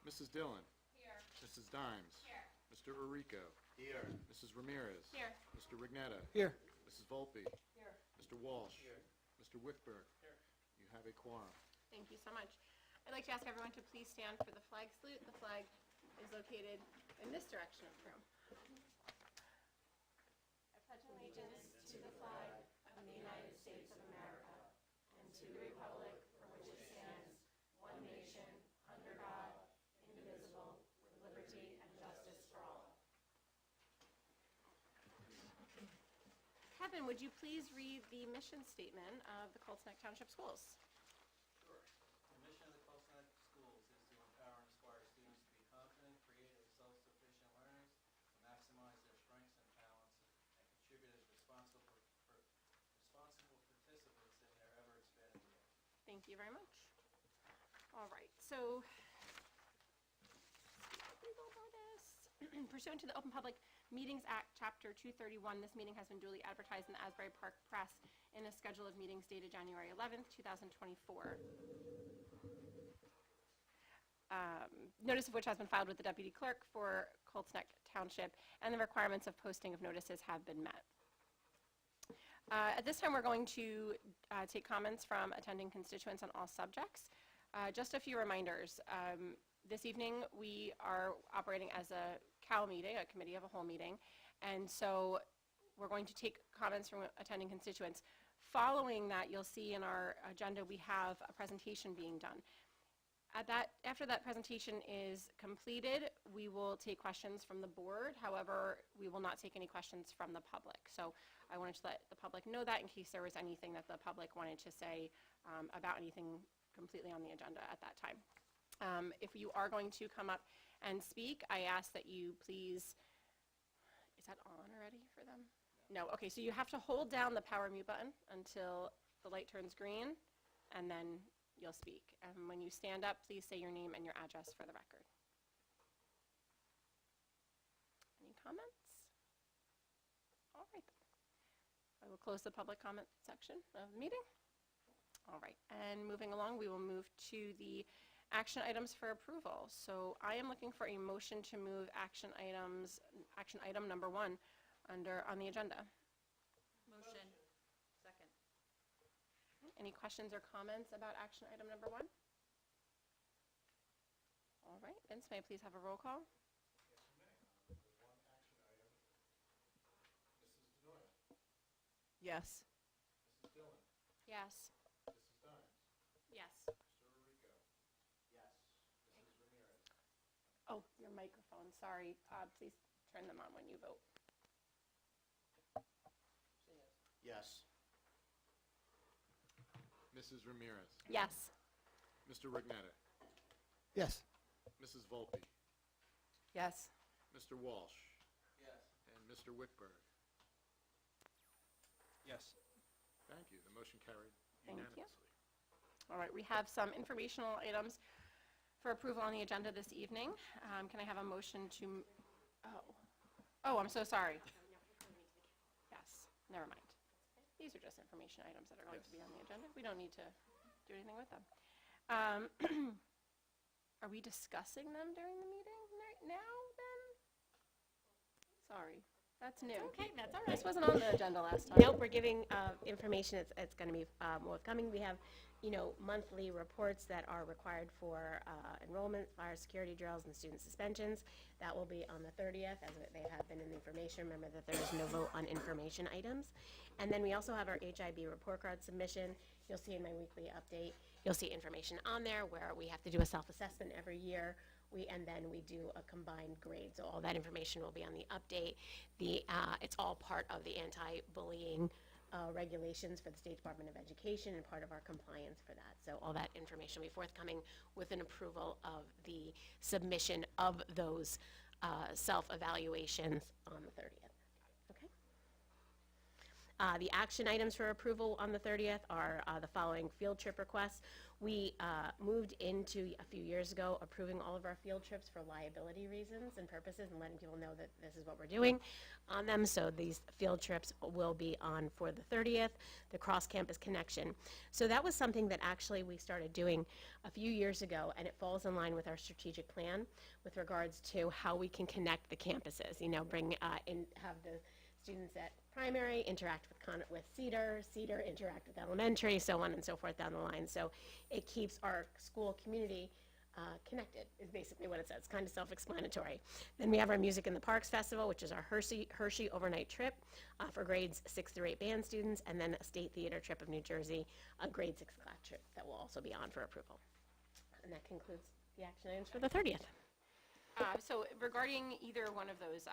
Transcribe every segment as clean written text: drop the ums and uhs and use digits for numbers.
Mrs. Dillon. Here. Mrs. Dimes. Here. Mr. Orico. Here. Mrs. Ramirez. Here. Mr. Rignetta. Here. Mrs. Volpe. Here. Mr. Walsh. Here. Mr. Wickberg. Here. You have a quorum. Thank you so much. I'd like to ask everyone to please stand for the flag salute. The flag is located in this direction of the room. I pledge allegiance to the flag of the United States of America and to the republic for which it stands, one nation, under God, indivisible, with liberty and justice for all. Kevin, would you please read the mission statement of the Colts Neck Township Schools? Sure. The mission of the Colts Neck Schools is to empower and inspire students to be confident, creative, self-sufficient learners, to maximize their strengths and talents, and contribute as responsible participants in their ever-expanding world. Thank you very much. All right, so we go over this. Pursuant to the Open Public Meetings Act, Chapter 231, this meeting has been duly advertised in the Asbury Park Press in a schedule of meetings dated January 11th, 2024. Notice of which has been filed with the Deputy Clerk for Colts Neck Township, and the requirements of posting of notices have been met. At this time, we're going to take comments from attending constituents on all subjects. Just a few reminders. This evening, we are operating as a COW meeting, a committee of a whole meeting, and so we're going to take comments from attending constituents. Following that, you'll see in our agenda we have a presentation being done. After that presentation is completed, we will take questions from the board. However, we will not take any questions from the public. So I wanted to let the public know that in case there was anything that the public wanted to say about anything completely on the agenda at that time. If you are going to come up and speak, I ask that you please, is that on already for them? No, okay, so you have to hold down the power mute button until the light turns green, and then you'll speak. And when you stand up, please say your name and your address for the record. Any comments? All right. I will close the public comment section of the meeting. All right, and moving along, we will move to the action items for approval. So I am looking for a motion to move action item number 1 on the agenda. Motion. Second. Any questions or comments about action item number 1? All right, Vince, may I please have a roll call? Yes. Mrs. Dillon. Yes. Mrs. Dimes. Yes. Mr. Orico. Yes. Mrs. Ramirez. Oh, your microphone, sorry. Please turn them on when you vote. Yes. Mrs. Ramirez. Yes. Mr. Rignetta. Yes. Mrs. Volpe. Yes. Mr. Walsh. Yes. And Mr. Wickberg. Yes. Thank you. The motion carried Thank you. unanimously. All right, we have some informational items for approval on the agenda this evening. Can I have a motion to, oh, I'm so sorry. Yes, never mind. These are just information items that are going to be on the agenda. We don't need to do anything with them. Are we discussing them during the meeting now then? Sorry, that's new. Okay, that's all right. This wasn't on the agenda last time. Nope, we're giving information. It's going to be forthcoming. We have, monthly reports that are required for enrollment, fire security drills, and student suspensions. That will be on the 30th, as they have been in the information. Remember that there is no vote on information items. And then we also have our HIB report card submission. You'll see in my weekly update, you'll see information on there where we have to do a self-assessment every year. And then we do a combined grade. So all that information will be on the update. It's all part of the anti-bullying regulations for the State Department of Education and part of our compliance for that. So all that information will be forthcoming with an approval of the submission of those self-evaluations on the 30th. Okay. The action items for approval on the 30th are the following field trip requests. We moved into a few years ago approving all of our field trips for liability reasons and purposes and letting people know that this is what we're doing on them. So these field trips will be on for the 30th, the cross-campus connection. So that was something that actually we started doing a few years ago, and it falls in line with our strategic plan with regards to how we can connect the campuses, you know, bring have the students at primary interact with Cedar interact with elementary, so on and so forth down the line. So it keeps our school community connected, is basically what it says. It's kind of self-explanatory. Then we have our Music in the Parks Festival, which is our Hershey overnight trip for grades 6 through 8 band students, and then a State Theater trip of New Jersey, a grade 6 class trip that will also be on for approval. And that concludes the action items for the 30th. So regarding either one of those,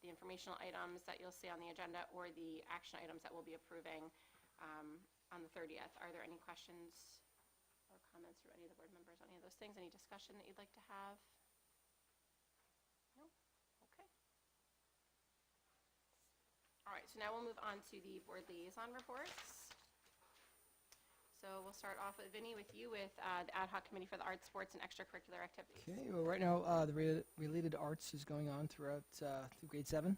the informational items that you'll see on the agenda or the action items that we'll be approving on the 30th, are there any questions or comments from any of the board members on any of those things? Any discussion that you'd like to have? No? Okay. All right, so now we'll move on to the board liaison reports. So we'll start off with Vinny, with you, with the ad hoc committee for the arts, sports, and extracurricular activities. Okay, well, right now, the related arts is going on throughout through grade 7.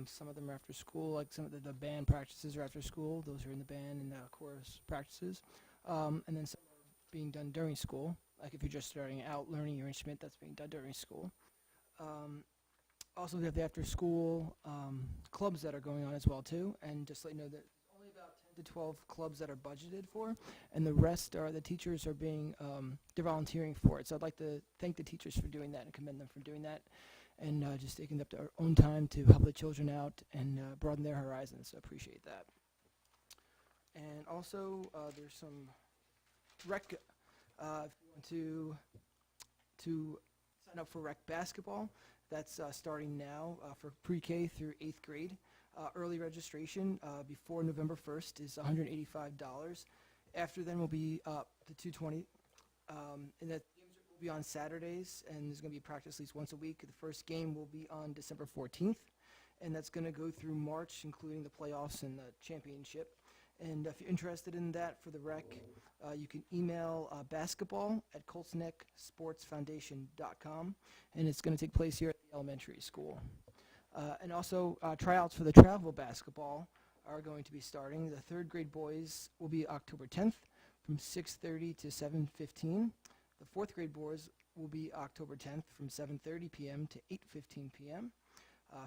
Some of them are after school, like some of the band practices are after school. Those are in the band and chorus practices. And then some are being done during school. Like if you're just starting out learning your instrument, that's being done during school. Also, we have the after-school clubs that are going on as well, too. And just let you know that only about 10 to 12 clubs that are budgeted for, and the rest are the teachers are being, they're volunteering for it. So I'd like to thank the teachers for doing that and commend them for doing that, and just taking up their own time to help the children out and broaden their horizons. So I appreciate that. And also, there's some rec, if you want to sign up for rec basketball. That's starting now for pre-K through 8th grade. Early registration before November 1st is $185. After then will be up to $220. And that games will be on Saturdays, and there's going to be practice at least once a week. The first game will be on December 14th, and that's going to go through March, including the playoffs and the championship. And if you're interested in that for the rec, you can email basketball@coltsnecksportsfoundation.com, and it's going to take place here at the elementary school. And also, tryouts for the travel basketball are going to be starting. The 3rd grade boys will be October 10th from 6:30 to 7:15. The 4th grade boys will be October 10th from 7:30 p.m. to 8:15 p.m.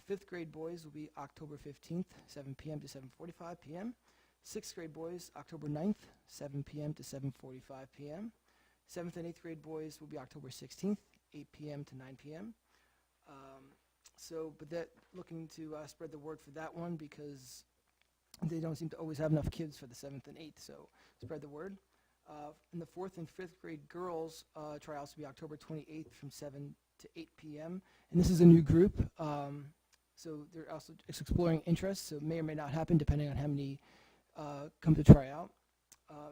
5th grade boys will be October 15th, 7 p.m. to 7:45 p.m. 6th grade boys, October 9th, 7 p.m. to 7:45 p.m. 7th and 8th grade boys will be October 16th, 8 p.m. to 9 p.m. But that looking to spread the word for that one because they don't seem to always have enough kids for the 7th and 8th, so spread the word. In the 4th and 5th grade girls, tryouts will be October 28th from 7 to 8 p.m. And this is a new group, so they're also exploring interests, so it may or may not happen depending on how many come to try out.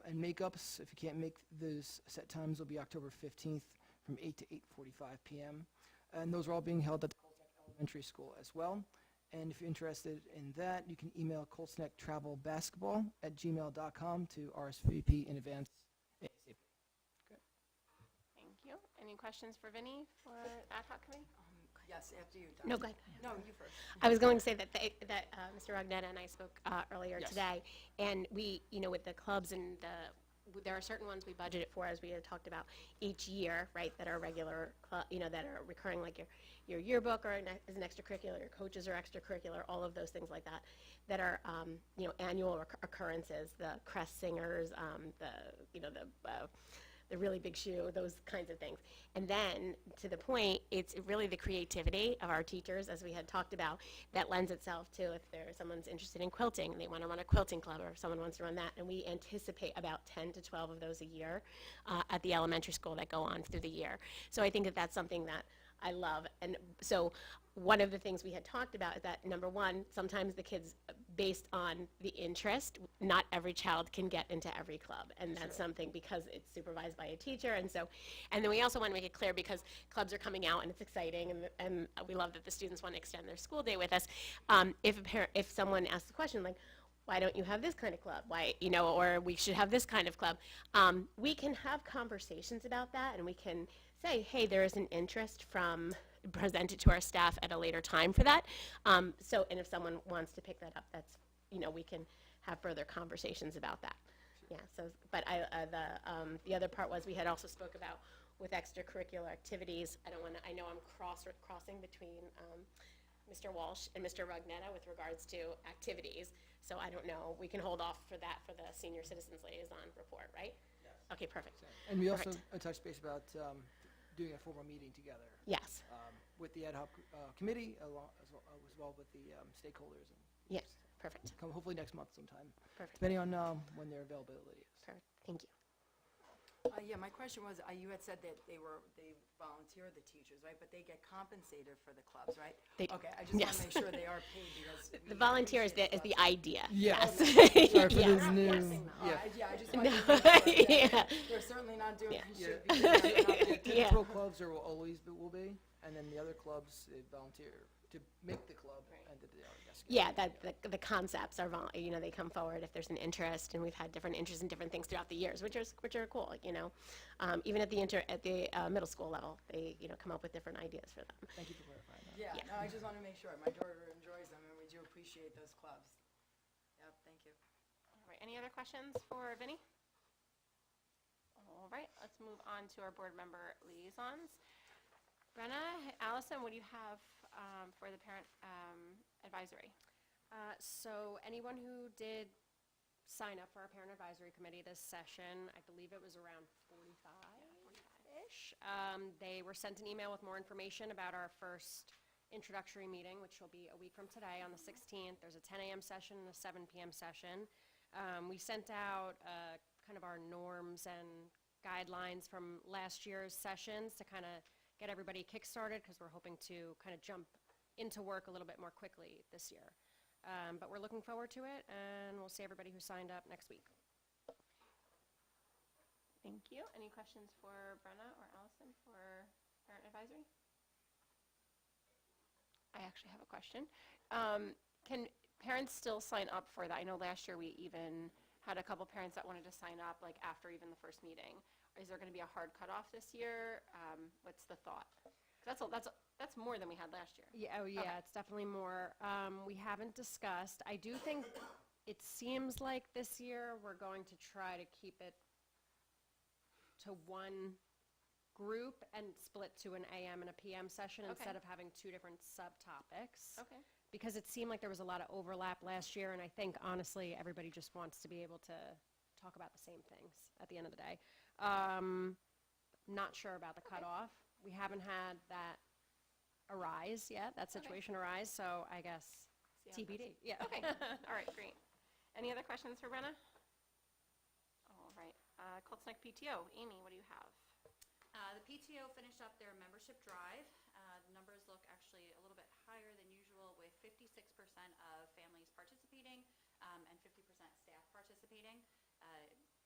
And makeups, if you can't make those set times, will be October 15th from 8 to 8:45 p.m. And those are all being held at the Colts Neck Elementary School as well. And if you're interested in that, you can email coltsnecktravelbasketball@gmail.com to RSVP in advance. ASAP. Thank you. Any questions for Vinny for ad hoc committee? Yes, after you, Dr. No, go ahead. No, you first. I was going to say that Mr. Ragnetta and I spoke earlier Yes. today, and we, with the clubs and there are certain ones we budgeted for, as we had talked about, each year, right, that are regular, that are recurring, like your yearbook or as an extracurricular, your coaches are extracurricular, all of those things like that are, annual occurrences, the crest singers, the really big shoe, those kinds of things. And then, to the point, it's really the creativity of our teachers, as we had talked about, that lends itself to if someone's interested in quilting and they want to run a quilting club, or if someone wants to run that. And we anticipate about 10 to 12 of those a year at the elementary school that go on through the year. So I think that that's something that I love. And so one of the things we had talked about is that, number one, sometimes the kids, based on the interest, not every child can get into every club, and that's something because it's supervised by a teacher. And then we also want to make it clear, because clubs are coming out and it's exciting, and we love that the students want to extend their school day with us. If someone asks the question, like, why don't you have this kind of club? Why, or we should have this kind of club. We can have conversations about that, and we can say, hey, there is an interest present it to our staff at a later time for that. And if someone wants to pick that up, that's, we can have further conversations about that. Yeah, but the other part was we had also spoke about with extracurricular activities. I know I'm crossing between Mr. Walsh and Mr. Rugnetta with regards to activities. So I don't know, we can hold off for that for the senior citizens liaison report, right? Yes. Okay, perfect. And we also Perfect. touched base about doing a formal meeting together Yes, with the ad hoc committee, as well with the stakeholders. And yes, perfect, come hopefully next month sometime, perfect, depending on when their availability is. perfect, thank you. Yeah, my question was, you had said that they volunteer, the teachers, right? But they get compensated for the clubs, right? They do. Okay, I just want Yes. to make sure they are paid because. The volunteer is the idea. Yes. Yes. Sorry for Yes. the new. Yeah, I just want to No, make sure yeah. that they're certainly not doing Yeah. what they should Yeah. be doing. They're not The getting- Yeah. typical clubs there will always will be, and then the other clubs volunteer to make the club and to yes. Yeah, the concepts are, they come forward if there's an interest, and we've had different interests in different things throughout the years, which are cool, Even at the middle school level, they, come up with different ideas for them. Thank you for clarifying that. Yeah, Yeah. no, I just want to make sure. My daughter enjoys them, and we do appreciate those clubs. Yep, thank you. All right, any other questions for Vinnie? All right, let's move on to our board member liaisons. Brenna, Allison, what do you have for the parent advisory? So anyone who did sign up for our parent advisory committee this session, I believe it was around 45-ish. They were sent an email with more information about our first introductory meeting, which will be a week from today on the 16th. There's a 10 a.m. session and a 7 p.m. session. We sent out kind of our norms and guidelines from last year's sessions to kind of get everybody kick-started, because we're hoping to kind of jump into work a little bit more quickly this year. But we're looking forward to it, and we'll see everybody who signed up next week. Thank you. Any questions for Brenna or Allison for parent advisory? I actually have a question. Can parents still sign up for that? I know last year we even had a couple parents that wanted to sign up like after even the first meeting. Is there going to be a hard cutoff this year? What's the thought? That's more than we had last year. Yeah, oh yeah, Okay. it's definitely more. We haven't discussed. I do think it seems like this year we're going to try to keep it to one group and split to an AM and a PM session Okay. instead of having two different subtopics. Okay. Because it seemed like there was a lot of overlap last year, and I think honestly everybody just wants to be able to talk about the same things at the end of the day. Not sure about the cutoff. We haven't had that arise yet, that situation arise, so I guess See how it goes. TBD. Yeah. Okay. All right, great. Any other questions for Brenna? All right. Colts Neck PTO. Amy, what do you have? The PTO finished up their membership drive. The numbers look actually a little bit higher than usual, with 56% of families participating and 50% staff participating.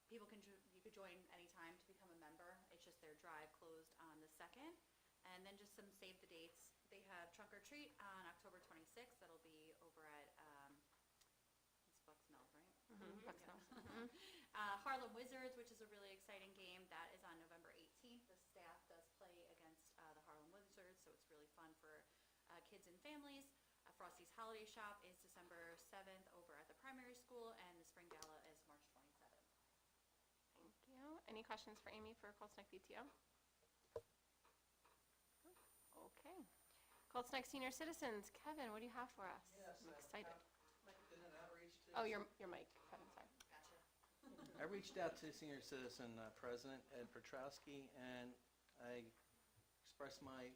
You could join anytime to become a member. It's just their drive closed on the 2nd. And then just some save the dates. They have Trunk or Treat on October 26th. That'll be over at it's Bucks Mills, right? Bucks Mills. Harlem Wizards, which is a really exciting game, that is on November 18th. The staff does play against the Harlem Wizards, so it's really fun for kids and families. Frosty's Holiday Shop is December 7th over at the primary school, and the Spring Gala is March 27th. Thank you. Any questions for Amy for Colts Neck PTO? Okay. Colts Neck Senior Citizens. Kevin, what do you have for us? I'm excited. Did an outreach to. Oh, your mic, Kevin, sorry. Gotcha. I reached out to Senior Citizen President Ed Petrowski, and I expressed my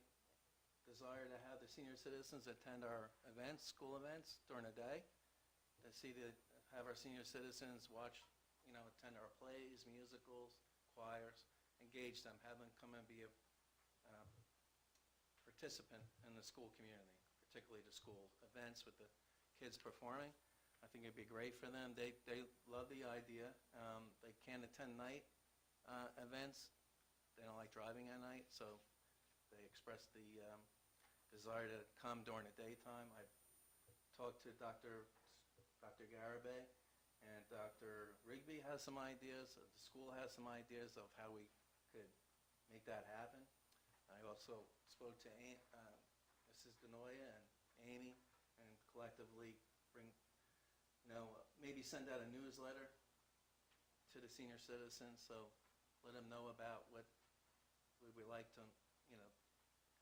desire to have the senior citizens attend our events, school events during the day, have our senior citizens watch, attend our plays, musicals, choirs, engage them, have them come and be a participant in the school community, particularly the school events with the kids performing. I think it'd be great for them. They love the idea. They can't attend night events. They don't like driving at night, so they expressed the desire to come during the daytime. I talked to Dr. Dr. Garibay, and Dr. Rigby has some ideas, the school has some ideas of how we could make that happen. I also spoke to Mrs. Denoya and Amy, and collectively bring, maybe send out a newsletter to the senior citizens, so let them know about what we would like to,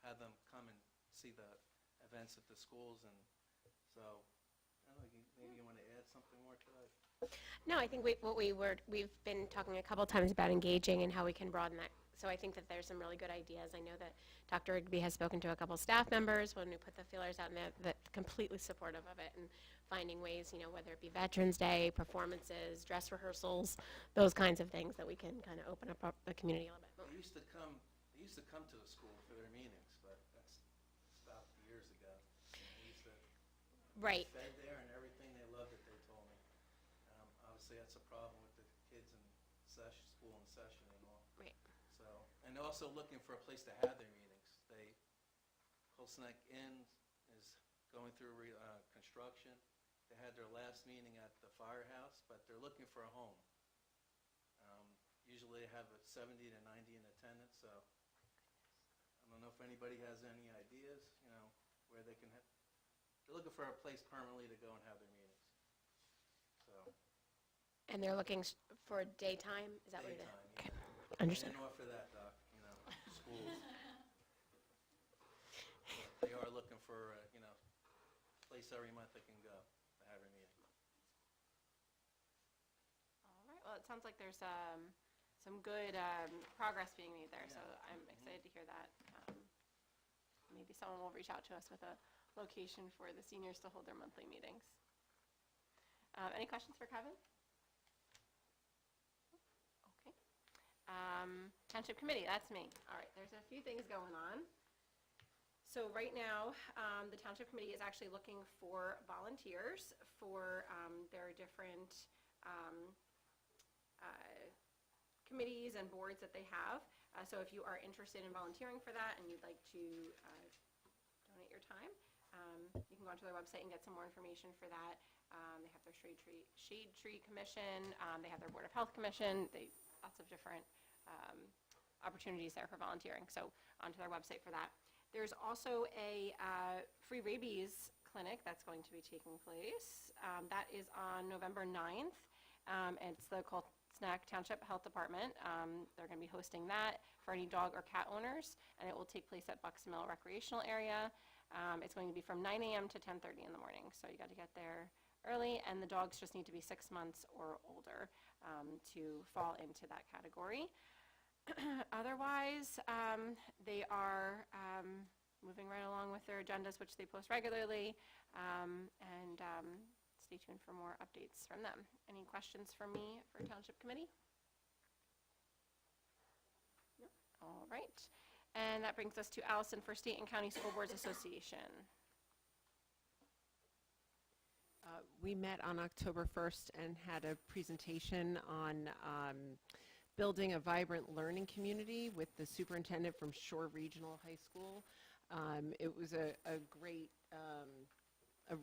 have them come and see the events at the schools, and so, I don't know, maybe you want to add something more to that? No, I think we've been talking a couple times about engaging and how we can broaden that. So I think that there's some really good ideas. I know that Dr. Rigby has spoken to a couple staff members when we put the feelers out, and they're completely supportive of it and finding ways, whether it be Veterans Day, performances, dress rehearsals, those kinds of things that we can kind of open up the community a little bit more. They used to come to the school for their meetings, but that's stopped years ago. They used to Right. fed there and everything. They loved it, they told me. Obviously, that's a problem with the kids in session, school in session and all. Right. So, and they're also looking for a place to have their meetings. Colts Neck Inn is going through construction. They had their last meeting at the firehouse, but they're looking for a home. Usually they have a 70 to 90 in attendance, so I don't know if anybody has any ideas, where they can they're looking for a place permanently to go and have their meetings. So, And they're looking for daytime? Is that what it is? daytime, Okay. yeah. Understood. And offer that, Doc, schools. They are looking for, place every month they can go to have a meeting. All right, well, it sounds like there's some good progress being made there, so I'm excited to hear that. Maybe someone will reach out to us with a location for the seniors to hold their monthly meetings. Any questions for Kevin? Okay. Township Committee, that's me. All right, there's a few things going on. So right now, the Township Committee is actually looking for volunteers for their different committees and boards that they have. So if you are interested in volunteering for that and you'd like to donate your time, you can go onto their website and get some more information for that. They have their Shade Tree Commission, they have their Board of Health Commission, lots of different opportunities there for volunteering. So onto their website for that. There's also a free rabies clinic that's going to be taking place. That is on November 9th. It's the Colts Neck Township Health Department. They're going to be hosting that for any dog or cat owners, and it will take place at Bucks Mill Recreational Area. It's going to be from 9 a.m. to 10:30 in the morning, so you got to get there early, and the dogs just need to be 6 months or older to fall into that category. Otherwise, they are moving right along with their agendas, which they post regularly, and stay tuned for more updates from them. Any questions for me for Township Committee? No? All right. And that brings us to Allison for State and County School Boards Association. We met on October 1st and had a presentation on building a vibrant learning community with the superintendent from Shore Regional High School. It was a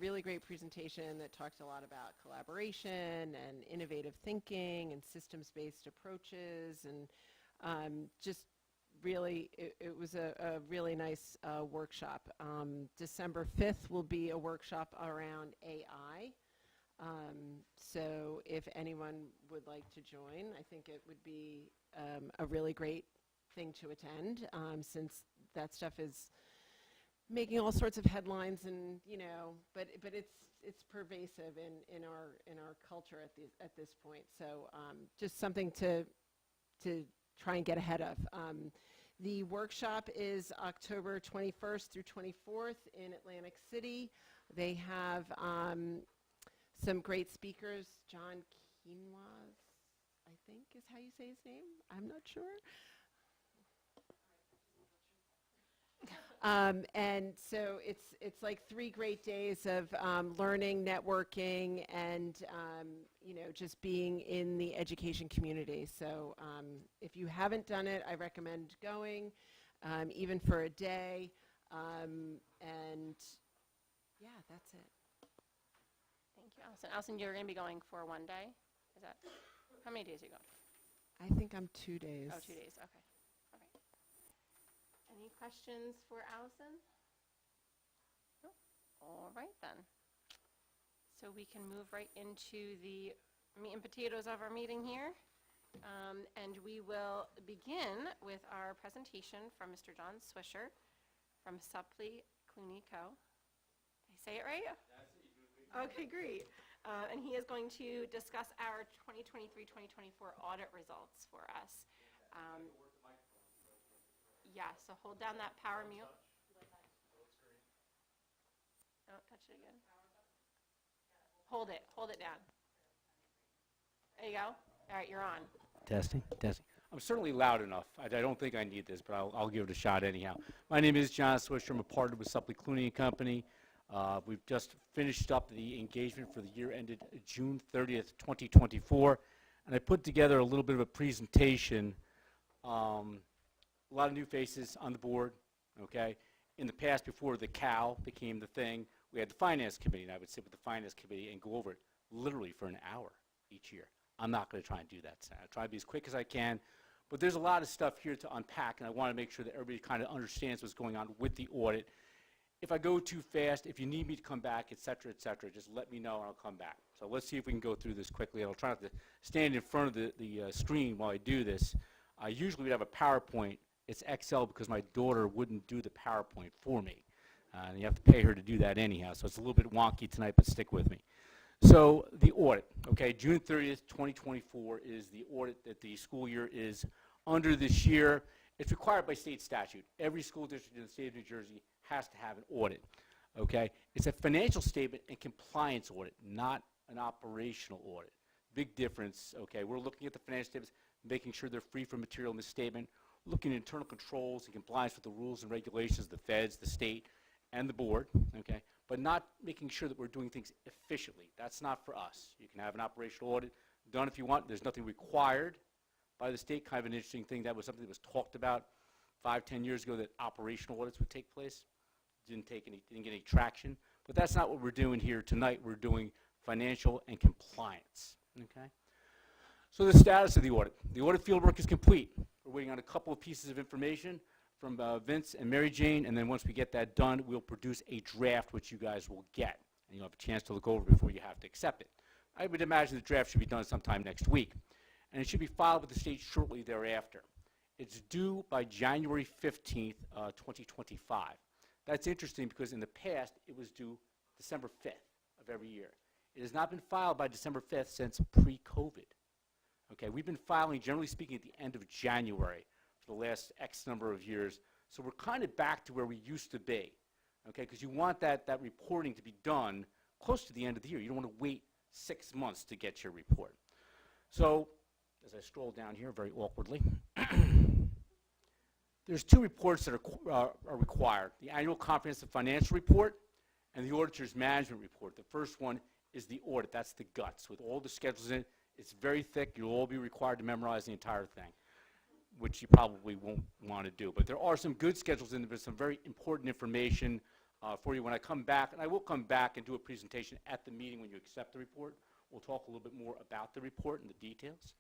really great presentation that talked a lot about collaboration and innovative thinking and systems-based approaches, and just really, it was a really nice workshop. December 5th will be a workshop around AI. So if anyone would like to join, I think it would be a really great thing to attend, since that stuff is making all sorts of headlines, and but it's pervasive in our culture at this point. So just something to try and get ahead of. The workshop is October 21st through 24th in Atlantic City. They have some great speakers. John Quinoas, I think is how you say his name. I'm not sure. And so it's like 3 great days of learning, networking, and just being in the education community. So if you haven't done it, I recommend going, even for a day. And yeah, that's it. Thank you, Allison. Allison, you're going to be going for 1 day? Is that, how many days are you going? I think I'm 2 days. Oh, 2 days, okay. All right. Any questions for Allison? No? All right, then. So we can move right into the meat and potatoes of our meeting here. And we will begin with our presentation from Mr. John Swisher from Suppley Clooney Co. Did I say it right? Okay, great. And he is going to discuss our 2023-2024 audit results for us. Yeah, so hold down that power mute. Oh, touch it again. Hold it down. There you go. All right, you're on. Testing. I'm certainly loud enough. I don't think I need this, but I'll give it a shot anyhow. My name is John Swisher. I'm a partner with Suppley Clooney & Company. We've just finished up the engagement for the year ended June 30th, 2024, and I put together a little bit of a presentation. A lot of new faces on the board, okay? In the past, before the cow became the thing, we had the Finance Committee, and I would sit with the Finance Committee and go over it literally for an hour each year. I'm not going to try and do that tonight. I'll try to be as quick as I can, but there's a lot of stuff here to unpack, and I want to make sure that everybody kind of understands what's going on with the audit. If I go too fast, if you need me to come back, et cetera, just let me know and I'll come back. So let's see if we can go through this quickly. I'll try not to stand in front of the screen while I do this. Usually we'd have a PowerPoint. It's Excel because my daughter wouldn't do the PowerPoint for me. And you have to pay her to do that anyhow, so it's a little bit wonky tonight, but stick with me. So the audit, okay, June 30th, 2024 is the audit that the school year is under this year. It's required by state statute. Every school district in the state of New Jersey has to have an audit, okay? It's a financial statement and compliance audit, not an operational audit. Big difference, okay? We're looking at the financial statements, making sure they're free from material misstatement, looking at internal controls and compliance with the rules and regulations, the feds, the state, and the board, okay? But not making sure that we're doing things efficiently. That's not for us. You can have an operational audit done if you want. There's nothing required by the state. Kind of an interesting thing. That was something that was talked about 5-10 years ago, that operational audits would take place. Didn't get any traction. But that's not what we're doing here tonight. We're doing financial and compliance, okay? So the status of the audit. The audit fieldwork is complete. We're waiting on a couple of pieces of information from Vince and Mary Jane, and then once we get that done, we'll produce a draft which you guys will get, and you'll have a chance to look over before you have to accept it. I would imagine the draft should be done sometime next week, and it should be filed with the state shortly thereafter. It's due by January 15th, 2025. That's interesting because in the past, it was due December 5th of every year. It has not been filed by December 5th since pre-COVID. Okay, we've been filing, generally speaking, at the end of January for the last X number of years. So we're kind of back to where we used to be, okay, because you want that reporting to be done close to the end of the year. You don't want to wait 6 months to get your report. So as I scroll down here very awkwardly, there's two reports that are required: the annual comprehensive financial report and the auditor's management report. The first one is the audit. That's the guts with all the schedules in it. It's very thick. You'll all be required to memorize the entire thing, which you probably won't want to do. But there are some good schedules in there. There's some very important information for you when I come back. And I will come back and do a presentation at the meeting when you accept the report. We'll talk a little bit more about the report and the details.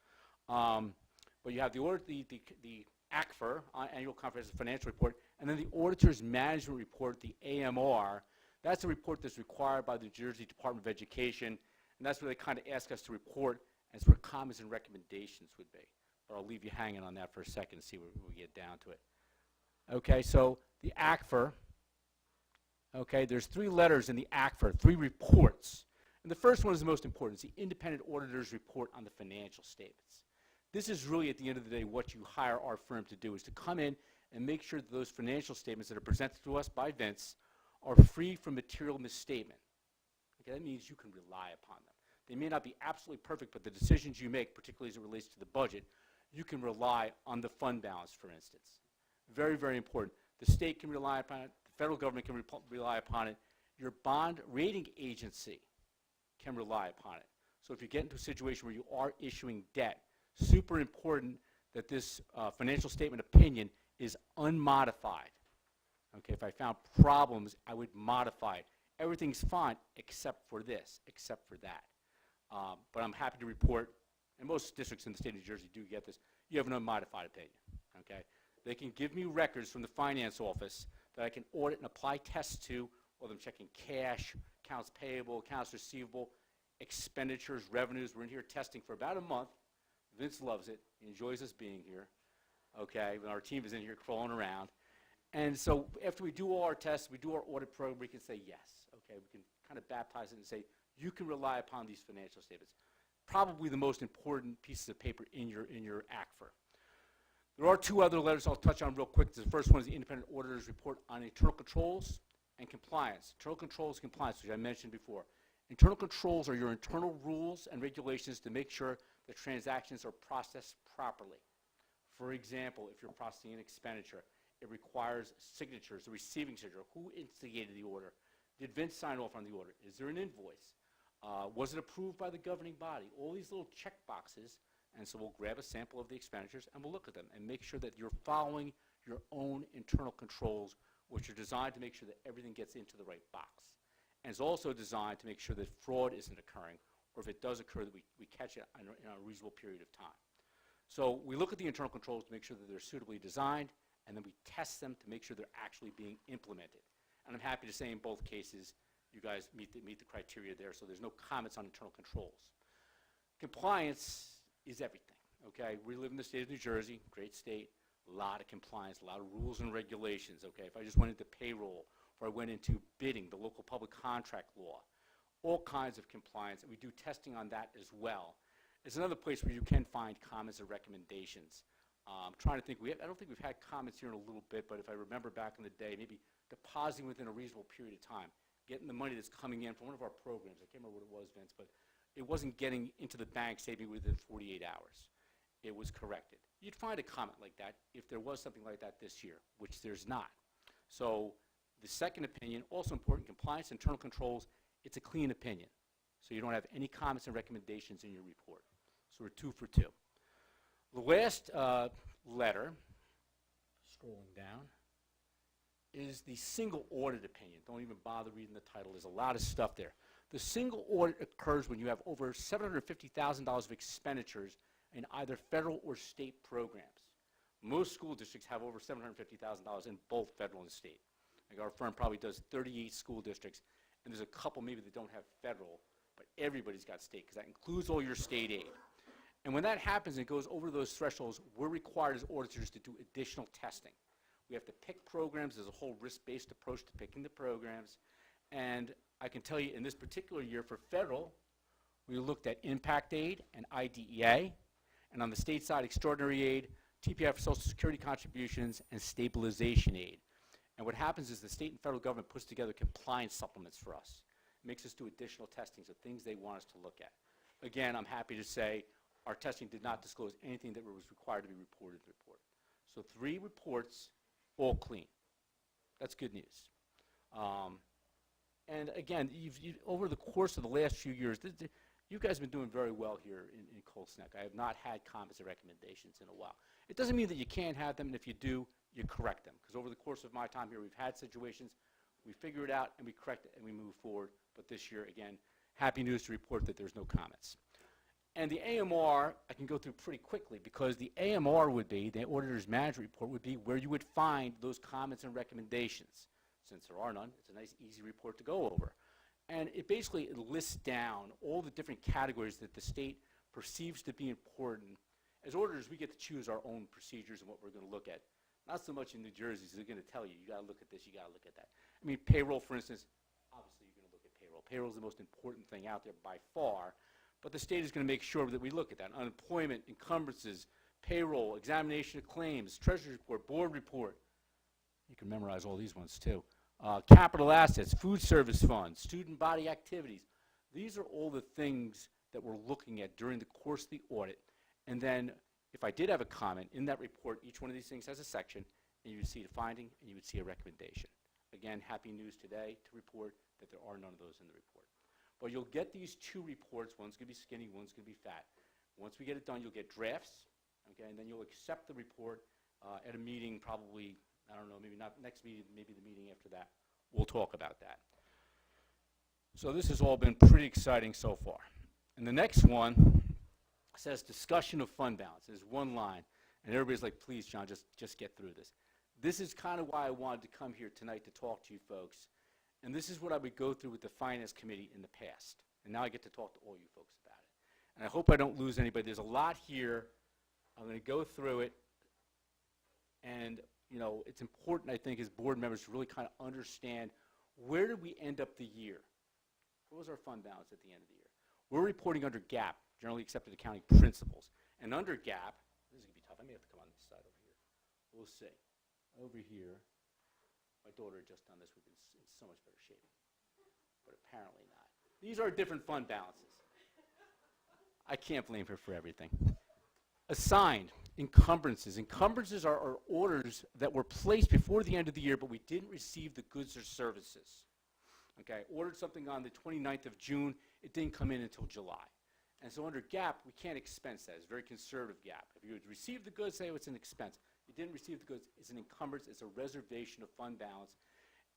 But you have the audit, the ACFR, Annual Comprehensive Financial Report, and then the Auditor's Management Report, the AMR. That's a report that's required by the New Jersey Department of Education, and that's where they kind of ask us to report, and it's where comments and recommendations would be. But I'll leave you hanging on that for a second and see where we get down to it. Okay, so the ACFR, okay, there's 3 letters in the ACFR, 3 reports. And the first one is the most important. It's the Independent Auditor's Report on the Financial Statements. This is really, at the end of the day, what you hire our firm to do, is to come in and make sure that those financial statements that are presented to us by Vince are free from material misstatement. Okay, that means you can rely upon them. They may not be absolutely perfect, but the decisions you make, particularly as it relates to the budget, you can rely on the fund balance, for instance. Very, very important. The state can rely upon it. The federal government can rely upon it. Your bond rating agency can rely upon it. So if you get into a situation where you are issuing debt, super important that this financial statement opinion is unmodified. Okay, if I found problems, I would modify it everything's fine except for this, except for that. But I'm happy to report, and most districts in the state of New Jersey do get this, you have an unmodified opinion, okay? They can give me records from the finance office that I can audit and apply tests to, whether I'm checking cash, accounts payable, accounts receivable, expenditures, revenues. We're in here testing for about a month. Vince loves it. He enjoys us being here, okay? When our team is in here crawling around. And so after we do all our tests, we do our audit program, we can say yes, okay? We can kind of baptize it and say, you can rely upon these financial statements. Probably the most important pieces of paper in your ACFR. There are two other letters I'll touch on real quick. The first one is the Independent Auditor's Report on Internal Controls and Compliance. Internal Controls and Compliance, which I mentioned before. Internal controls are your internal rules and regulations to make sure the transactions are processed properly. For example, if you're processing an expenditure, it requires signatures, the receiving signature. Who instigated the order? Did Vince sign off on the order? Is there an invoice? Was it approved by the governing body? All these little check boxes, and so we'll grab a sample of the expenditures and we'll look at them and make sure that you're following your own internal controls, which are designed to make sure that everything gets into the right box. And it's also designed to make sure that fraud isn't occurring, or if it does occur, that we catch it in a reasonable period of time. So we look at the internal controls to make sure that they're suitably designed, and then we test them to make sure they're actually being implemented. And I'm happy to say in both cases, you guys meet the criteria there, so there's no comments on internal controls. Compliance is everything, okay? We live in the state of New Jersey, great state, a lot of compliance, a lot of rules and regulations, okay? If I just went into payroll, or I went into bidding, the local public contract law, all kinds of compliance, and we do testing on that as well. It's another place where you can find comments or recommendations. I'm trying to think, I don't think we've had comments here in a little bit, but if I remember back in the day, maybe depositing within a reasonable period of time, getting the money that's coming in from one of our programs, I can't remember what it was, Vince, but it wasn't getting into the bank, say, maybe within 48 hours. It was corrected. You'd find a comment like that if there was something like that this year, which there's not. So the second opinion, also important, compliance, internal controls, it's a clean opinion. So you don't have any comments and recommendations in your report. So we're 2 for 2. The last letter, scrolling down, is the single audit opinion. Don't even bother reading the title. There's a lot of stuff there. The single audit occurs when you have over $750,000 of expenditures in either federal or state programs. Most school districts have over $750,000 in both federal and state. Like our firm probably does 38 school districts, and there's a couple maybe that don't have federal, but everybody's got state, because that includes all your state aid. And when that happens and it goes over those thresholds, we're required as auditors to do additional testing. We have to pick programs. There's a whole risk-based approach to picking the programs. And I can tell you in this particular year for federal, we looked at impact aid and IDEA. And on the state side, extraordinary aid, TPF, Social Security contributions, and stabilization aid. And what happens is the state and federal government puts together compliance supplements for us. It makes us do additional testings of things they want us to look at. Again, I'm happy to say our testing did not disclose anything that was required to be reported in the report. So 3 reports, all clean. That's good news. And again, over the course of the last few years, you guys have been doing very well here in Cold Snack. I have not had comments or recommendations in a while. It doesn't mean that you can't have them, and if you do, you correct them. Because over the course of my time here, we've had situations, we figure it out, and we correct it, and we move forward. But this year, again, happy news to report that there's no comments. And the AMR, I can go through pretty quickly, because the AMR would be, the Auditor's Management Report would be where you would find those comments and recommendations. Since there are none, it's a nice, easy report to go over. And it basically lists down all the different categories that the state perceives to be important. As auditors, we get to choose our own procedures and what we're going to look at. Not so much in New Jersey, so they're going to tell you, you got to look at this, you got to look at that. I mean, payroll, for instance, obviously you're going to look at payroll. Payroll is the most important thing out there by far. But the state is going to make sure that we look at that. Unemployment, encumbrances, payroll, examination of claims, treasury report, board report. You can memorize all these ones too. Capital assets, food service funds, student body activities. These are all the things that we're looking at during the course of the audit. And then if I did have a comment in that report, each one of these things has a section, and you would see a finding and you would see a recommendation. Again, happy news today to report that there are none of those in the report. But you'll get these 2 reports. One's going to be skinny, one's going to be fat. Once we get it done, you'll get drafts, okay, and then you'll accept the report at a meeting probably, I don't know, maybe not next meeting, maybe the meeting after that. We'll talk about that. So this has all been pretty exciting so far. And the next one says discussion of fund balance. There's one line, and everybody's like, please, John, just get through this. This is kind of why I wanted to come here tonight to talk to you folks. And this is what I would go through with the Finance Committee in the past. And now I get to talk to all you folks about it. And I hope I don't lose anybody. There's a lot here. I'm going to go through it. And, you know, it's important, I think, as board members to really kind of understand where did we end up the year? What was our fund balance at the end of the year? We're reporting under GAAP, Generally Accepted Accounting Principles. And under GAAP, this is going to be tough. I may have to come on this side over here. We'll see. Over here, my daughter had just done this. We've been in so much better shape. But apparently not. These are different fund balances. I can't blame her for everything. Assigned encumbrances. Encumbrances are orders that were placed before the end of the year, but we didn't receive the goods or services. Okay, ordered something on the 29th of June. It didn't come in until July. And so under GAAP, we can't expense that. It's very conservative GAAP. If you had received the goods, say it's an expense. If you didn't receive the goods, it's an encumbrance. It's a reservation of fund balance.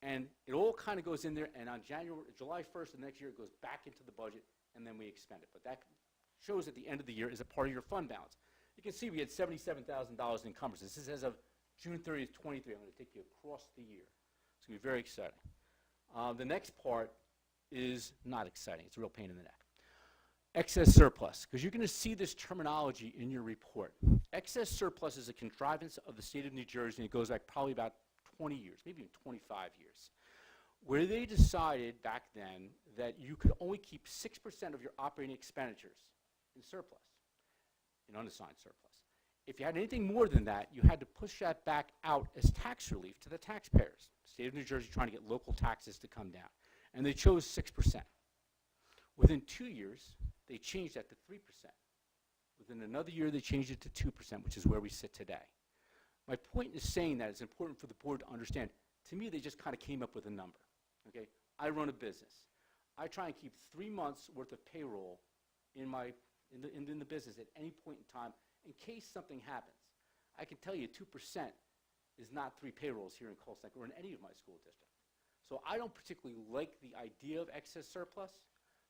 And it all kind of goes in there, and on July 1st of next year, it goes back into the budget, and then we expend it. But that shows at the end of the year is a part of your fund balance. You can see we had $77,000 in encumbrances. This is as of June 30th, 23. I'm going to take you across the year. It's going to be very exciting. The next part is not exciting. It's a real pain in the neck. Excess surplus, because you're going to see this terminology in your report. Excess surplus is a contrivance of the state of New Jersey, and it goes back probably about 20 years, maybe even 25 years, where they decided back then that you could only keep 6% of your operating expenditures in surplus, in unassigned surplus. If you had anything more than that, you had to push that back out as tax relief to the taxpayers. The state of New Jersey trying to get local taxes to come down. And they chose 6%. Within 2 years, they changed that to 3%. Within another year, they changed it to 2%, which is where we sit today. My point is saying that it's important for the board to understand. To me, they just kind of came up with a number. Okay? I run a business. I try and keep 3 months' worth of payroll in the business at any point in time in case something happens. I can tell you 2% is not 3 payrolls here in Colts Neck or in any of my school districts. So I don't particularly like the idea of excess surplus,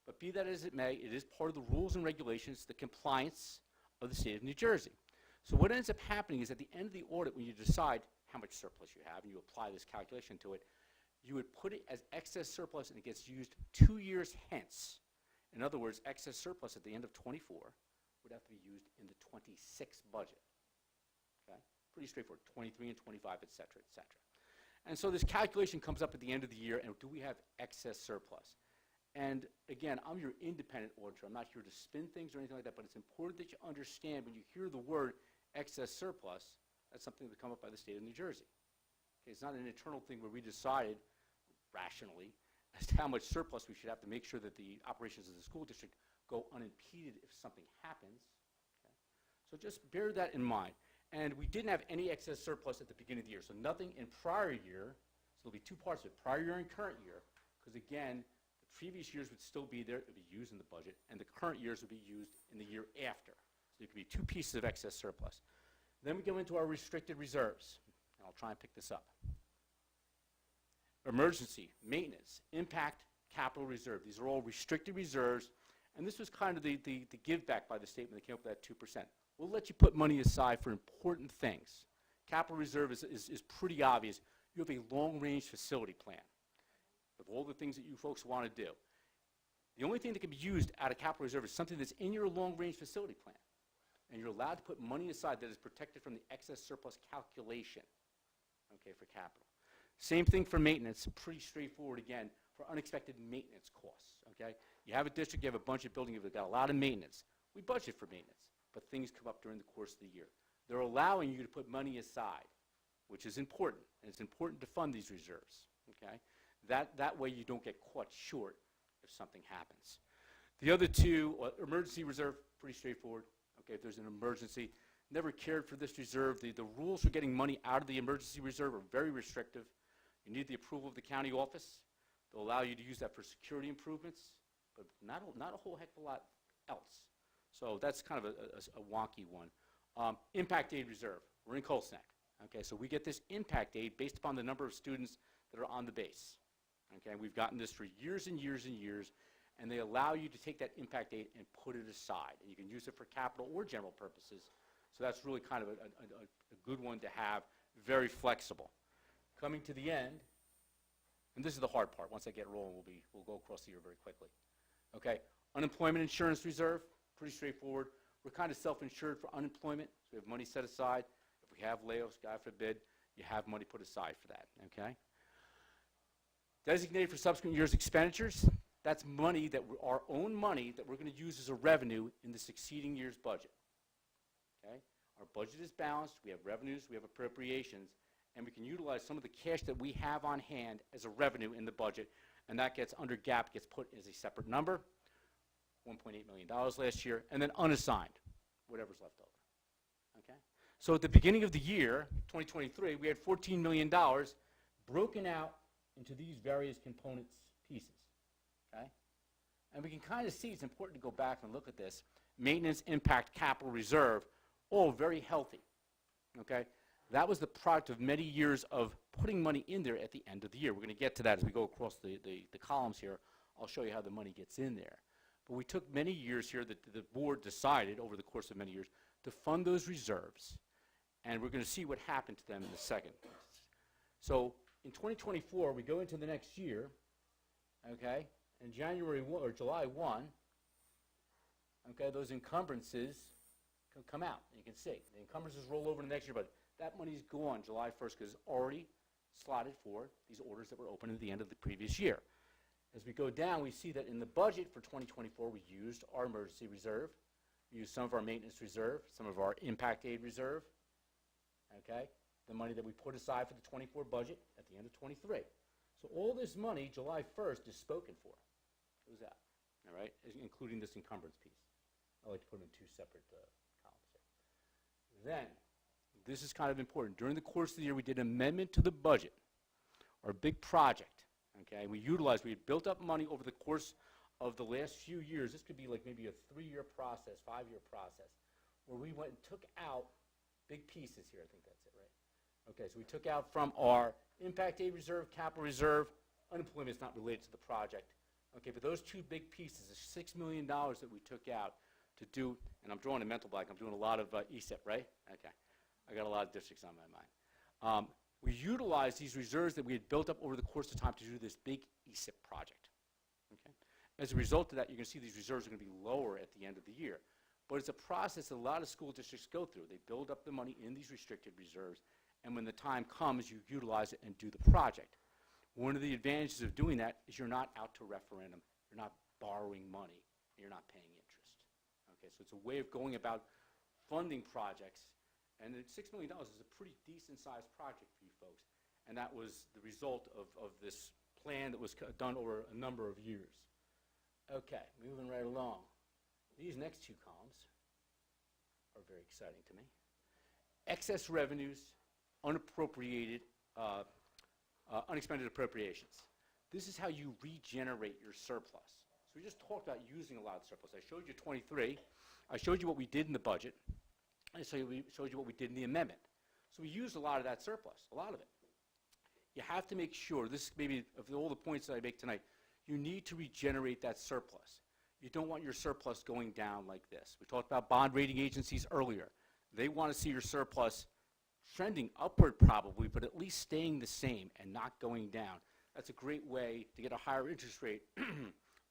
but be that as it may, it is part of the rules and regulations, the compliance of the state of New Jersey. So what ends up happening is at the end of the audit, when you decide how much surplus you have and you apply this calculation to it, you would put it as excess surplus and it gets used 2 years hence. In other words, excess surplus at the end of 24 would have to be used in the 26 budget. Okay? Pretty straightforward, 23 and 25, et cetera, et cetera. And so this calculation comes up at the end of the year, and do we have excess surplus? And again, I'm your independent auditor. I'm not here to spin things or anything like that, but it's important that you understand when you hear the word excess surplus, that's something that come up by the state of New Jersey. Okay, it's not an internal thing where we decided rationally as to how much surplus we should have to make sure that the operations of the school district go unimpeded if something happens. Okay? So just bear that in mind. And we didn't have any excess surplus at the beginning of the year, so nothing in prior year. So there'll be 2 parts of it, prior year and current year, because again, the previous years would still be there, it would be used in the budget, and the current years would be used in the year after. So there could be 2 pieces of excess surplus. Then we go into our restricted reserves, and I'll try and pick this up. Emergency, maintenance, impact, capital reserve. These are all restricted reserves, and this was kind of the give back by the state when they came up with that 2%. We'll let you put money aside for important things. Capital reserve is pretty obvious. You have a long-range facility plan of all the things that you folks want to do. The only thing that can be used out of capital reserve is something that's in your long-range facility plan. And you're allowed to put money aside that is protected from the excess surplus calculation, okay, for capital. Same thing for maintenance, pretty straightforward again, for unexpected maintenance costs, okay? You have a district, you have a bunch of buildings, you've got a lot of maintenance. We budget for maintenance, but things come up during the course of the year. They're allowing you to put money aside, which is important, and it's important to fund these reserves, okay? That way you don't get caught short if something happens. The other 2, emergency reserve, pretty straightforward, okay, if there's an emergency. Never cared for this reserve. The rules for getting money out of the emergency reserve are very restrictive. You need the approval of the county office. They'll allow you to use that for security improvements, but not a whole heck of a lot else. So that's kind of a wonky one. Impact aid reserve. We're in Colts Neck. Okay, so we get this impact aid based upon the number of students that are on the base. Okay, we've gotten this for years and years and years, and they allow you to take that impact aid and put it aside. And you can use it for capital or general purposes. So that's really kind of a good one to have, very flexible. Coming to the end, and this is the hard part. Once I get rolling, we'll go across the year very quickly. Okay, unemployment insurance reserve, pretty straightforward. We're kind of self-insured for unemployment, so we have money set aside. If we have layoffs, God forbid, you have money put aside for that, okay? Designated for subsequent years' expenditures, that's money that our own money that we're going to use as a revenue in the succeeding year's budget, okay? Our budget is balanced, we have revenues, we have appropriations, and we can utilize some of the cash that we have on hand as a revenue in the budget, and that gets, under GAAP, gets put as a separate number, $1.8 million last year, and then unassigned, whatever's left over, okay? So at the beginning of the year, 2023, we had $14 million broken out into these various components pieces, okay? And we can kind of see, it's important to go back and look at this, maintenance, impact, capital reserve, all very healthy, okay? That was the product of many years of putting money in there at the end of the year. We're going to get to that as we go across the columns here. I'll show you how the money gets in there. But we took many years here that the board decided over the course of many years to fund those reserves. And we're going to see what happened to them in a second. So in 2024, we go into the next year, okay, and January 1, or July 1, okay, those encumbrances can come out. You can see the encumbrances roll over to the next year, but that money's gone July 1st because it's already slotted for these orders that were open at the end of the previous year. As we go down, we see that in the budget for 2024, we used our emergency reserve, we used some of our maintenance reserve, some of our impact aid reserve, okay, the money that we put aside for the 24 budget at the end of 23. So all this money, July 1st, is spoken for. It was out, all right, including this encumbrance piece. I like to put them in two separate columns here. Then, this is kind of important. During the course of the year, we did an amendment to the budget, our big project, okay? We had built up money over the course of the last few years. This could be like maybe a 3-year process, 5-year process, where we went and took out big pieces here. I think that's it, right? Okay, so we took out from our impact aid reserve, capital reserve. Unemployment is not related to the project. Okay, but those two big pieces, the $6 million that we took out to do, and I'm drawing a mental blank, I'm doing a lot of ESIP, right? Okay, I got a lot of districts on my mind. We utilized these reserves that we had built up over the course of time to do this big ESIP project. Okay? As a result of that, you're going to see these reserves are going to be lower at the end of the year. But it's a process that a lot of school districts go through. They build up the money in these restricted reserves, and when the time comes, you utilize it and do the project. One of the advantages of doing that is you're not out to referendum. You're not borrowing money, and you're not paying interest. Okay, so it's a way of going about funding projects, and the $6 million is a pretty decent-sized project for you folks, and that was the result of this plan that was done over a number of years. Okay, moving right along. These next two columns are very exciting to me. Excess revenues, unappropriated, unexpended appropriations. This is how you regenerate your surplus. So we just talked about using a lot of surplus. I showed you 23. I showed you what we did in the budget. I showed you what we did in the amendment. So we used a lot of that surplus, a lot of it. You have to make sure, this is maybe of all the points that I make tonight, you need to regenerate that surplus. You don't want your surplus going down like this. We talked about bond rating agencies earlier. They want to see your surplus trending upward probably, but at least staying the same and not going down. That's a great way to get a higher interest rate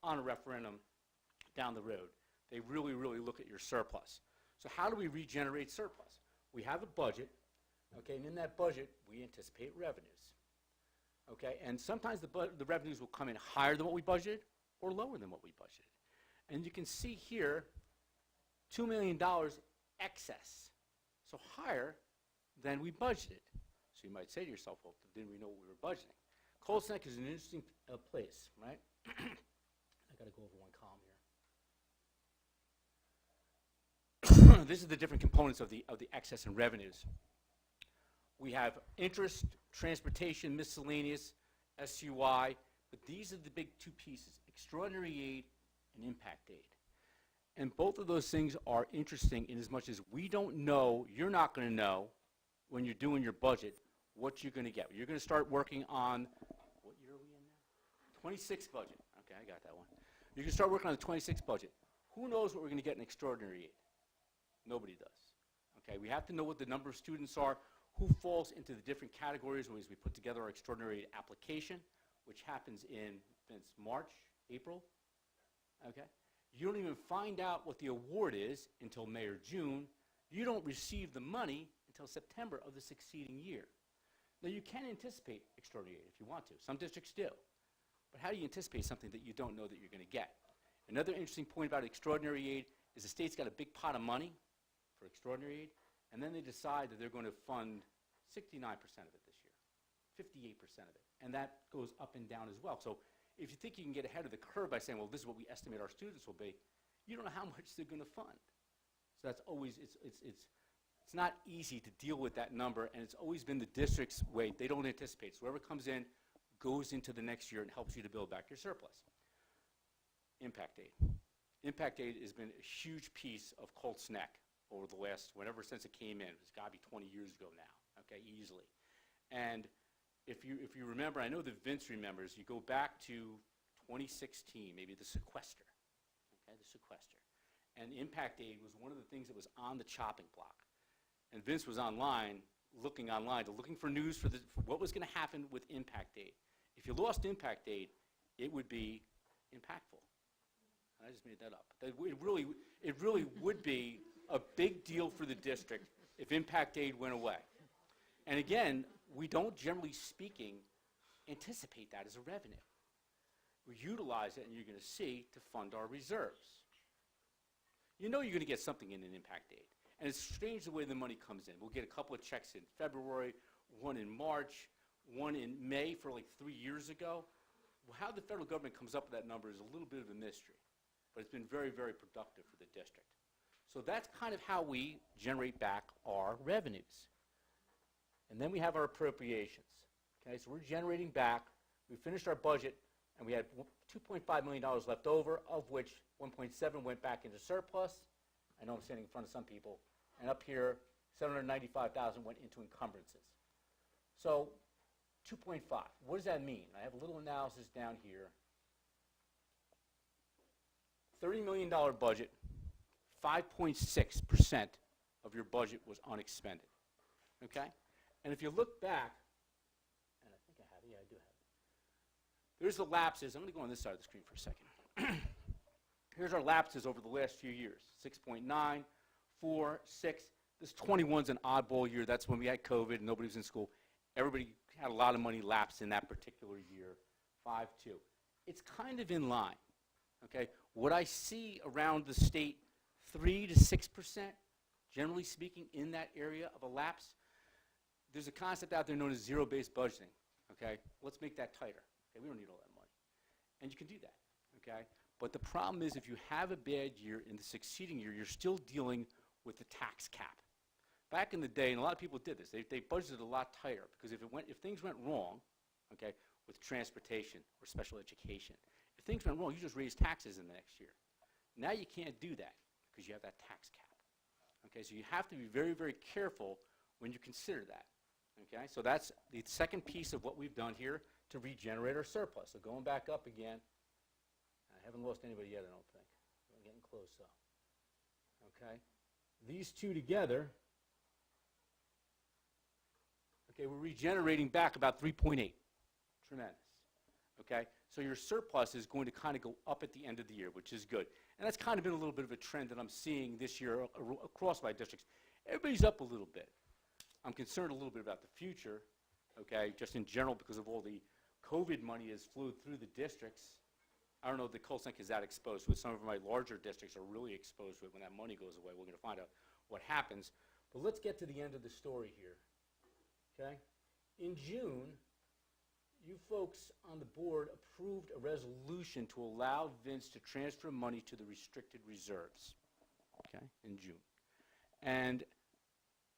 on a referendum down the road. They really, really look at your surplus. So how do we regenerate surplus? We have a budget, okay, and in that budget, we anticipate revenues, okay? And sometimes the revenues will come in higher than what we budgeted or lower than what we budgeted. And you can see here, $2 million excess, so higher than we budgeted. So you might say to yourself, well, didn't we know what we were budgeting? Colts Neck is an interesting place, right? I got to go over one column here. This is the different components of the excess and revenues. We have interest, transportation, miscellaneous, SUI, but these are the big two pieces, extraordinary aid and impact aid. And both of those things are interesting in as much as we don't know, you're not going to know when you're doing your budget what you're going to get. You're going to start working on, what year are we in now? 26 budget. Okay, I got that one. You can start working on the 26 budget. Who knows what we're going to get in extraordinary aid? Nobody does. Okay, we have to know what the number of students are, who falls into the different categories as we put together our extraordinary aid application, which happens in March, April. Okay, you don't even find out what the award is until May or June. You don't receive the money until September of the succeeding year. Now, you can anticipate extraordinary aid if you want to. Some districts do. But how do you anticipate something that you don't know that you're going to get? Another interesting point about extraordinary aid is the state's got a big pot of money for extraordinary aid, and then they decide that they're going to fund 69% of it this year, 58% of it, and that goes up and down as well. So if you think you can get ahead of the curve by saying, well, this is what we estimate our students will be, you don't know how much they're going to fund. So that's always, it's not easy to deal with that number, and it's always been the district's way. They don't anticipate. So whoever comes in goes into the next year and helps you to build back your surplus. Impact aid. Impact aid has been a huge piece of Colts Neck over the last, whenever since it came in. It's got to be 20 years ago now, okay, easily. And if you remember, I know that Vince remembers, you go back to 2016, maybe the sequester, okay, the sequester. And impact aid was one of the things that was on the chopping block. And Vince was looking for news for what was going to happen with impact aid. If you lost impact aid, it would be impactful. I just made that up. It really would be a big deal for the district if impact aid went away. And again, we don't, generally speaking, anticipate that as a revenue. We utilize it, and you're going to see, to fund our reserves. You know you're going to get something in an impact aid. And it's strange the way the money comes in. We'll get a couple of checks in February, one in March, one in May for like 3 years ago. Well, how the federal government comes up with that number is a little bit of a mystery. But it's been very, very productive for the district. So that's kind of how we generate back our revenues. And then we have our appropriations. Okay, so we're generating back. We finished our budget, and we had $2.5 million left over, of which 1.7 went back into surplus. I know I'm standing in front of some people. And up here, $795,000 went into encumbrances. So 2.5, what does that mean? I have a little analysis down here. $30 million budget, 5.6% of your budget was unexpended. Okay? And if you look back, and I think I have it, yeah, I do have it. There's the lapses. I'm going to go on this side of the screen for a second. Here's our lapses over the last few years. 6.9, 4, 6. This 21's an oddball year. That's when we had COVID and nobody was in school. Everybody had a lot of money lapsed in that particular year. 5.2. It's kind of in line. Okay? What I see around the state, 3 to 6%, generally speaking, in that area of a lapse. There's a concept out there known as zero-based budgeting. Okay? Let's make that tighter. Okay? We don't need all that money. And you can do that. Okay? But the problem is, if you have a bad year in the succeeding year, you're still dealing with the tax cap. Back in the day, and a lot of people did this, they budgeted a lot tighter, because if things went wrong, okay, with transportation or special education, if things went wrong, you just raise taxes in the next year. Now you can't do that because you have that tax cap. Okay, so you have to be very, very careful when you consider that. Okay, so that's the second piece of what we've done here to regenerate our surplus. So going back up again, I haven't lost anybody yet, I don't think. I'm getting close, though. Okay, these two together, okay, we're regenerating back about 3.8. Tremendous. Okay, so your surplus is going to kind of go up at the end of the year, which is good. And that's kind of been a little bit of a trend that I'm seeing this year across my districts. Everybody's up a little bit. I'm concerned a little bit about the future, okay, just in general because of all the COVID money has flowed through the districts. I don't know if the Colts Neck is that exposed to it. Some of my larger districts are really exposed to it. When that money goes away, we're going to find out what happens. But let's get to the end of the story here, okay? In June, you folks on the board approved a resolution to allow Vince to transfer money to the restricted reserves, okay, in June. And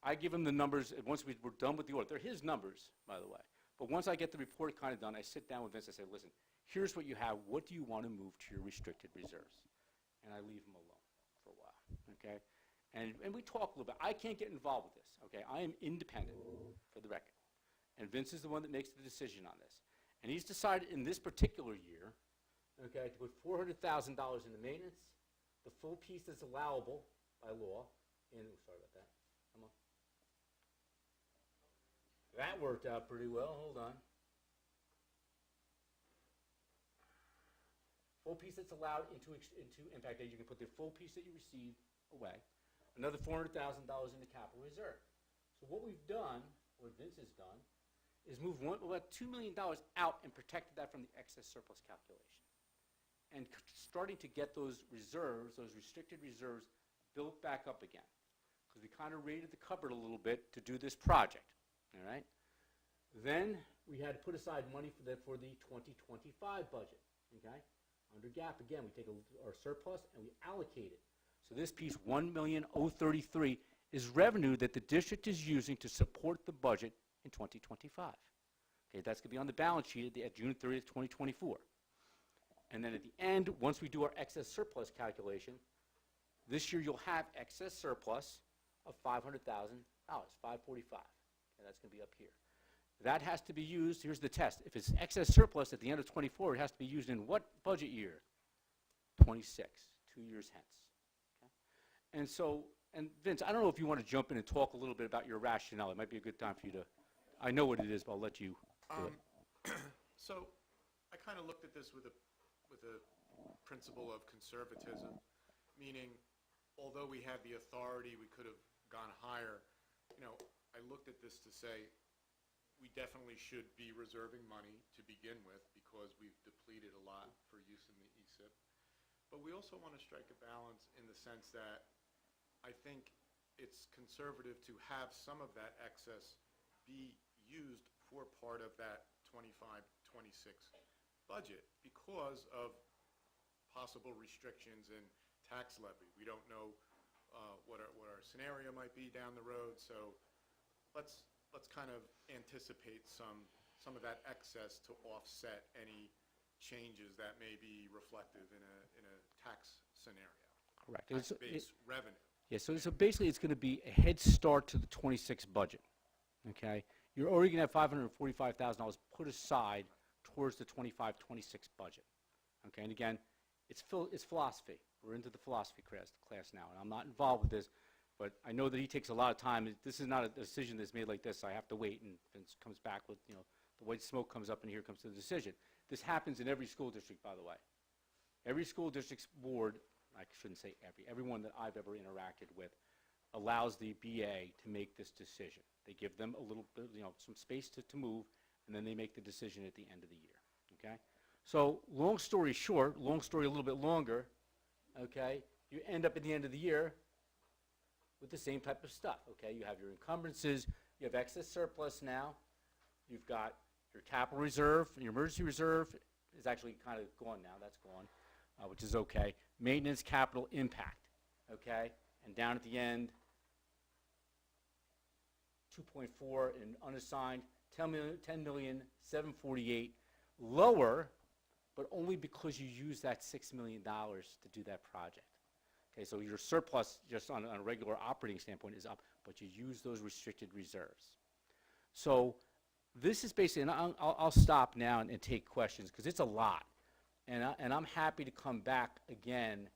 I give him the numbers once we're done with the audit. They're his numbers, by the way. But once I get the report kind of done, I sit down with Vince. I say, listen, here's what you have. What do you want to move to your restricted reserves? And I leave him alone for a while, okay? And we talk a little bit. I can't get involved with this, okay? I am independent, for the record. And Vince is the one that makes the decision on this. And he's decided in this particular year, okay, to put $400,000 into maintenance, the full piece that's allowable by law, and, sorry about that, come on. That worked out pretty well, hold on. Full piece that's allowed into impact aid, you can put the full piece that you received away. Another $400,000 into capital reserve. So what we've done, what Vince has done, is move about $2 million out and protected that from the excess surplus calculation. And starting to get those reserves, those restricted reserves, built back up again. Because we kind of raided the cupboard a little bit to do this project, all right? Then we had to put aside money for the 2025 budget, okay? Under GAAP, again, we take our surplus and we allocate it. So this piece, $1,033,000, is revenue that the district is using to support the budget in 2025. Okay, that's going to be on the balance sheet at June 30th, 2024. And then at the end, once we do our excess surplus calculation, this year you'll have excess surplus of $500,000, $545,000. Okay, that's going to be up here. That has to be used, here's the test. If it's excess surplus at the end of 24, it has to be used in what budget year? 26, 2 years hence. Okay? And so, and Vince, I don't know if you want to jump in and talk a little bit about your rationale. It might be a good time for you to, I know what it is, but I'll let you do it. So I kind of looked at this with a principle of conservatism, meaning although we had the authority, we could have gone higher. You know, I looked at this to say we definitely should be reserving money to begin with because we've depleted a lot for use in the ESIP. But we also want to strike a balance in the sense that I think it's conservative to have some of that excess be used for part of that 25-26 budget because of possible restrictions in tax levy. We don't know what our scenario might be down the road, so let's kind of anticipate some of that excess to offset any changes that may be reflective in a tax scenario. Correct. Tax-based revenue. Yeah, so basically it's going to be a head start to the 26 budget, okay? You're already going to have $545,000 put aside towards the 25-26 budget, okay? And again, it's philosophy. We're into the philosophy class now, and I'm not involved with this, but I know that he takes a lot of time. This is not a decision that's made like this. I have to wait, and Vince comes back with, you know, the white smoke comes up, and here comes the decision. This happens in every school district, by the way. Every school district's board, I shouldn't say everyone that I've ever interacted with, allows the BA to make this decision. They give them a little bit, you know, some space to move, and then they make the decision at the end of the year, okay? So long story short, long story a little bit longer, okay, you end up at the end of the year with the same type of stuff, okay? You have your encumbrances, you have excess surplus now, you've got your capital reserve, your emergency reserve is actually kind of gone now, that's gone, which is okay. Maintenance capital impact, okay? And down at the end, 2.4 in unassigned, 10,748,000 lower, but only because you use that $6 million to do that project. Okay, so your surplus just on a regular operating standpoint is up, but you use those restricted reserves. So this is basically, and I'll stop now and take questions because it's a lot. And I'm happy to come back again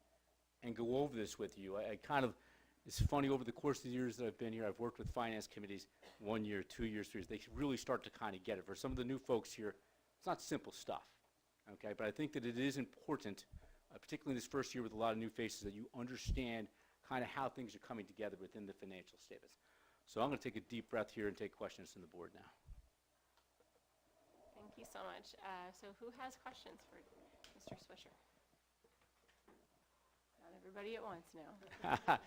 and go over this with you. I kind of, it's funny, over the course of the years that I've been here, I've worked with finance committees 1 year, 2 years, 3 years. They really start to kind of get it. For some of the new folks here, it's not simple stuff, okay? But I think that it is important, particularly in this first year with a lot of new faces, that you understand kind of how things are coming together within the financial statements. So I'm going to take a deep breath here and take questions from the board now. Thank you so much. So who has questions for Mr. Swisher? Not everybody at once now.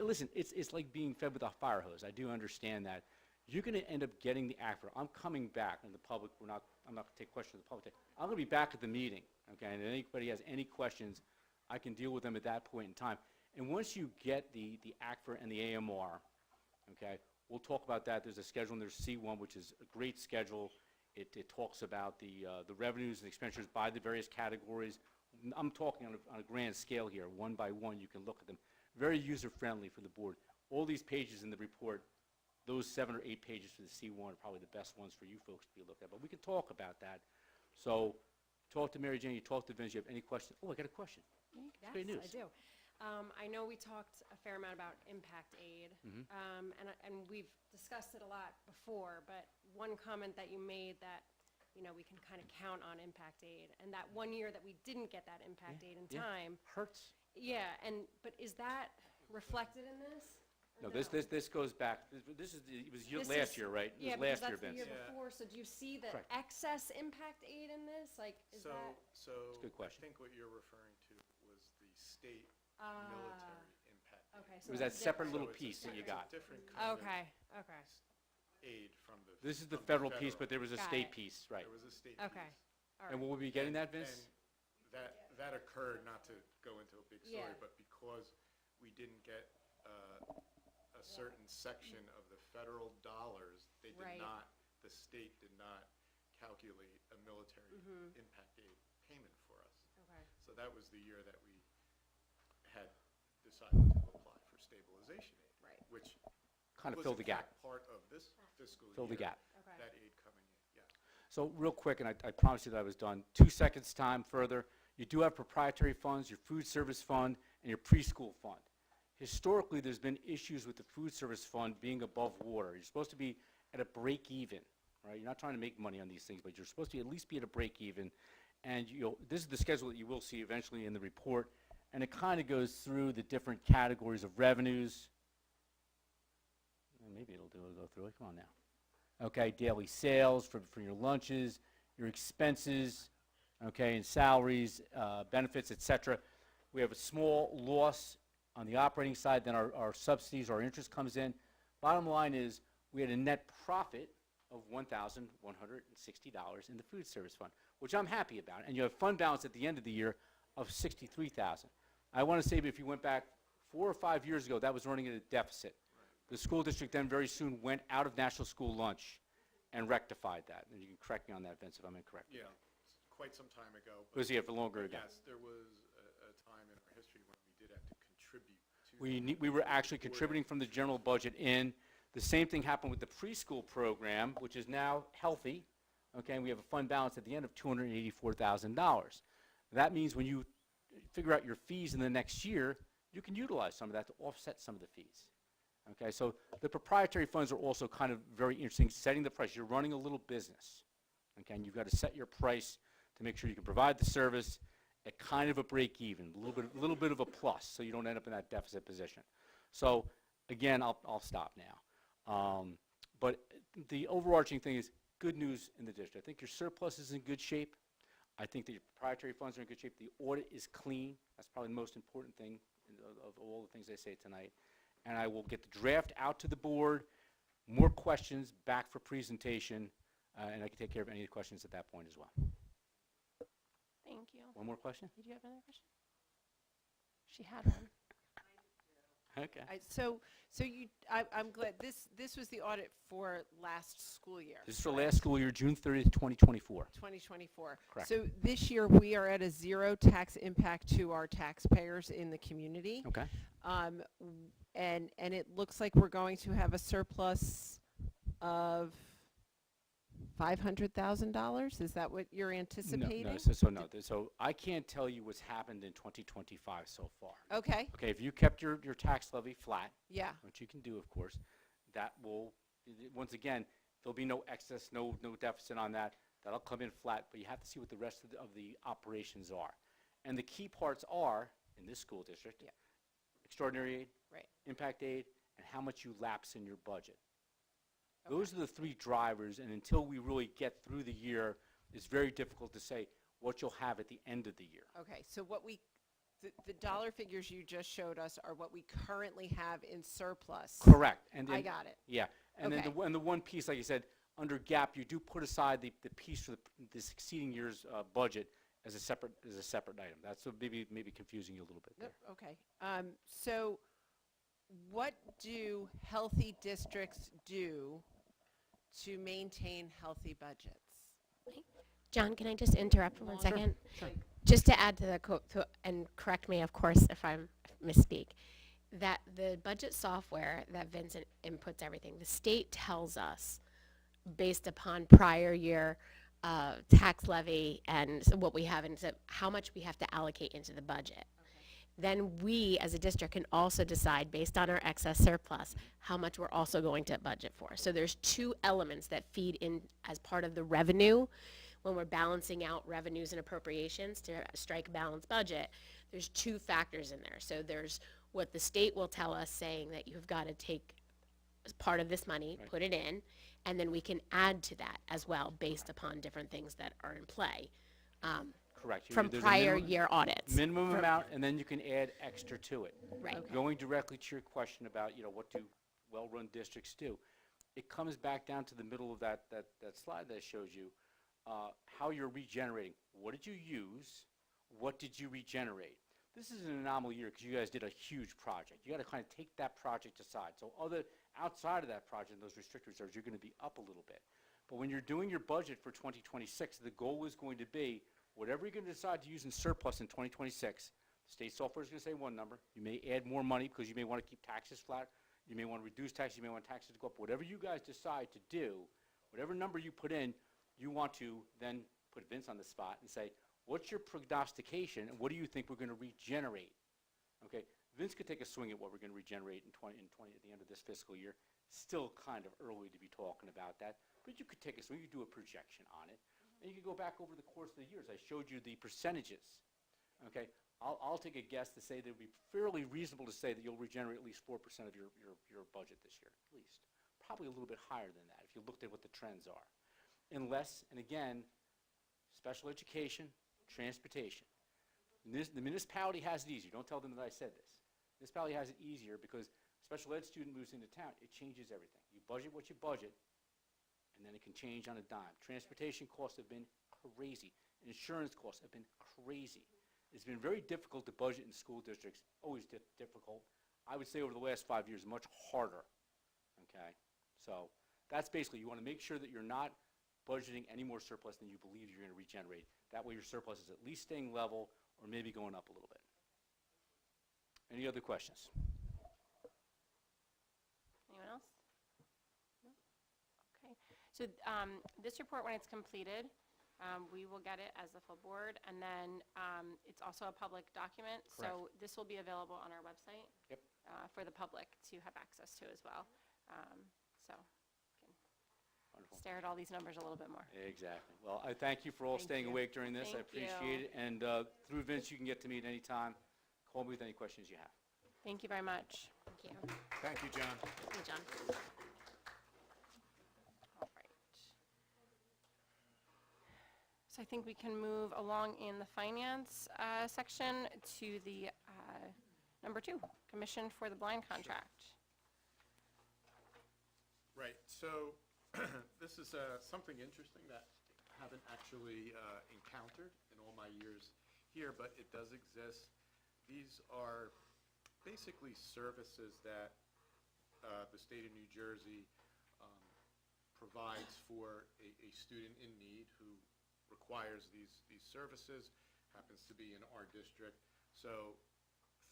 Listen, it's like being fed with a fire hose. I do understand that. You're going to end up getting the ACFR. I'm coming back, and the public, I'm not going to take questions from the public. I'm going to be back at the meeting, okay? And if anybody has any questions, I can deal with them at that point in time. And once you get the ACFR and the AMR, okay, we'll talk about that. There's a schedule, and there's C1, which is a great schedule. It talks about the revenues and expenditures by the various categories. I'm talking on a grand scale here, one by one. You can look at them. Very user-friendly for the board. All these pages in the report, those 7 or 8 pages for the C1 are probably the best ones for you folks to be looked at. But we can talk about that. So talk to Mary Jane, you talk to Vince, you have any questions? Oh, I got a question. Yes, great news. I do. I know we talked a fair amount about impact aid, and we've discussed it a lot before, but one comment that you made that, you know, we can kind of count on impact aid, and that one year that we didn't get that impact aid in Yeah. time. Hurts. Yeah, but is that reflected in this? No, Or this goes back, this is, it was This last is- year, right? Yeah, It was because last year, that's the Vince. year Yeah. before, so do you see the Correct. excess impact aid in this? Like, is So, that? so. a good question. I think what you're referring to was the state Ah, military impact. aid. Okay, It so was that's that separate different. little So it's a piece that you it's a got. different kind of Okay, okay, aid from the. This is the from federal piece, but there was a Got state it. piece, right? There was a state okay. piece. All And right. will we be getting that, Vince? And that occurred, not to go into a big story, Yeah. but because we didn't get a certain section of the federal dollars, they Right. did not, the state did not calculate a military Mm-hmm. impact aid payment for us. Okay. So that was the year that we had decided to apply for stabilization aid. Right. Which Kind of was fill in the gap, fact part of this fiscal year. fill the gap. Okay. That aid coming in, yeah. So real quick, and I promised you that I was done, 2 seconds time further. You do have proprietary funds, your food service fund, and your preschool fund. Historically, there's been issues with the food service fund being above water. You're supposed to be at a break even, right? You're not trying to make money on these things, but you're supposed to at least be at a break even. And this is the schedule that you will see eventually in the report, and it kind of goes through the different categories of revenues. Maybe it'll go through it. Come on now. Okay, daily sales for your lunches, your expenses, okay, and salaries, benefits, et cetera. We have a small loss on the operating side, then our subsidies, our interest comes in. Bottom line is, we had a net profit of $1,160 in the food service fund, which I'm happy about. And you have fund balance at the end of the year of $63,000. I want to say, if you went back 4 or 5 years ago, that was running at a deficit. The school district then very soon went out of National School Lunch and rectified that. And you can correct me on that, Vince, if I'm incorrect. Yeah, quite some time ago. It was here for longer ago. Yes, there was a time in our history when we did have to contribute to. We were actually contributing from the general budget in. The same thing happened with the preschool program, which is now healthy, okay, and we have a fund balance at the end of $284,000. That means when you figure out your fees in the next year, you can utilize some of that to offset some of the fees. Okay, so the proprietary funds are also kind of very interesting, setting the price. You're running a little business, okay, and you've got to set your price to make sure you can provide the service at kind of a break even, a little bit of a plus, so you don't end up in that deficit position. So again, I'll stop now. But the overarching thing is good news in the district. I think your surplus is in good shape. I think that your proprietary funds are in good shape. The audit is clean. That's probably the most important thing of all the things I say tonight. And I will get the draft out to the board, more questions back for presentation, and I can take care of any questions at that point as well. Thank you. One more question? Did you have another question? She had one. Okay. I'm glad, this was the audit for last school year. This is for last school year, June 30th, 2024. 2024. Correct. So this year, we are at a 0 tax impact to our taxpayers in the community. Okay. And it looks like we're going to have a surplus of $500,000? Is that what you're anticipating? So I can't tell you what's happened in 2025 so far. Okay, Okay, if you kept your tax levy flat, yeah, which you can do, of course, that will, once again, there'll be no excess, no deficit on that. That'll come in flat, but you have to see what the rest of the operations are. And the key parts are, in this school district, Yeah. extraordinary aid, right. impact aid, and how much you lapse in your budget. Those are the 3 drivers, and until we really get through the year, it's very difficult to say what you'll have at the end of the year. Okay, so the dollar figures you just showed us are what we currently have in surplus. Correct. And then, I got it. Yeah, and Okay. then the one piece, like I said, under GAAP, you do put aside the piece for the succeeding year's budget as a separate item. That's maybe confusing you a little bit there. Yep, okay. So what do healthy districts do to maintain healthy budgets? John, can I just interrupt for 1 Sure, second? sure. Just to add to the quote, and correct me, of course, if I misspeak, that the budget software that Vincent inputs everything, the state tells us, based upon prior year tax levy and so what we have into how much we have to allocate into the budget. Then we, as a district, can also decide, based on our excess surplus, how much we're also going to budget for. So there's two elements that feed in as part of the revenue when we're balancing out revenues and appropriations to strike a balanced budget. There's two factors in there. So there's what the state will tell us, saying that you've got to take part of this money, Right. put it in, and then we can add to that as well based upon different things that are in play. Correct. From There's a prior minimum- year audits. Minimum amount, and then you can add extra to it. Right. Okay. Going directly to your question about, what do well-run districts do? It comes back down to the middle of that slide that shows you how you're regenerating. What did you use? What did you regenerate? This is an anomaly year because you guys did a huge project. You got to kind of take that project aside. So outside of that project, those restricted reserves, you're going to be up a little bit. But when you're doing your budget for 2026, the goal is going to be whatever you're going to decide to use in surplus in 2026. The state software is going to say one number. You may add more money because you may want to keep taxes flat. You may want to reduce taxes. You may want taxes to go up. Whatever you guys decide to do, whatever number you put in, you want to then put Vince on the spot and say, what's your prognostication, and what do you think we're going to regenerate? Okay, Vince could take a swing at what we're going to regenerate in 20 at the end of this fiscal year. Still kind of early to be talking about that, but you could take a swing. You could do a projection on it, and you could go back over the course of the years. I showed you the percentages. Okay, I'll take a guess to say that it would be fairly reasonable to say that you'll regenerate at least 4% of your budget this year, at least. Probably a little bit higher than that if you looked at what the trends are. Unless, and again, special education, transportation. The municipality has it easier. Don't tell them that I said this. Municipality has it easier because special ed student moves into town. It changes everything. You budget what you budget, and then it can change on a dime. Transportation costs have been crazy. Insurance costs have been crazy. It's been very difficult to budget in school districts, always difficult. I would say over the last 5 years, much harder, okay? So that's basically, you want to make sure that you're not budgeting any more surplus than you believe you're going to regenerate. That way your surplus is at least staying level or maybe going up a little bit. Any other questions? Anyone else? No? Okay. So this report, when it's completed, we will get it as the full board, and then it's also a public document. So this will be available on our website. Yep. For the public to have access to as well. So Wonderful. stare at all these numbers a little bit more. Exactly. Well, I thank you for all Thank staying you. awake during this. I Thank you. appreciate it. And through Vince, you can get to me at any time. Call me with any questions you have. Thank you very much. Thank you. Thank you, John. Hey, John. All right. So I think we can move along in the finance section to the number 2, Commission for the Blind Contract. Right, so this is something interesting that I haven't actually encountered in all my years here, but it does exist. These are basically services that the state of New Jersey provides for a student in need who requires these services, happens to be in our district. So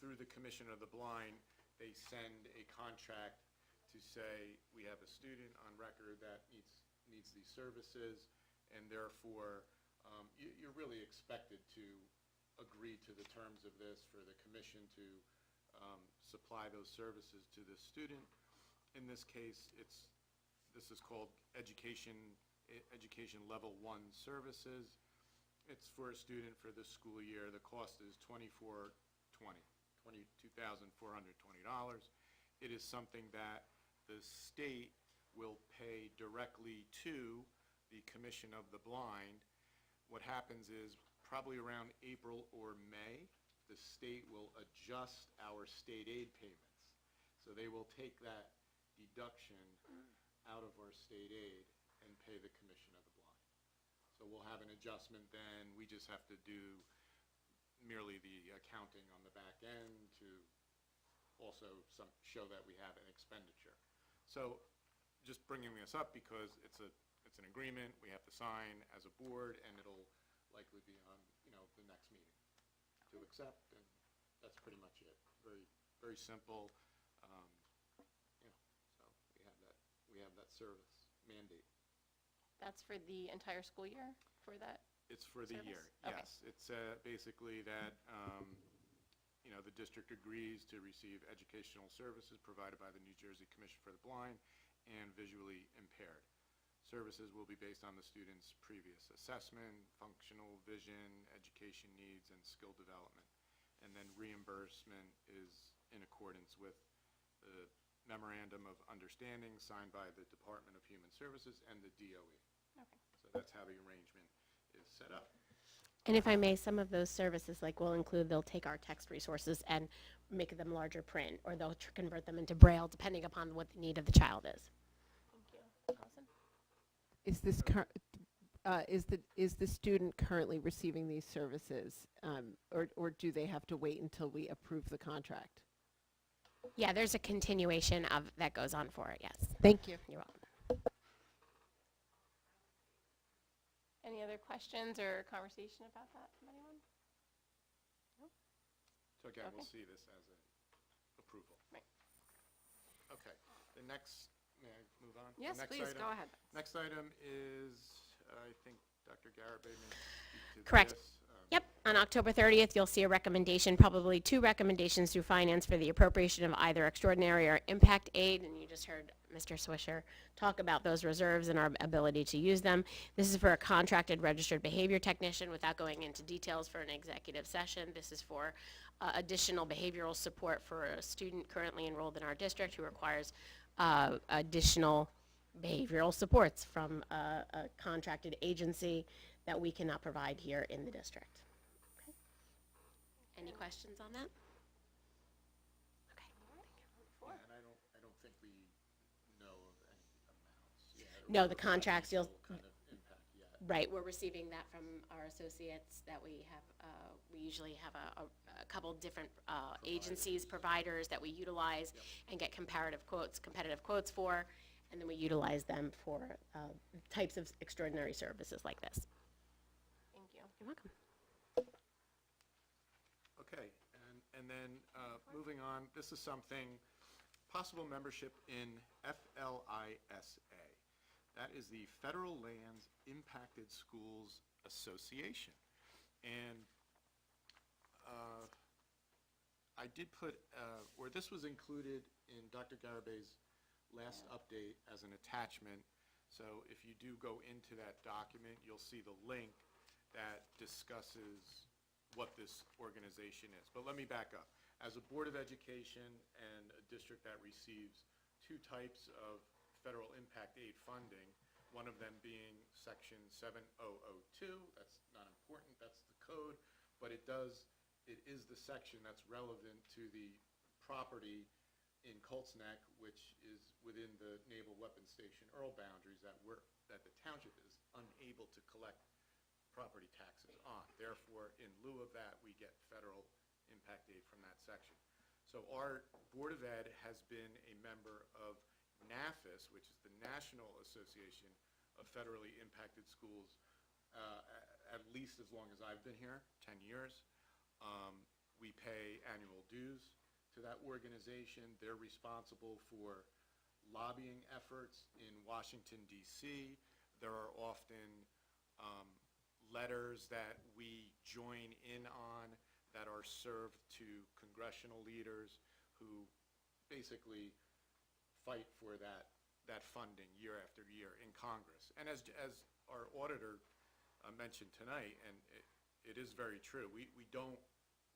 through the Commission of the Blind, they send a contract to say we have a student on record that needs these services, and therefore you're really expected to agree to the terms of this for the commission to supply those services to the student. In this case, this is called education level 1 services. It's for a student for this school year. The cost is $22,420. It is something that the state will pay directly to the Commission of the Blind. What happens is probably around April or May, the state will adjust our state aid payments. So they will take that deduction out of our state aid and pay the Commission of the Blind. So we'll have an adjustment then. We just have to do merely the accounting on the back end to also show that we have an expenditure. So just bringing this up because it's an agreement we have to sign as a board, and it'll likely be on the next meeting to accept, and that's pretty much it. Very, very simple. So we have that service mandate. That's for the entire school year for that? It's for the year, Service? Okay. yes. It's basically that, the district agrees to receive educational services provided by the New Jersey Commission for the Blind and Visually Impaired. Services will be based on the student's previous assessment, functional vision, education needs, and skill development. And then reimbursement is in accordance with the Memorandum of Understanding signed by the Department of Human Services and the DOE. Okay. So that's how the arrangement is set up. And if I may, some of those services, like, will include, they'll take our text resources and make them larger print, or they'll convert them into Braille, depending upon what the need of the child is. Thank you. Allison? Is this is the student currently receiving these services, or do they have to wait until we approve the contract? Yeah, there's a continuation of, that goes on for it, yes. Thank you. You're welcome. Any other questions or conversation about that from anyone? So again, we'll Okay. see this as an approval. Right. Okay, the next, may I move on? The Yes, next please, item- go ahead. Next item is, I think Dr. Garabay may speak to Correct. this. Yep, on October 30th, you'll see a recommendation, probably 2 recommendations through finance for the appropriation of either extraordinary or impact aid, and you just heard Mr. Swisher talk about those reserves and our ability to use them. This is for a contracted registered behavior technician. Without going into details for an executive session, this is for additional behavioral support for a student currently enrolled in our district who requires additional behavioral supports from a contracted agency that we cannot provide here in the district. Okay. Any questions on that? Okay. Yeah, and I don't think we know of any amounts yet. No, or the contracts, you'll, kind of impact yet. right, we're receiving that from our associates that we have, we usually have a couple different agencies, providers that we utilize and get competitive quotes for, and then we utilize them for types of extraordinary services like this. Thank you. You're welcome. Okay, and then moving on, this is something, possible membership in FLISA. That is the Federal Lands Impacted Schools Association. And I did put, or this was included in Dr. Garabay's last update as an attachment. So if you do go into that document, you'll see the link that discusses what this organization is. But let me back up. As a Board of Education and a district that receives 2 types of federal impact aid funding, one of them being Section 7002, that's not important, that's the code, but it is the section that's relevant to the property in Colts Neck, which is within the Naval Weapons Station Earl boundaries that the township is unable to collect property taxes on. Therefore, in lieu of that, we get federal impact aid from that section. So our Board of Ed has been a member of NAFIS, which is the National Association of Federally Impacted Schools, at least as long as I've been here, 10 years. We pay annual dues to that organization. They're responsible for lobbying efforts in Washington, D.C. There are often letters that we join in on that are served to congressional leaders who basically fight for that funding year after year in Congress. And as our auditor mentioned tonight, and it is very true, we don't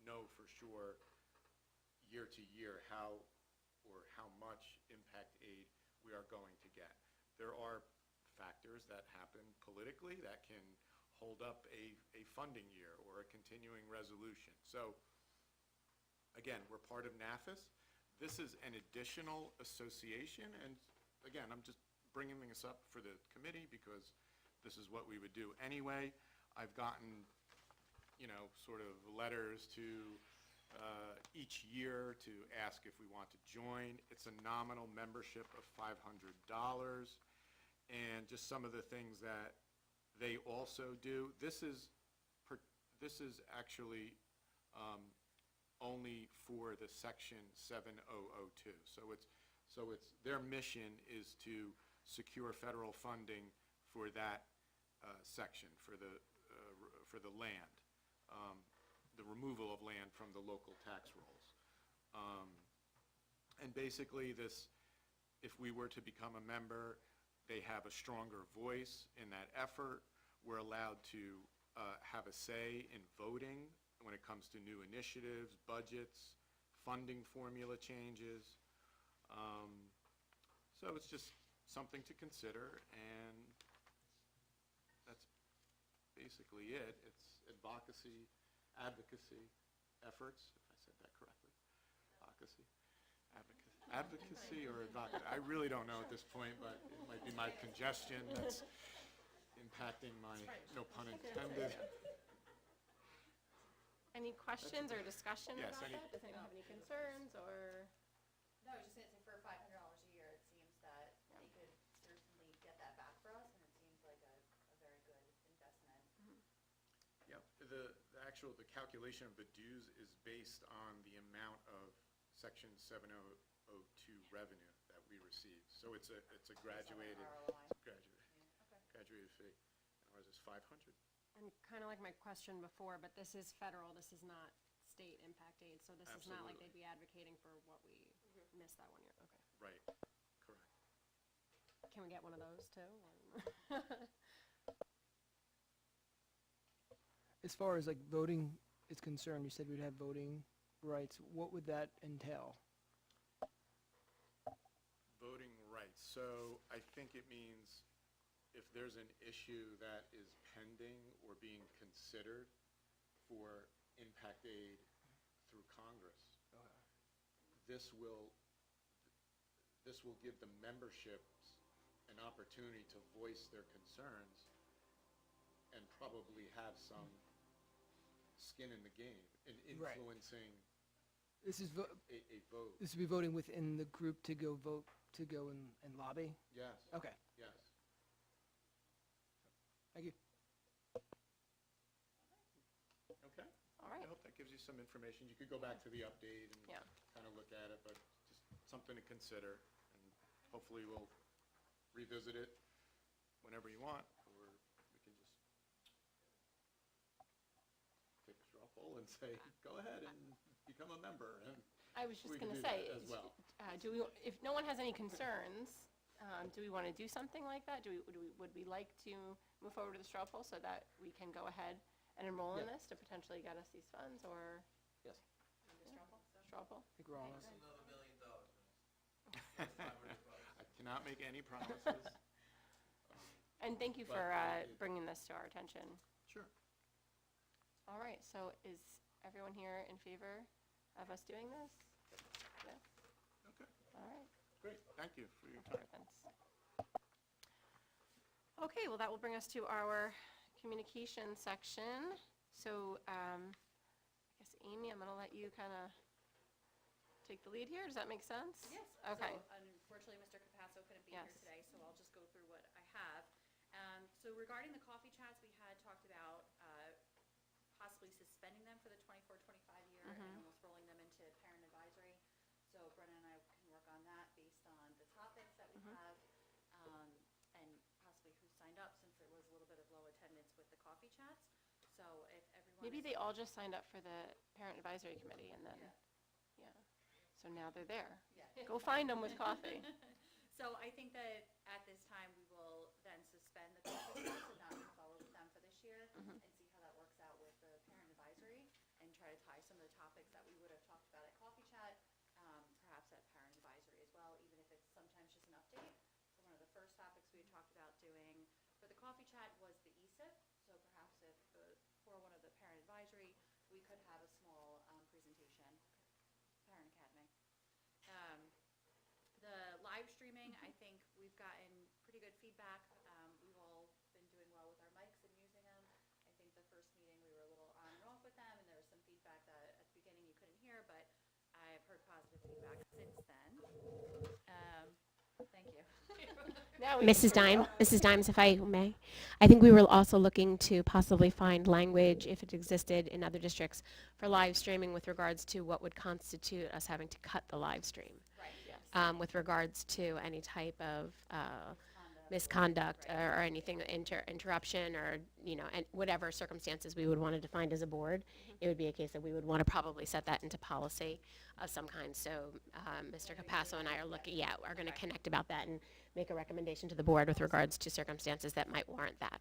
know for sure year to year how much impact aid we are going to get. There are factors that happen politically that can hold up a funding year or a continuing resolution. So again, we're part of NAFIS. This is an additional association, and again, I'm just bringing this up for the committee because this is what we would do anyway. I've gotten, sort of letters to each year to ask if we want to join. It's a nominal membership of $500, and just some of the things that they also do. This is actually only for the Section 7002. So it's their mission is to secure federal funding for that section, for the land, the removal of land from the local tax rolls. And basically this, if we were to become a member, they have a stronger voice in that effort. We're allowed to have a say in voting when it comes to new initiatives, budgets, funding formula changes. So it's just something to consider, and that's basically it. It's advocacy efforts, if I said that correctly. Advocacy or advocacy. I really don't know at this point, but it might be my congestion that's impacting my, no pun intended. Any questions or discussion Yes, about any- that? Does anyone have any concerns, or? No, I was just gonna say, for $500 a year, it seems that they could certainly get that back for us, and it seems like a very good investment. Yep, the calculation of the dues is based on the amount of Section 7002 revenue that we receive. So it's a graduated, ROI. graduated fee. And ours is 500. And kind of like my question before, but this is federal, this is not state impact aid, so this is not like Absolutely. they'd be advocating for what we missed that 1 year. Okay. Right, correct. Can we get one of those too? As far as like voting is concerned, you said we'd have voting rights. What would that entail? Voting rights. So I think it means if there's an issue that is pending or being considered for impact aid through Congress, this will give the memberships an opportunity to voice their concerns and probably have some skin in the game in Right. influencing This is a vote. this would be voting within the group to go vote, to go and lobby? Yes, Okay, yes. thank you. Okay. All right. I hope that gives you some information. You could go back to the update and Yeah. kind of look at it, but just something to consider. And hopefully we'll revisit it whenever you want, or we can just take a straw poll and say, go ahead and become a member. And I was just we can going to do say, that as well. if no one has any concerns, do we want to do something like that? Would we like to move forward with the straw poll so that we can go ahead and enroll in Yeah. this to potentially get us these funds, or? Yes. Straw poll? I think we're all on. That's another $1 million. I cannot make any promises. And thank you But for it- bringing this to our attention. Sure. All right, so is everyone here in favor of us doing this? Yes? Okay, All right. great. Thank you for your time. Okay, well, that will bring us to our communication section. So, I guess, Amy, I'm going to let you kind of take the lead here. Does that make sense? Yes. Okay. So unfortunately, Mr. Capasso couldn't be Yes. here today, so I'll just go through what I have. So regarding the coffee chats, we had talked about possibly suspending them for the 24-25 year and almost rolling them into parent advisory. So Brenna and I can work on that based on the topics that we have, and possibly who signed up, since there was a little bit of low attendance with the coffee chats. So if everyone Maybe is- they all just signed up for the Parent Advisory Committee, and then, yeah. So now they're there. Yeah. Go find them with coffee. So I think that at this time, we will then suspend the coffee chats and not move forward with them for this year, and see how that works out with the parent advisory, and try to tie some of the topics that we would have talked about at coffee chat, perhaps at parent advisory as well, even if it's sometimes just an update. So one of the first topics we had talked about doing for the coffee chat was the ESIP. So perhaps if, for one of the parent advisory, we could have a small presentation, Parent Academy. The live streaming, I think we've gotten pretty good feedback. We've all been doing well with our mics and using them. I think the first meeting, we were a little on and off with them, and there was some feedback that at the beginning you couldn't hear, but I've heard positive feedback since then. Thank you. Now we Mrs. Dimes, if I may, I think we were also looking to possibly find language, if it existed in other districts, for live streaming with regards to what would constitute us having to cut the live stream, Yes. with regards to any type of misconduct or anything, interruption or, and whatever circumstances we would want to define as a board, it would be a case that we would want to probably set that into policy of some kind. So Mr. Capasso and I are going to connect about that and make a recommendation to the board with regards to circumstances that might warrant that.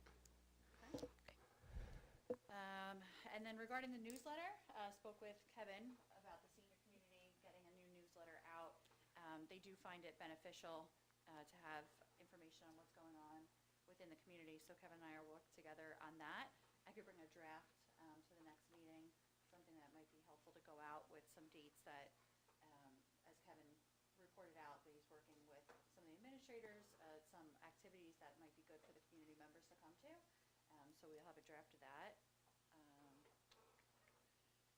And then regarding the newsletter, spoke with Kevin about the senior community getting a new newsletter out. They do find it beneficial to have information on what's going on within the community, so Kevin and I are working together on that. I could bring a draft to the next meeting, something that might be helpful to go out with some dates that, as Kevin reported out, that he's working with some of the administrators, some activities that might be good for the community members to come to. So we'll have a draft of that.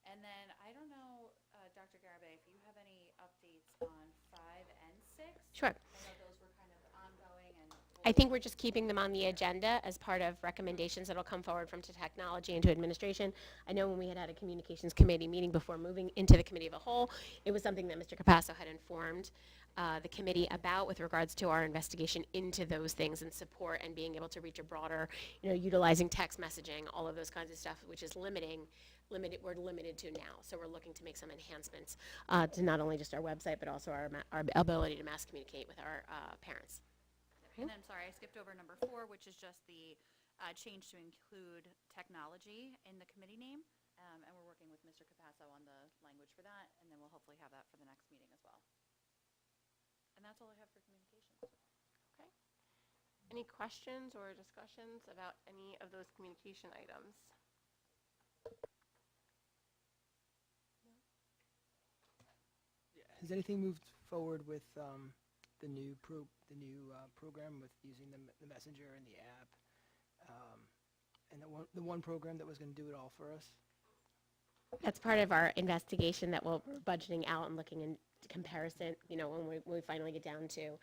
And then, I don't know, Dr. Garabay, if you have any updates on 5 and 6? Sure. I know those were kind of ongoing and... I think we're just keeping them on the agenda as part of recommendations that'll come forward from to technology and to administration. I know when we had a communications committee meeting before moving into the committee of a whole, it was something that Mr. Capasso had informed the committee about with regards to our investigation into those things and support and being able to reach a broader, utilizing text messaging, all of those kinds of stuff, which is we're limited to now. So we're looking to make some enhancements to not only just our website, but also our ability to mass communicate with our parents. And then, sorry, I skipped over number 4, which is just the change to include technology in the committee name. And we're working with Mr. Capasso on the language for that, and then we'll hopefully have that for the next meeting as well. And that's all I have for communications. Okay. Any questions or discussions about any of those communication items? Has anything moved forward with the new program with using the messenger and the app, and the one program that was going to do it all for us? That's part of our investigation that we're budgeting out and looking in comparison, when we finally get down to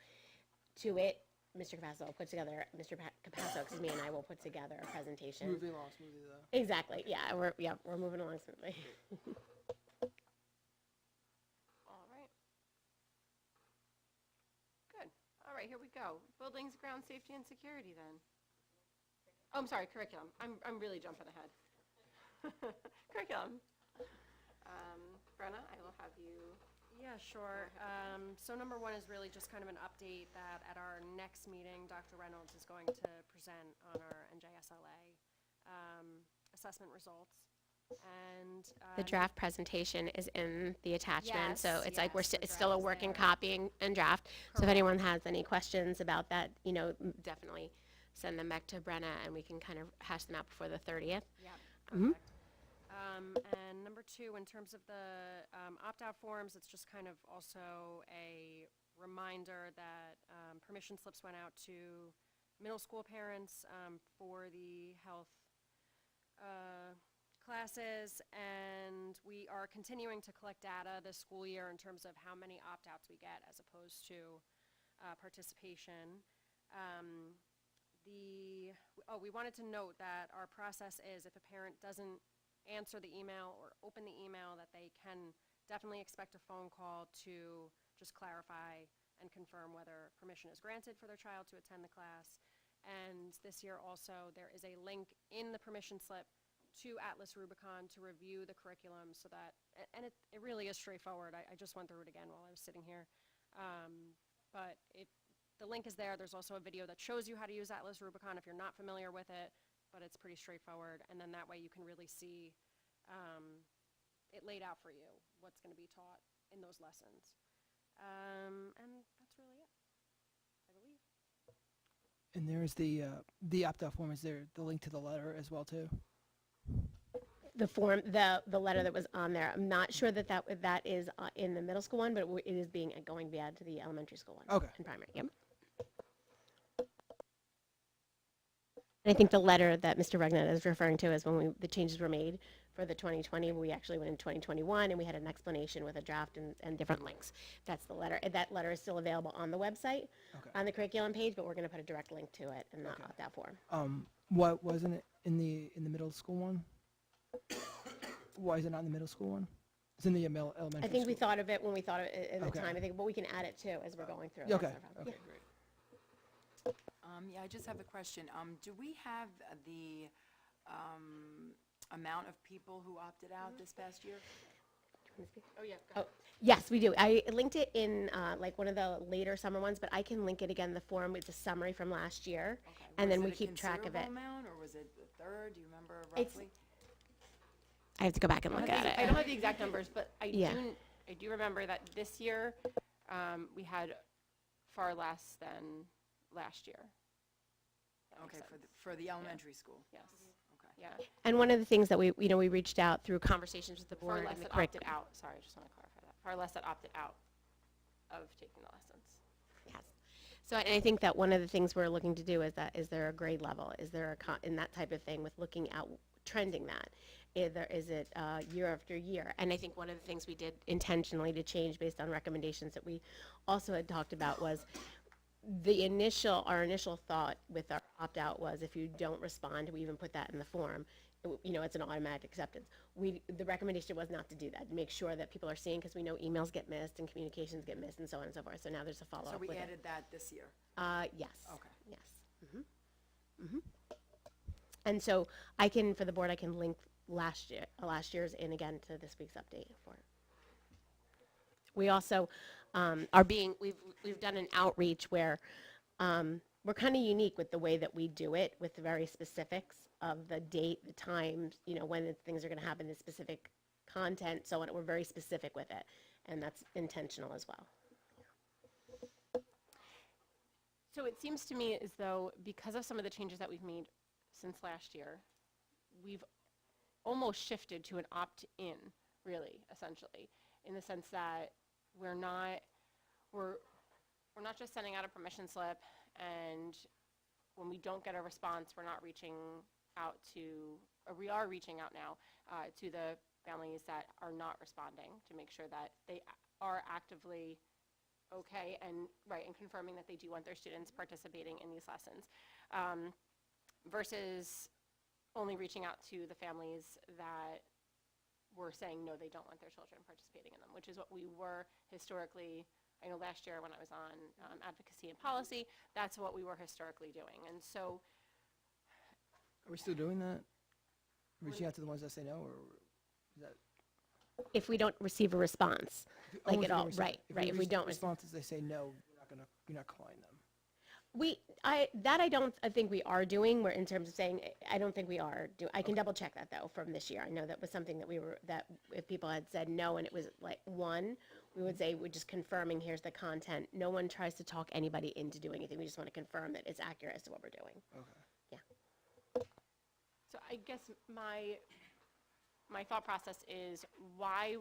it. Mr. Capasso will put together, and I will put together a presentation. Smoothly though. Exactly, yeah, we're moving along smoothly. All right. Good. All right, here we go. Buildings, ground safety, and security then. Oh, I'm sorry, curriculum. I'm really jumping ahead. Curriculum. Brenna, I will have you. Yeah, sure. So number 1 is really just kind of an update that at our next meeting, Dr. Reynolds is going to present on our NJSLA assessment results. And The draft presentation is in the attachment, so Yes, it's like yes, the it's still a draft is working there. copy and draft. So if anyone has any questions about that, definitely send them back to Brenna, and we can kind of hash them out before the 30th. Yeah, Mhm. perfect. And number 2, in terms of the opt-out forms, it's just kind of also a reminder that permission slips went out to middle school parents for the health classes, and we are continuing to collect data this school year in terms of how many opt-outs we get as opposed to participation. We wanted to note that our process is if a parent doesn't answer the email or open the email, that they can definitely expect a phone call to just clarify and confirm whether permission is granted for their child to attend the class. And this year also, there is a link in the permission slip to Atlas Rubicon to review the curriculum so that, and it really is straightforward. I just went through it again while I was sitting here. But the link is there. There's also a video that shows you how to use Atlas Rubicon if you're not familiar with it, but it's pretty straightforward. And then that way you can really see it laid out for you, what's going to be taught in those lessons. And that's really it, I believe. And there's the opt-out form. Is there the link to the letter as well too? The form, the letter that was on there, I'm not sure that is in the middle school one, but it is going to be added to the elementary school one. Okay. And primary, yep. And I think the letter that Mr. Regnet is referring to is when the changes were made for the 2020, we actually went in 2021, and we had an explanation with a draft and different links. That's the letter. That letter is still available on the website, on the curriculum page, but we're going to put a direct link to it in the opt-out form. What wasn't it in the middle school one? Why is it not in the middle school one? It's in the elementary I think we school. thought of it when we thought of it at the Okay. time. I think, but we can add it too as we're going through. Okay. That's no problem. Okay, great. Yeah, I just have a question. Do we have the amount of people who opted out this past year? Oh, yeah. Oh, yes, we do. I linked it in like one of the later summer ones, but I can link it again, the form with the summary from last year. Okay. And then Was we it a keep track of it. considerable amount, or was it a third? Do you remember It's- roughly? I have to go back and look at I it. don't have the exact numbers, but Yeah. I do remember that this year, we had far less than last year. That makes Okay, sense. for the elementary school. Yes, Okay. yeah. And one of the things that we reached out through conversations with the Far board less and the that opted curriculum. out, sorry, I just want to clarify that. Far less that opted out of taking the lessons. Yes. So I think that one of the things we're looking to do is is there a grade level? Is there in that type of thing with looking at trending that? Is it year after year? And I think one of the things we did intentionally to change based on recommendations that we also had talked about was our initial thought with our opt-out was if you don't respond, we even put that in the form, it's an automatic acceptance. The recommendation was not to do that, make sure that people are seeing, because we know emails get missed and communications get missed and so on and so forth. So now there's a follow-up So we with it. added that this year? Yes. Okay. Yes. And so I can, for the board, I can link last year's in again to this week's update for it. We also we've done an outreach where we're kind of unique with the way that we do it, with the very specifics of the date, the times, when things are going to happen, the specific content, so on. We're very specific with it, and that's intentional as well. So it seems to me as though because of some of the changes that we've made since last year, we've almost shifted to an opt-in, really, essentially, in the sense that we're not just sending out a permission slip, and when we don't get a response, we're not reaching out or we are reaching out now to the families that are not responding to make sure that they are actively okay and confirming that they do want their students participating in these lessons, versus only reaching out to the families that were saying no, they don't want their children participating in them, which is what we were historically. I know last year when I was on advocacy and policy, that's what we were historically doing. And so Are we still doing that? Reaching out to the ones that say no, or is that? If we don't receive a response, Oh, like if at we all, don't right, right, if we don't receive. responses, they say no, you're not calling them. I think we are doing, in terms of saying, I don't think we are I can double check that though from this year. I know that was something that if people had said no and it was like one, we would say we're just confirming here's the content. No one tries to talk anybody into doing anything. We just want to confirm that it's accurate as to what we're doing. Okay. Yeah. So I guess my thought process is, why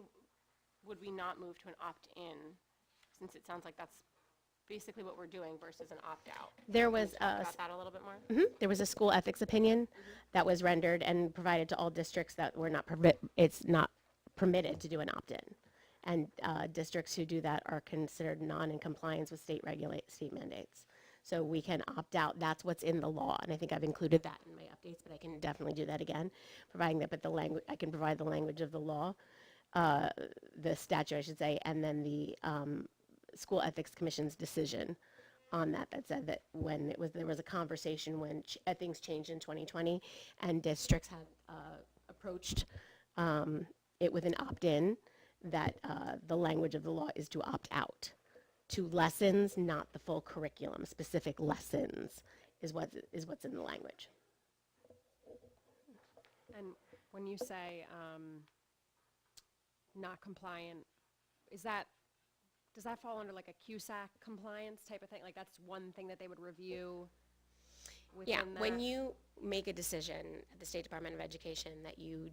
would we not move to an opt-in, since it sounds like that's basically what we're doing versus an opt-out? There was Can you talk about that a little bit more? there was a school ethics opinion that was rendered and provided to all districts that were not it's not permitted to do an opt-in. And districts who do that are considered in compliance with state mandates. So we can opt out. That's what's in the law, and I think I've included that in my updates, but I can definitely do that again, providing that. But I can provide the language of the law, the statute, I should say, and then the School Ethics Commission's decision on that said that there was a conversation when things changed in 2020, and districts had approached it with an opt-in, that the language of the law is to opt out to lessons, not the full curriculum. Specific lessons is what's in the language. And when you say not compliant, does that fall under like a CUSAC compliance type of thing? Like that's one thing that they would review within Yeah, that? when you make a decision at the State Department of Education that you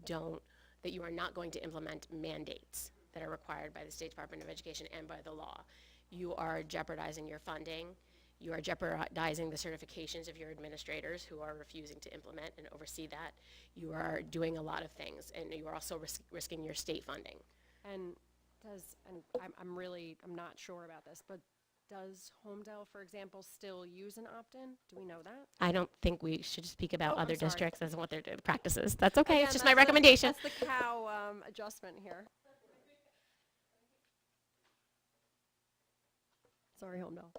are not going to implement mandates that are required by the State Department of Education and by the law, you are jeopardizing your funding. You are jeopardizing the certifications of your administrators who are refusing to implement and oversee that. You are doing a lot of things, and you are also risking your state funding. And I'm not sure about this, but does Homedale, for example, still use an opt-in? Do we know that? I don't think we should speak about I'm other sorry. districts as what their practices. That's okay. Again, It's just my that's recommendation. That's the cow adjustment here. Sorry, Homedale.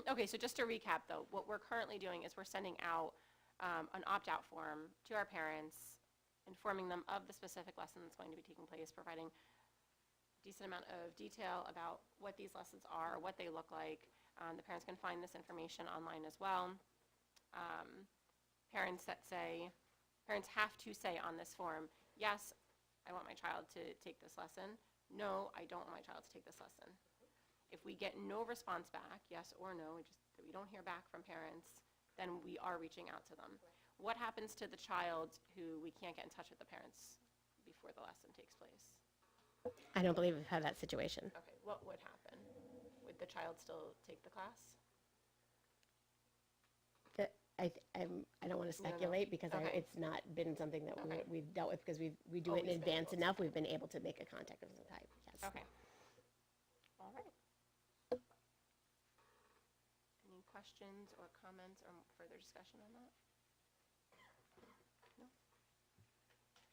Okay, so just to recap, though, what we're currently doing is we're sending out an opt-out form to our parents, informing them of the specific lesson that's going to be taking place, providing a decent amount of detail about what these lessons are, what they look like. The parents can find this information online as well. Parents have to say on this form, yes, I want my child to take this lesson. No, I don't want my child to take this lesson. If we get no response back, yes or no, we don't hear back from parents, then we are reaching out to them. What happens to the child who we can't get in touch with the parents before the lesson takes place? I don't believe we've had that situation. Okay, what would happen? Would the child still take the class? I don't want to No, no. speculate because Okay. it's not been something that Okay. we've dealt with because we do it Always in been advance able to. enough. We've been able to make a contact of some type, yes. Okay. All right. Any questions or comments or further discussion on that?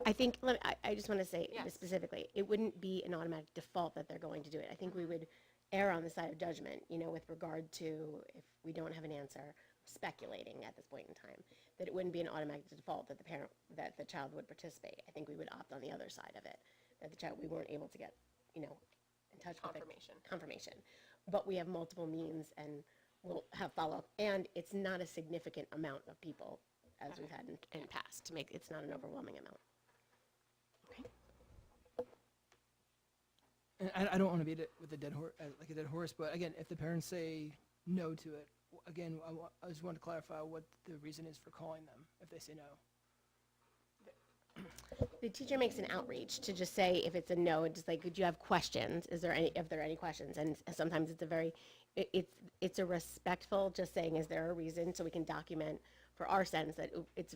I think, I just want to say Yes. specifically, it wouldn't be an automatic default that they're going to do it. I think we would err on the side of judgment, with regard to if we don't have an answer, speculating at this point in time, that it wouldn't be an automatic default that the child would participate. I think we would opt on the other side of it, that we weren't able to get, in touch with confirmation. But we have multiple means and we'll have follow-up. And it's not a significant amount of people as we've had in past it's not an overwhelming amount. And I don't want to beat it with a dead horse, but again, if the parents say no to it, again, I just want to clarify what the reason is for calling them if they say no. The teacher makes an outreach to just say if it's a no, just like, could you have questions? If there are any questions? And sometimes it's a respectful just saying, is there a reason, so we can document for our sense that it's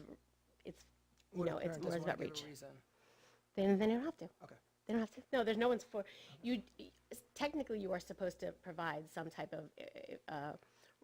What if the parent more doesn't about wanna give reach. a reason? Then they don't have to. Okay. They don't have to. No, there's no one's for you. Technically, you are supposed to provide some type of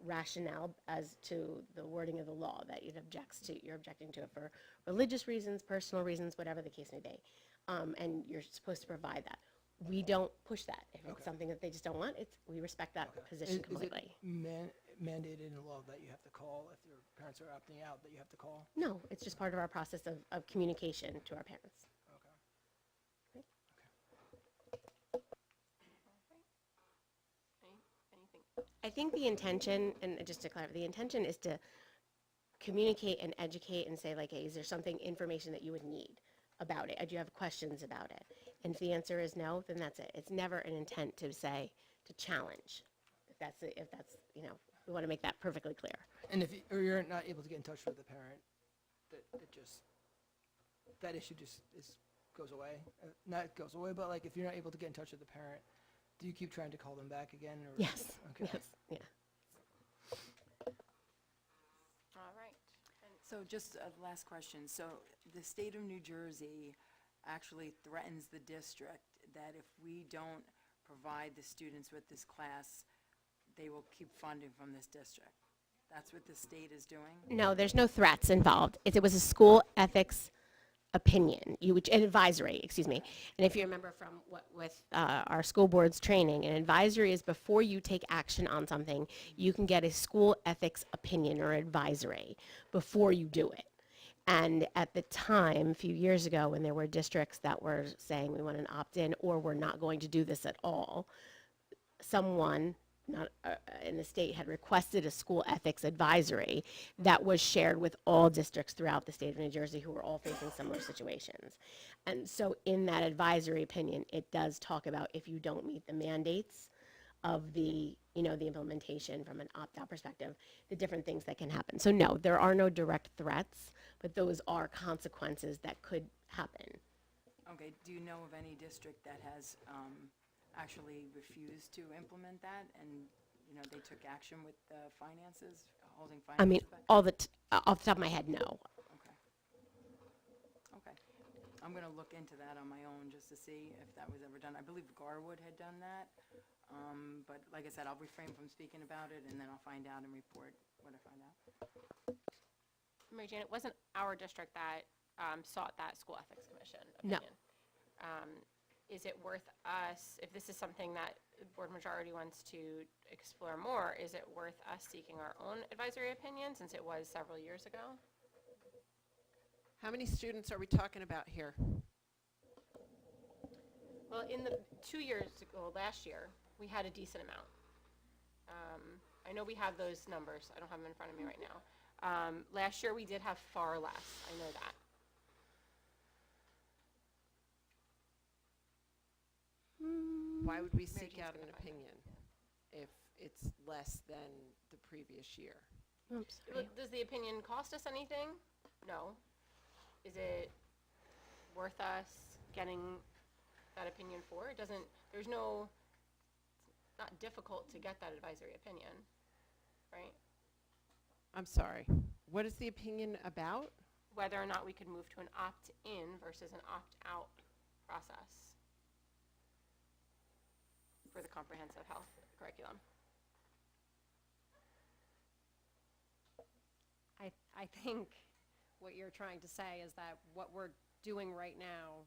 rationale as to the wording of the law that you're objecting to it for religious reasons, personal reasons, whatever the case may be, and you're supposed to provide that. We don't push that. If it's something that they just don't want, we respect that position completely. Is it mandated in the law that you have to call if your parents are opting out, that you have to call? No, it's just part of our process of communication to our parents. Anything? I think the intention, and just to clarify, the intention is to communicate and educate and say, like, hey, is there information that you would need about it? Do you have questions about it? And if the answer is no, then that's it. It's never an intent to challenge. If that's, we want to make that perfectly clear. And if you're not able to get in touch with the parent, that issue just goes away. Not goes away, but like if you're not able to get in touch with the parent, do you keep trying to call them back again? Or? Yes. Okay. Yes. Yeah. All right. So just a last question. So the state of New Jersey actually threatens the district that if we don't provide the students with this class, they will keep funding from this district. That's what the state is doing? No, there's no threats involved. It was a school ethics opinion, an advisory, excuse me. And if you remember from our school board's training, an advisory is before you take action on something, you can get a school ethics opinion or advisory before you do it. And at the time, a few years ago, when there were districts that were saying we want an opt-in or we're not going to do this at all, someone not in the state had requested a school ethics advisory that was shared with all districts throughout the state of New Jersey who were all facing similar situations. And so in that advisory opinion, it does talk about if you don't meet the mandates of the implementation from an opt-out perspective, the different things that can happen. So no, there are no direct threats, but those are consequences that could happen. Okay, do you know of any district that has actually refused to implement that and, they took action with the finances, holding finances I mean, back? off the top of my head, no. Okay. I'm going to look into that on my own just to see if that was ever done. I believe Garwood had done that, but like I said, I'll refrain from speaking about it, and then I'll find out and report what I find out. Mary Jane, it wasn't our district that sought that school ethics commission No. opinion. is it worth us, if this is something that the board majority wants to explore more, is it worth us seeking our own advisory opinion since it was several years ago? How many students are we talking about here? Well, in the 2 years ago, last year, we had a decent amount. I know we have those numbers. I don't have them in front of me right now. Last year, we did have far less. I know that. Why would we Mary seek Jane's out gonna an find it. opinion if it's less than the previous year? Oops. Does the opinion cost us anything? No. Is it worth us getting that opinion for? It doesn't, there's no, it's not difficult to get that advisory opinion, right? I'm sorry. What is the opinion about? Whether or not we could move to an opt-in versus an opt-out process for the comprehensive health curriculum. I think what you're trying to say is that what we're doing right now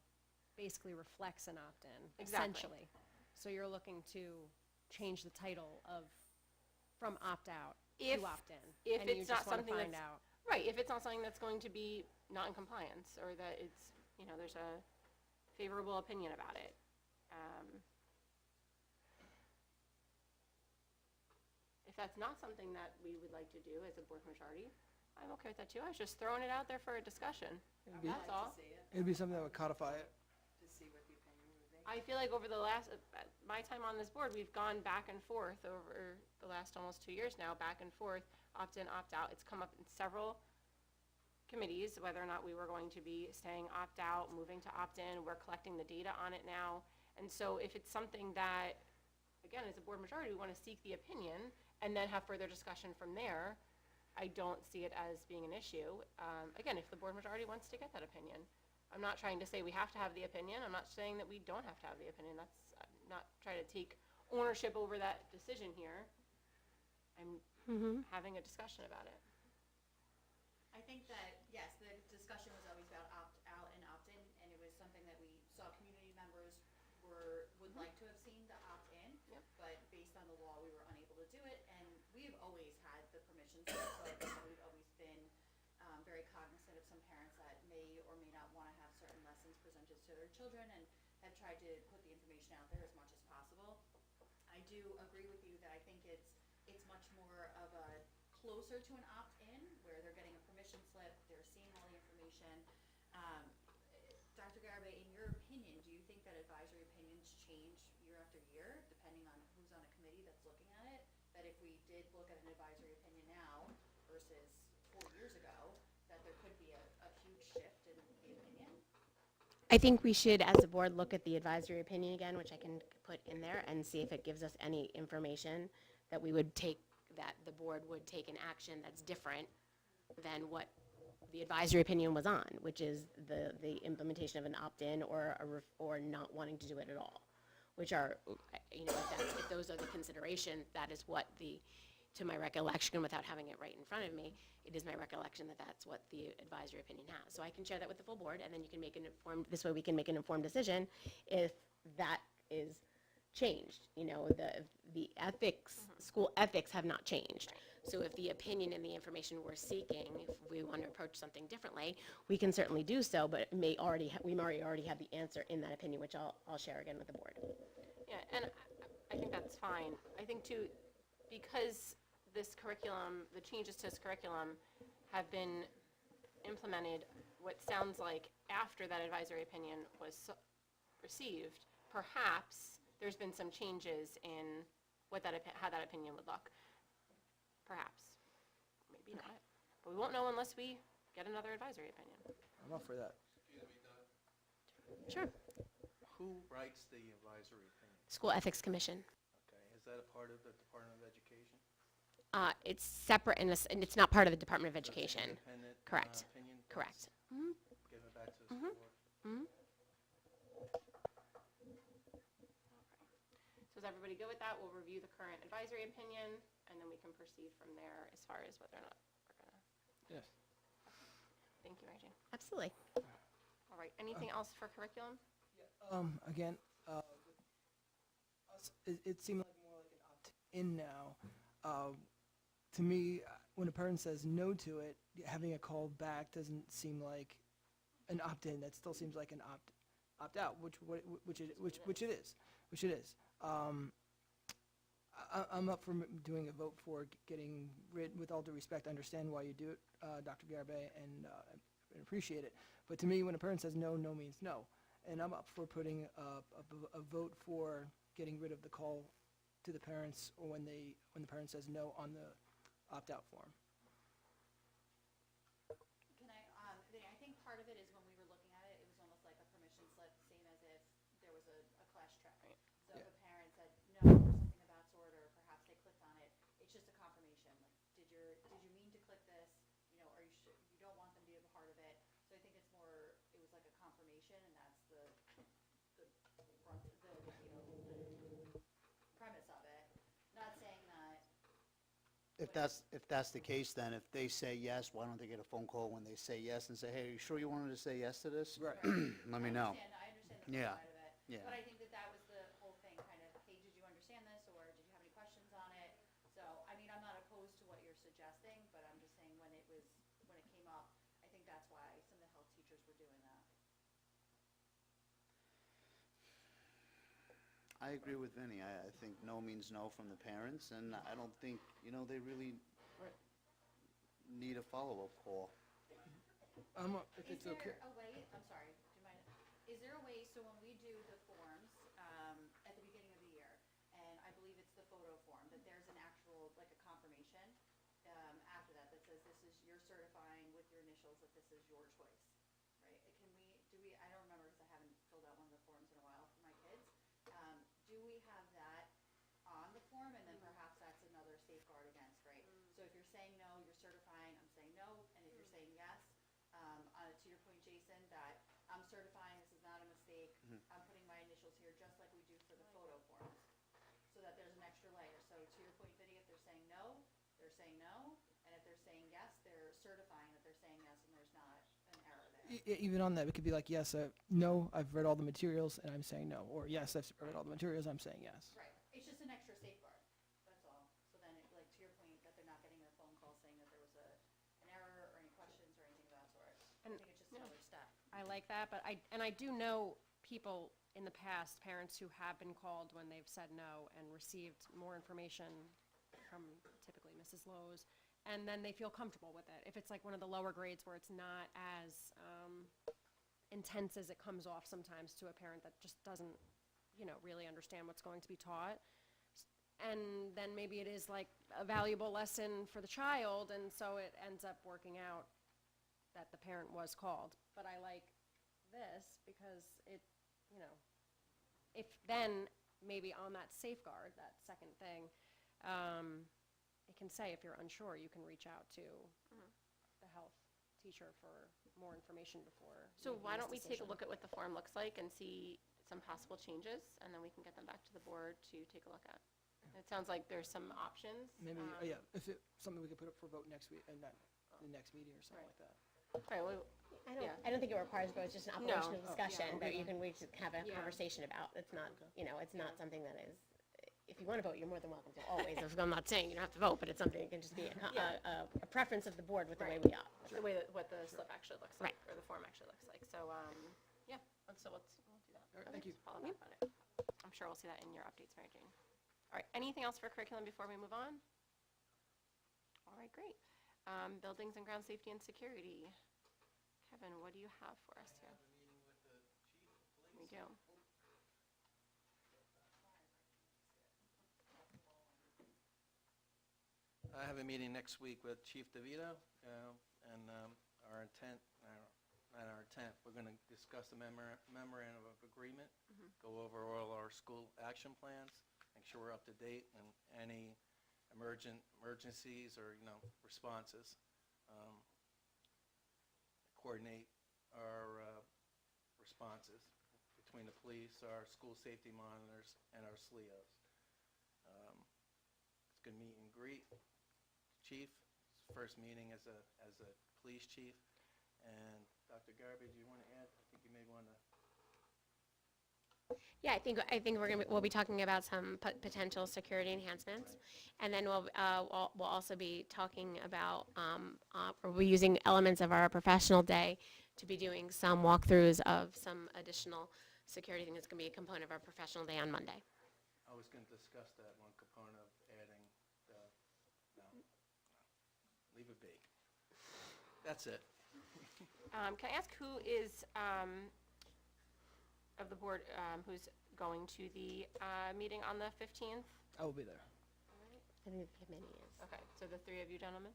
basically reflects an opt-in, Exactly. essentially. So you're looking to change the title of, from opt-out If- to opt-in. if and you it's not just wanna something find that's- out. Right, if it's not something that's going to be not in compliance, or that it's, you know, there's a favorable opinion about it. If that's not something that we would like to do as a board majority, I'm okay with that too. I was just throwing it out there for a discussion. It'd be, That's all. it'd be something that would codify it. To see what the opinion would be. I feel like over the last, my time on this board, we've gone back and forth over the last almost 2 years now, back and forth, opt-in, opt-out. It's come up in several committees, whether or not we were going to be staying opt-out, moving to opt-in. We're collecting the data on it now. And so if it's something that, again, as a board majority, we want to seek the opinion and then have further discussion from there, I don't see it as being an issue. Again, if the board majority wants to get that opinion. I'm not trying to say we have to have the opinion. I'm not saying that we don't have to have the opinion. That's, I'm not trying to take ownership over that decision here. I'm having a discussion about it. I think that, yes, the discussion was always about opt-out and opt-in, and it was something that we saw community members would like to have seen the opt-in, Yep. but based on the law, we were unable to do it, and we've always had the permission slip, so I think that we've always been very cognizant of some parents that may or may not want to have certain lessons presented to their children, and have tried to put the information out there as much as possible. I do agree with you that I think it's much more of a closer to an opt-in, where they're getting a permission slip, they're seeing all the information. Dr. Garibay, in your opinion, do you think that advisory opinions change year after year, depending on who's on a committee that's looking at it? That if we did look at an advisory opinion now versus 4 years ago, that there could be a huge shift in the opinion? I think we should, as a board, look at the advisory opinion again, which I can put in there, and see if it gives us any information that we would take, that the board would take an action that's different than what the advisory opinion was on, which is the implementation of an opt-in or not wanting to do it at all, which are, you know, if those are the consideration, that is what to my recollection, without having it right in front of me, it is my recollection that that's what the advisory opinion has. So I can share that with the full board, and then you can make an informed, this way we can make an informed decision if that is changed. You know, the ethics, school ethics have not changed. So if the opinion and the information we're seeking, if we want to approach something differently, we can certainly do so, but it may already we may already have the answer in that opinion, which I'll share again with the board. Yeah, and I think that's fine. I think too, because this curriculum, the changes to this curriculum have been implemented, what sounds like after that advisory opinion was received, perhaps there's been some changes in what how that opinion would look. Perhaps. Maybe not. But we won't know unless we get another advisory opinion. I'm up for that. Sure. Who writes the advisory opinion? School Ethics Commission. Okay, is that a part of the Department of Education? It's separate, and it's not part of the Department of So it's an Education. independent, Correct. Opinion? Correct. Give it back to the school board? So is everybody good with that? We'll review the current advisory opinion, and then we can proceed from there as far as whether or not we're gonna. Yes. Thank you, Mary Jane. Absolutely. All right, anything else for curriculum? Again, It seemed like more like an opt-in now. To me, when a parent says no to it, having a call back doesn't seem like an opt-in. That still seems like an opt-out, which it is. I'm up for doing a vote for getting rid. With all due respect, I understand why you do it, Dr. Garbe, and appreciate it. But to me, when a parent says no, no means no, and I'm up for putting a vote for getting rid of the call to the parents, or when the parent says no on the opt-out form. Can I, Vinny, I think part of it is when we were looking at it, it was almost like a permission slip, same as if there was a class trip. So if a parent said no or something of that sort, or perhaps they clicked on it, it's just a confirmation. Like, did you mean to click this? You know, are you sure you don't want them to be a part of it? So I think it's more, it was like a confirmation, and that's the premise of it. Not saying that. If that's the case, then if they say yes, why don't they get a phone call when they say yes and say, hey, are you sure you wanted to say yes to this? Right. Let me know. I understand the Yeah. side of it. Yeah. But I think that was the whole thing, kind of, hey, did you understand this, or did you have any questions on it? So, I mean, I'm not opposed to what you're suggesting, but I'm just saying when it came up, I think that's why some of the health teachers were doing that. I agree with Vinny. I think no means no from the parents, and I don't think, they really need a follow-up call. If Is it's there okay. a way, I'm sorry, do you mind? Is there a way, so when we do the forms at the beginning of the year, and I believe it's the photo form, that there's an actual, like a confirmation after that says this is, you're certifying with your initials that this is your choice, right? I don't remember because I haven't filled out one of the forms in a while for my kids. Do we have that on the form, and then perhaps that's another safeguard against, right? So if you're saying no, you're certifying, I'm saying no, and if you're saying yes, to your point, Jason, that I'm certifying this is not a mistake, I'm putting my initials here just like we do for the photo forms, so that there's an extra layer. So to your point, Vinny, if they're saying no, and if they're saying yes, they're certifying that they're saying yes, and there's not an error there. Even on that, it could be like, yes, no, I've read all the materials, and I'm saying no, or yes, I've read all the materials, I'm saying yes. Right, it's just an extra safeguard, that's all. So then, like, to your point, that they're not getting a phone call saying that there was an error or any questions or anything of that sort. I think it's just another step. I like that, but I do know people in the past, parents who have been called when they've said no and received more information from typically Mrs. Lowe's, and then they feel comfortable with it. If it's like one of the lower grades where it's not as intense as it comes off sometimes to a parent that just doesn't, really understand what's going to be taught. And then maybe it is like a valuable lesson for the child, and so it ends up working out that the parent was called. But I like this because it, if then maybe on that safeguard, that second thing, it can say if you're unsure, you can reach out to the health teacher for more information before. So making why this don't we take a decision. look at what the form looks like and see some possible changes, and then we can get them back to the board to take a look at. It sounds like there's some options. Maybe, if it's something we could put up for vote next week, and not the next meeting or something like that. Right, well, I don't think it requires vote, it's just an No. operational discussion that okay. we just have a Yeah. conversation about. It's not, it's not something that is, if you want to vote, you're more than welcome to always. I'm not saying you don't have to vote, but it's something that can just be a preference of the board with the way we are. the way that, what the slip actually looks like, Right. or the form actually looks like. So, yeah, so we'll do that. All right, thank you. Follow up on it. I'm sure we'll see that in your updates, Mary Jane. All right, anything else for curriculum before we move on? All right, great. Buildings and ground safety and security. Kevin, what do you have for us here? I have a meeting with the chief of police. We do. I have a meeting next week with Chief DeVito, and our intent, not our intent, we're going to discuss the memorandum of agreement, go over all our school action plans, make sure we're up to date, and any emergencies or, responses. Coordinate our responses between the police, our school safety monitors, and our SLEOs. It's going to meet and greet. Chief, first meeting as a police chief. And Dr. Garby, do you want to add? I think you may want to. Yeah, I think we'll be talking about some potential security enhancements, and then we'll also be talking about we'll be using elements of our professional day to be doing some walkthroughs of some additional security thing that's going to be a component of our professional day on Monday. I was going to discuss that one component of adding the, no, leave it be. That's it. Can I ask who is, of the board, who's going to the meeting on the 15th? I will be there. I think the committee is. Okay, so the three of you gentlemen?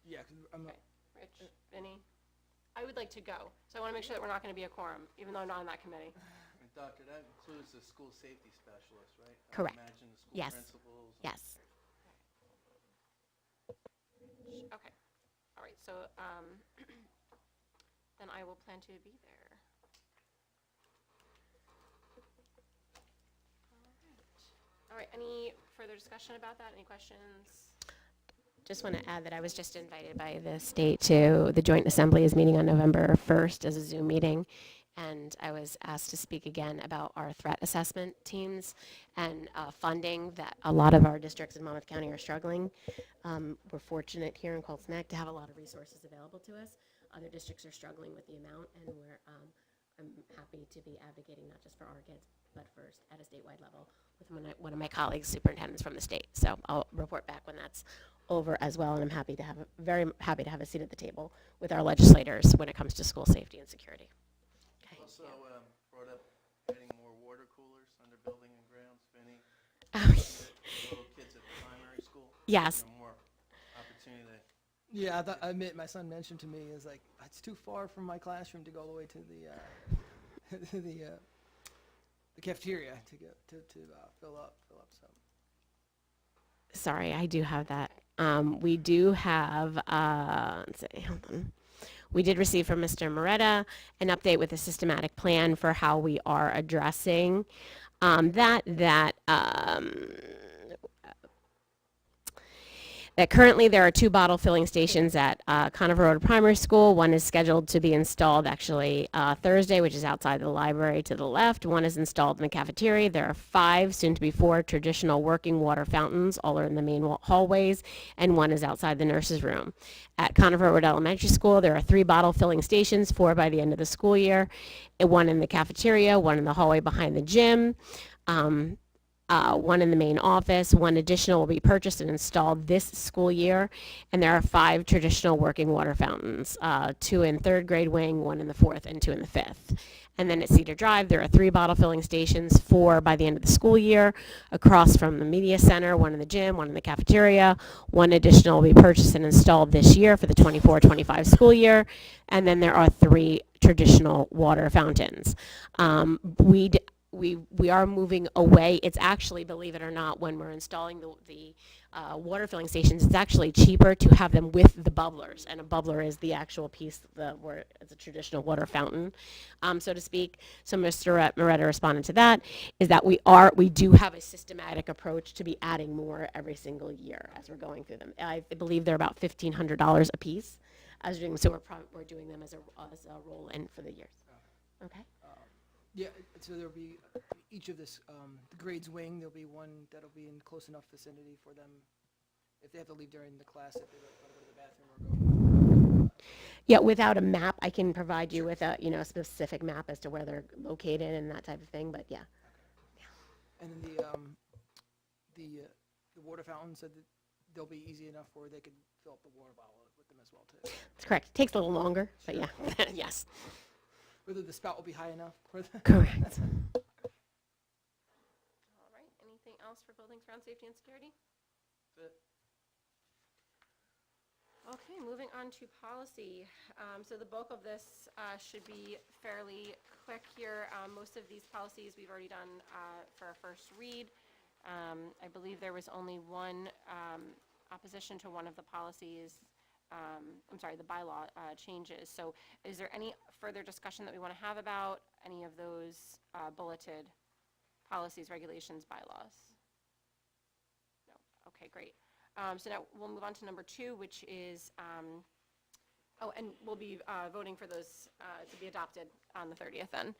Yeah, 'cause I'm not, Okay, Rich, Vinny? I would like to go, so I want to make sure that we're not going to be a quorum, even though I'm not on that committee. And Doctor, that includes the school safety specialist, right? Correct. I imagine the school Yes. principals. Yes. Okay, all right, so then I will plan to be there. All right, any further discussion about that? Any questions? Just want to add that I was just invited by the state to the Joint Assembly is meeting on November 1st as a Zoom meeting, and I was asked to speak again about our threat assessment teams and funding that a lot of our districts in Monmouth County are struggling. We're fortunate here in Colts Neck to have a lot of resources available to us. Other districts are struggling with the amount, and I'm happy to be advocating not just for our kids, but first at a statewide level with one of my colleagues, superintendents from the state. So I'll report back when that's over as well, and I'm very happy to have a seat at the table with our legislators when it comes to school safety and security. Okay. Also brought up getting more water coolers under building and grounds, Vinny. Little kids at the primary school. Yes. More opportunity to. yeah, I admit, my son mentioned to me, is like, it's too far from my classroom to go all the way to the, the cafeteria to go, to fill up some. Sorry, I do have that. We do have, let's see, hold on. We did receive from Mr. Moretta an update with a systematic plan for how we are addressing that currently there are 2 bottle filling stations at Conover Road Primary School. One is scheduled to be installed actually Thursday, which is outside the library to the left. One is installed in the cafeteria. There are 5, soon to be 4, traditional working water fountains. All are in the main hallways, and one is outside the nurse's room. At Conover Road Elementary School, there are 3 bottle filling stations, 4 by the end of the school year. One in the cafeteria, one in the hallway behind the gym. One in the main office. One additional will be purchased and installed this school year. And there are 5 traditional working water fountains, 2 in 3rd grade wing, 1 in the 4th, and 2 in the 5th. And then at Cedar Drive, there are 3 bottle filling stations, 4 by the end of the school year, across from the media center, 1 in the gym, 1 in the cafeteria. 1 additional will be purchased and installed this year for the 24-25 school year. And then there are 3 traditional water fountains. We are moving away. It's actually, believe it or not, when we're installing the water filling stations, it's actually cheaper to have them with the bubblers, and a bubbler is the actual piece where it's a traditional water fountain, so to speak. So Mr. Moretta responded to that, is that we do have a systematic approach to be adding more every single year as we're going through them. I believe they're about $1,500 a piece, so we're doing them as a roll-in for the years. Okay. Yeah, so there'll be each of this, the grades wing, there'll be one that'll be in close enough vicinity for them, if they have to leave during the class, if they want to go to the bathroom or go. Yeah, without a map, I can provide you with a, specific map as to where they're located and that type of thing, but yeah. And then the water fountains, so that they'll be easy enough where they could fill up the water bottle with them as well, too. That's correct. Takes a little longer, but yeah, yes. Whether the spout will be high enough for the. Correct. All right, anything else for buildings, ground safety, and security? That's it. Okay, moving on to policy. So the bulk of this should be fairly quick here. Most of these policies we've already done for our first read. I believe there was only one opposition to one of the policies. The bylaw changes. So is there any further discussion that we want to have about any of those bulleted policies, regulations, bylaws? No. Okay, great. So now we'll move on to number 2, which is, and we'll be voting for those to be adopted on the 30th then.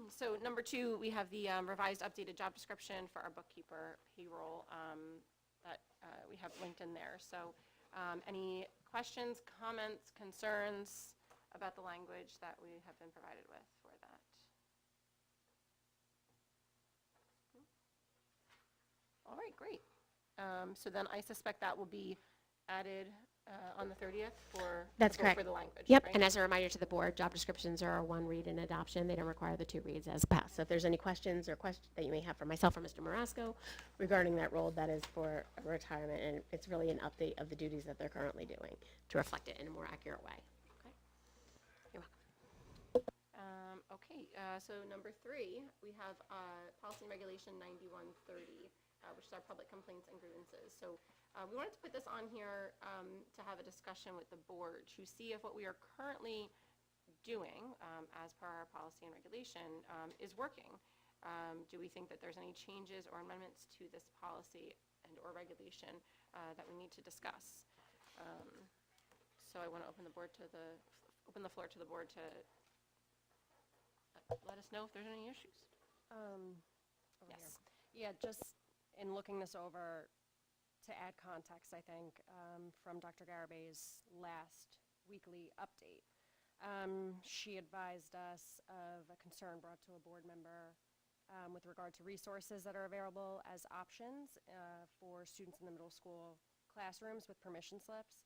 So number 2, we have the revised updated job description for our bookkeeper payroll that we have linked in there. So any questions, comments, concerns about the language that we have been provided with for that? All right, great. So then I suspect that will be added on the 30th for That's for correct. the language. Yep, right? and as a reminder to the board, job descriptions are a one read and adoption. They don't require the 2 reads as passed. So if there's any questions or questions that you may have for myself or Mr. Marasco regarding that role, that is for retirement, and it's really an update of the duties that they're currently doing to reflect it in a more accurate way. Okay. You're welcome. Okay, so number 3, we have policy and regulation 9130, which is our public complaints and grievances. So we wanted to put this on here to have a discussion with the board to see if what we are currently doing as per our policy and regulation is working. Do we think that there's any changes or amendments to this policy and or regulation that we need to discuss? So I want to open the floor to the board to let us know if there's any issues. Yes. Yeah, just in looking this over, to add context, I think, from Dr. Garabay's last weekly update, she advised us of a concern brought to a board member with regard to resources that are available as options for students in the middle school classrooms with permission slips.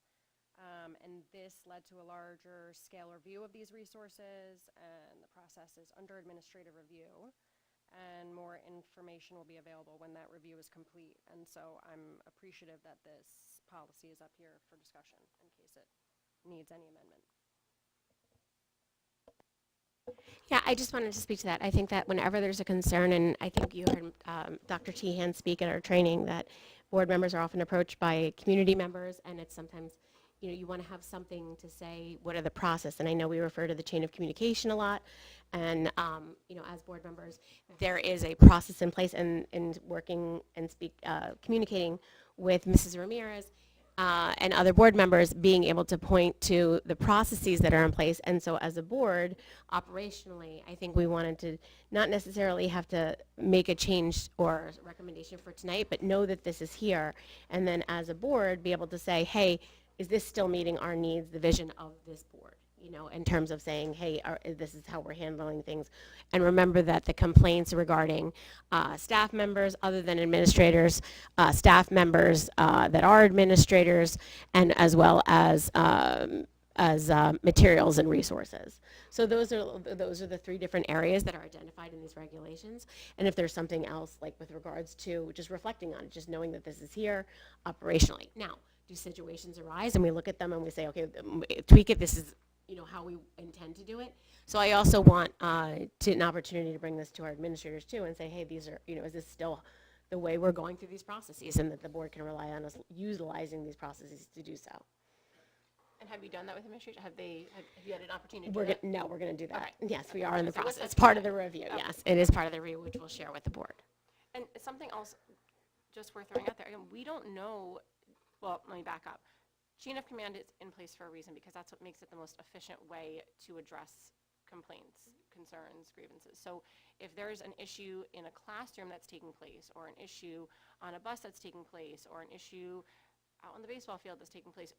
And this led to a larger scale review of these resources, and the process is under administrative review, and more information will be available when that review is complete. And so I'm appreciative that this policy is up here for discussion in case it needs any amendment. Yeah, I just wanted to speak to that. I think that whenever there's a concern, and I think you heard Dr. Tehan speak at our training, that board members are often approached by community members, and it's sometimes, you want to have something to say, what are the process? And I know we refer to the chain of communication a lot, and, as board members, there is a process in place, and working and communicating with Mrs. Ramirez and other board members, being able to point to the processes that are in place. And so as a board, operationally, I think we wanted to not necessarily have to make a change or recommendation for tonight, but know that this is here. And then as a board, be able to say, hey, is this still meeting our needs, the vision of this board? In terms of saying, hey, this is how we're handling things. And remember that the complaints regarding staff members, other than administrators, staff members that are administrators, and as well as materials and resources. So those are the 3 different areas that are identified in these regulations. And if there's something else, like with regards to just reflecting on it, just knowing that this is here operationally. Now, do situations arise and we look at them and we say, okay, tweak it, this is how we intend to do it. So I also want an opportunity to bring this to our administrators too and say, hey, these are, is this still the way we're going through these processes, and that the board can rely on us utilizing these processes to do so. And have you done that with administration? Have you had an opportunity to do that? No, we're going to do that. Okay. Yes, we are in the So what's process. It's that part of the feedback? review, Okay. yes. It is part of the review, which we'll share with the board. And something else just worth throwing out there, again, we don't know, well, let me back up. Chain of command is in place for a reason, because that's what makes it the most efficient way to address complaints, concerns, grievances. So if there's an issue in a classroom that's taking place, or an issue on a bus that's taking place, or an issue out on the baseball field that's taking place,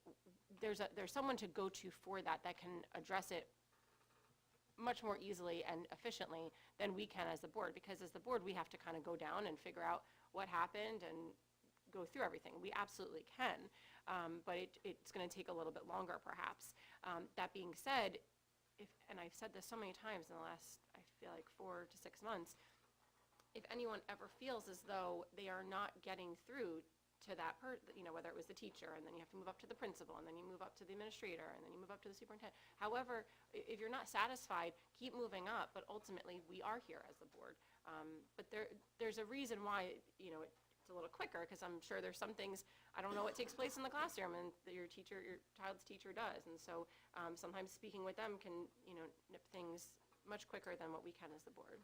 there's someone to go to for that can address it much more easily and efficiently than we can as the board, because as the board we have to kind of go down and figure out what happened and go through everything. We absolutely can, but it's going to take a little bit longer perhaps. That being said, and I've said this so many times in the last, I feel like 4 to 6 months, if anyone ever feels as though they are not getting through to that whether it was the teacher, and then you have to move up to the principal, and then you move up to the administrator, and then you move up to the superintendent. However, if you're not satisfied, keep moving up, but ultimately we are here as the board. But there's a reason why, it's a little quicker, because I'm sure there's some things, I don't know what takes place in the classroom, and your child's teacher does. And so sometimes speaking with them can, nip things much quicker than what we can as the board.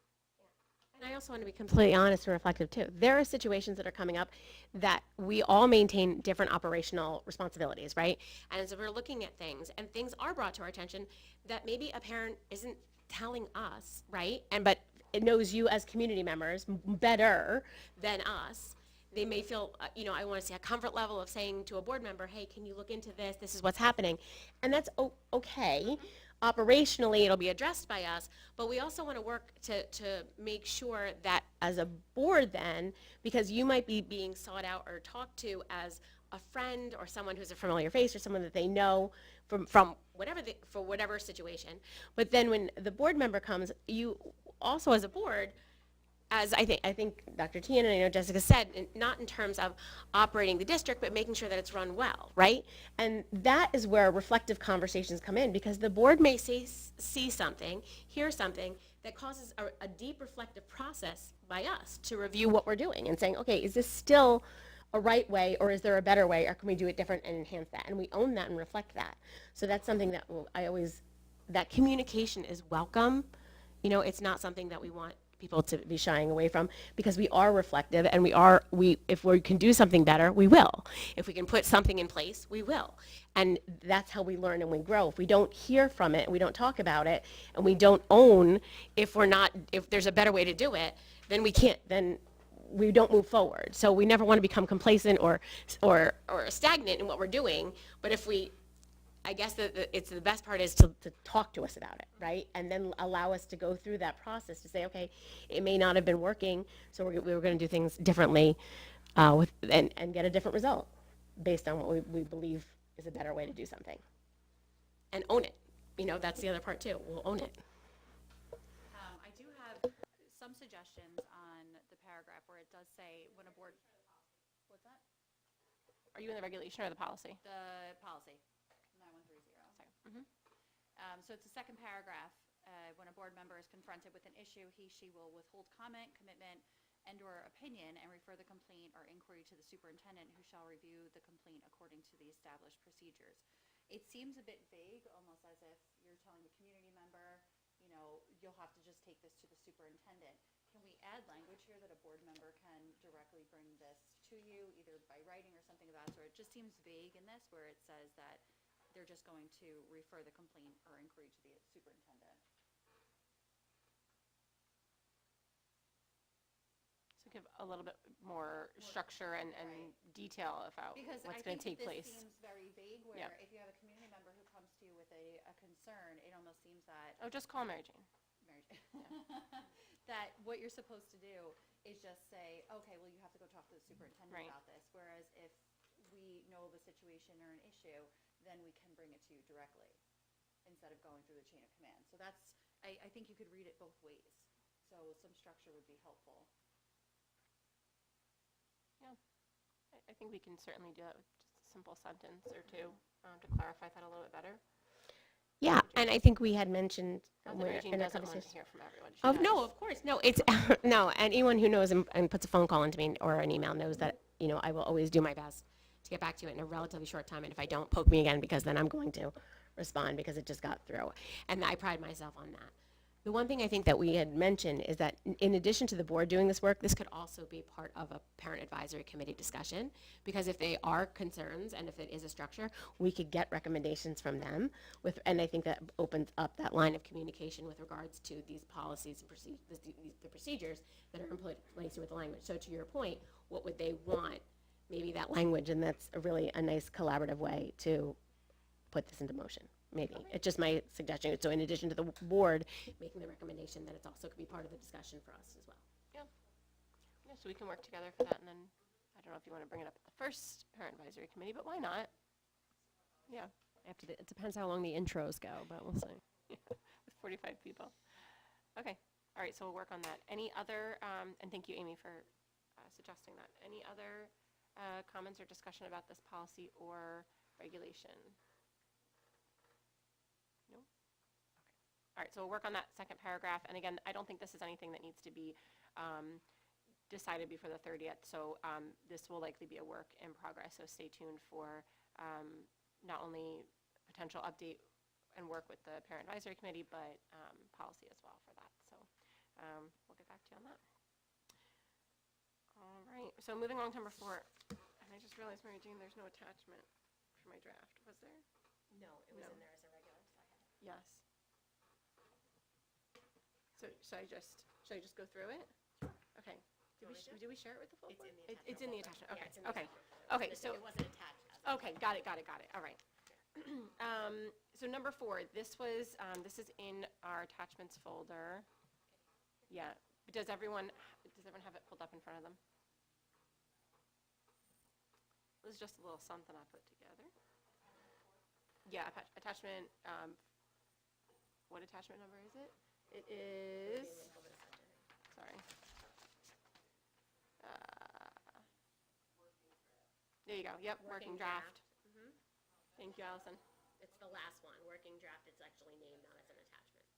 And I also want to be completely honest and reflective too. There are situations that are coming up that we all maintain different operational responsibilities, right? And as we're looking at things, and things are brought to our attention that maybe a parent isn't telling us, right? But it knows you as community members better than us. They may feel, I want to see a comfort level of saying to a board member, hey, can you look into this? This is what's happening. And that's okay. Operationally, it'll be addressed by us, but we also want to work to make sure that as a board then, because you might be being sought out or talked to as a friend or someone who's a familiar face or someone that they know from for whatever situation. But then when the board member comes, you also as a board, as I think Dr. Tian and I know Jessica said, not in terms of operating the district, but making sure that it's run well, right? And that is where reflective conversations come in, because the board may see something, hear something that causes a deep reflective process by us to review what we're doing and saying, okay, is this still a right way, or is there a better way, or can we do it different and enhance that? And we own that and reflect that. So that's something that that communication is welcome. It's not something that we want people to be shying away from, because we are reflective, and if we can do something better, we will. If we can put something in place, we will. And that's how we learn and we grow. If we don't hear from it, we don't talk about it, and we don't own if there's a better way to do it, then we don't move forward. So we never want to become complacent or stagnant in what we're doing. But I guess it's the best part is to talk to us about it, right? And then allow us to go through that process to say, okay, it may not have been working, so we were going to do things differently, and get a different result based on what we believe is a better way to do something. And own it. That's the other part too. We'll own it. I do have some suggestions on the paragraph where it does say when a board, what's that? Are you in the regulation or the policy? The policy, 9130. Sorry. So it's the second paragraph. When a board member is confronted with an issue, he, she will withhold comment, commitment, and/or opinion and refer the complaint or inquiry to the superintendent, who shall review the complaint according to the established procedures. It seems a bit vague, almost as if you're telling the community member, you'll have to just take this to the superintendent. Can we add language here that a board member can directly bring this to you, either by writing or something of that sort? It just seems vague in this, where it says that they're just going to refer the complaint or inquiry to the superintendent. So give a little bit more structure and detail about Because what's I going to think take this place. seems very vague, where Yeah. if you have a community member who comes to you with a concern, it almost seems that Oh, just call Mary Jane. that what you're supposed to do is just say, okay, well, you have to go talk to the superintendent Right. about this. Whereas if we know of a situation or an issue, then we can bring it to you directly instead of going through the chain of command. So I think you could read it both ways. So some structure would be helpful. Yeah, I think we can certainly do that with just a simple sentence or two to clarify that a little bit better. Yeah, and I think we had mentioned Not that Mary Jane in our doesn't want to conversation. hear from everyone. She Oh, does. no, of course. No, it's, no, and anyone who knows and puts a phone call into me or an email knows that, I will always do my best to get back to you in a relatively short time. And if I don't, poke me again, because then I'm going to respond, because it just got through. And I pride myself on that. The one thing I think that we had mentioned is that in addition to the board doing this work, this could also be part of a parent advisory committee discussion, because if they are concerns and if it is a structure, we could get recommendations from them and I think that opens up that line of communication with regards to these policies and the procedures that are in place with the language. So to your point, what would they want? Maybe that language, and that's a nice collaborative way to put this into motion. Maybe. It's just my suggestion. So in addition to the board making the recommendation, that it's also could be part of the discussion for us as well. Yeah, so we can work together for that, and then, I don't know if you want to bring it up at the first parent advisory committee, but why not? Yeah. It depends how long the intros go, but we'll see. With 45 people. Okay, all right, so we'll work on that. Any other, and thank you, Amy, for suggesting that. Any other comments or discussion about this policy or regulation? No? Okay. All right, so we'll work on that second paragraph. And again, I don't think this is anything that needs to be decided before the 30th. So this will likely be a work in progress. So stay tuned for not only potential update and work with the parent advisory committee, but policy as well for that. So we'll get back to you on that. All right, so moving on to number 4. And I just realized, Mary Jane, there's no attachment for my draft. Was there? No, it was in there as a regular, so I had Yes. So should I just go through it? Okay. Did we share it with the full It's board? in the attachment It's in the folder. attachment, Yeah, okay, it's in the okay. attachment folder. Okay, so, It wasn't attached as a okay, got it, all right. So number 4, this is in our attachments folder. Yeah, does everyone have it pulled up in front of them? This is just a little something I put together. Yeah, attachment, what attachment number is it? It is, sorry. There you go, yep, working draft. Mhm. Thank you, Allison. It's the last one, working draft, it's actually named, not as an attachment.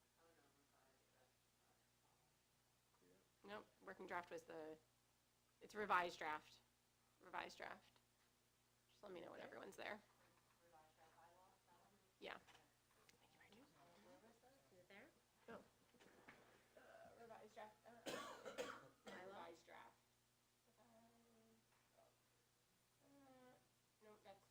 Nope, working draft was it's revised draft. Just let me know when everyone's there. Yeah. Is it there? Oh. Revised draft. Revised draft. No, that's.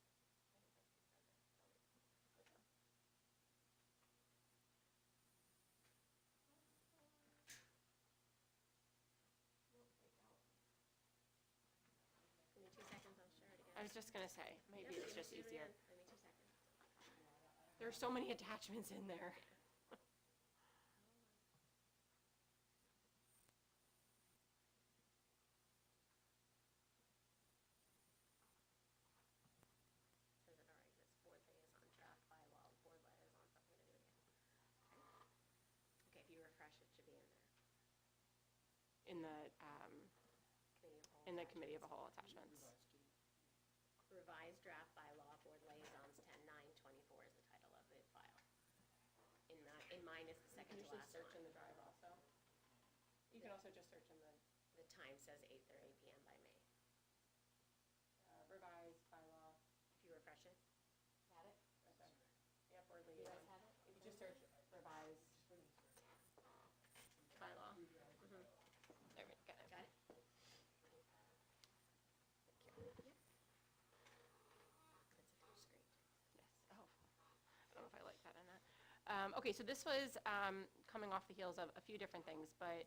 Give me 2 seconds, I'll share it again. I was just gonna say, maybe Yep, it's give just me easier. 2 seconds. There are so many attachments in there. Says it already exists, board liaison draft bylaw, board liaison, I'm gonna do it again. Okay, if you refresh, it should be in there. In the Committee of Whole committee of a whole attachments. Revised draft bylaw, board liaisons, 10/9/24 is the title of the file. In mine, it's the second to last search in one. the drive also. You can also just search in the The time says 8:30 PM by May. revised bylaw. If you refresh it, Got it? Okay. Yeah, board you liaison. guys have it? If you just search revised bylaw. There we go. Got it? It's a touch screen. Yes. Oh, I don't know if I like that or not. Okay, so this was coming off the heels of a few different things, but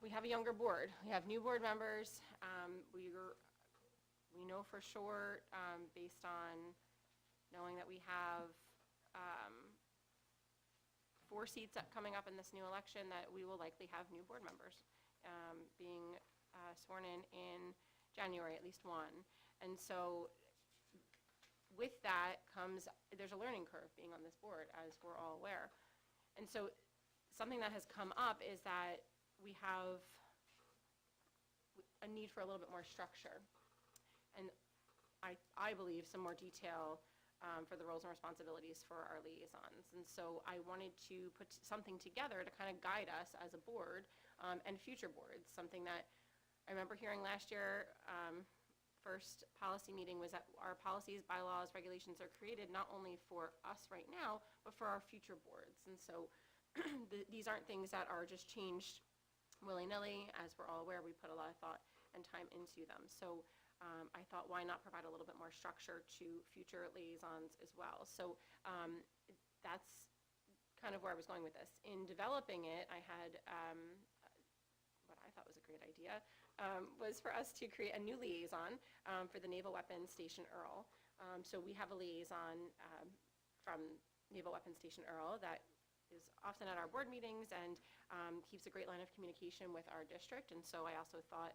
we have a younger board. We have new board members. We know for sure, based on knowing that we have 4 seats coming up in this new election, that we will likely have new board members being sworn in January, at least one. And so with that comes, there's a learning curve being on this board, as we're all aware. And so something that has come up is that we have a need for a little bit more structure. And I believe some more detail for the roles and responsibilities for our liaisons. And so I wanted to put something together to kind of guide us as a board and future boards. Something that I remember hearing last year, first policy meeting, was that our policies, bylaws, regulations are created not only for us right now, but for our future boards. And so these aren't things that are just changed willy-nilly. As we're all aware, we put a lot of thought and time into them. So I thought, why not provide a little bit more structure to future liaisons as well? So that's kind of where I was going with this. In developing it, I had what I thought was a great idea, was for us to create a new liaison for the Naval Weapons Station Earl. So we have a liaison from Naval Weapons Station Earl that is often at our board meetings and keeps a great line of communication with our district. And so I also thought,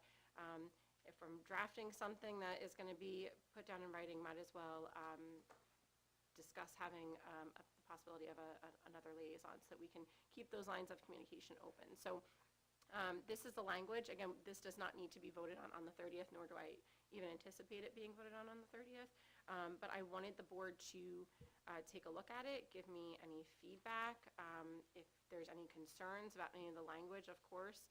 if I'm drafting something that is going to be put down in writing, might as well discuss having a possibility of another liaison so that we can keep those lines of communication open. So this is the language. Again, this does not need to be voted on the 30th, nor do I even anticipate it being voted on the 30th. But I wanted the board to take a look at it, give me any feedback, if there's any concerns about any of the language, of course,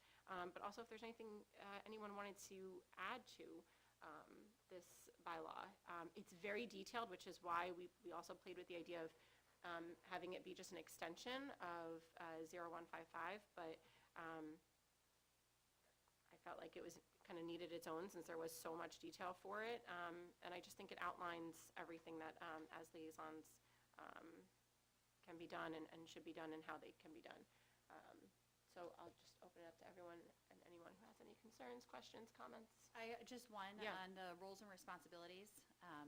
but also if there's anything anyone wanted to add to this bylaw. It's very detailed, which is why we also played with the idea of having it be just an extension of 0155, but I felt like it was kind of needed its own since there was so much detail for it, and I just think it outlines everything that as liaisons can be done and should be done and how they can be done. So I'll just open it up to everyone and anyone who has any concerns, questions, comments. Just one Yeah. on the roles and responsibilities.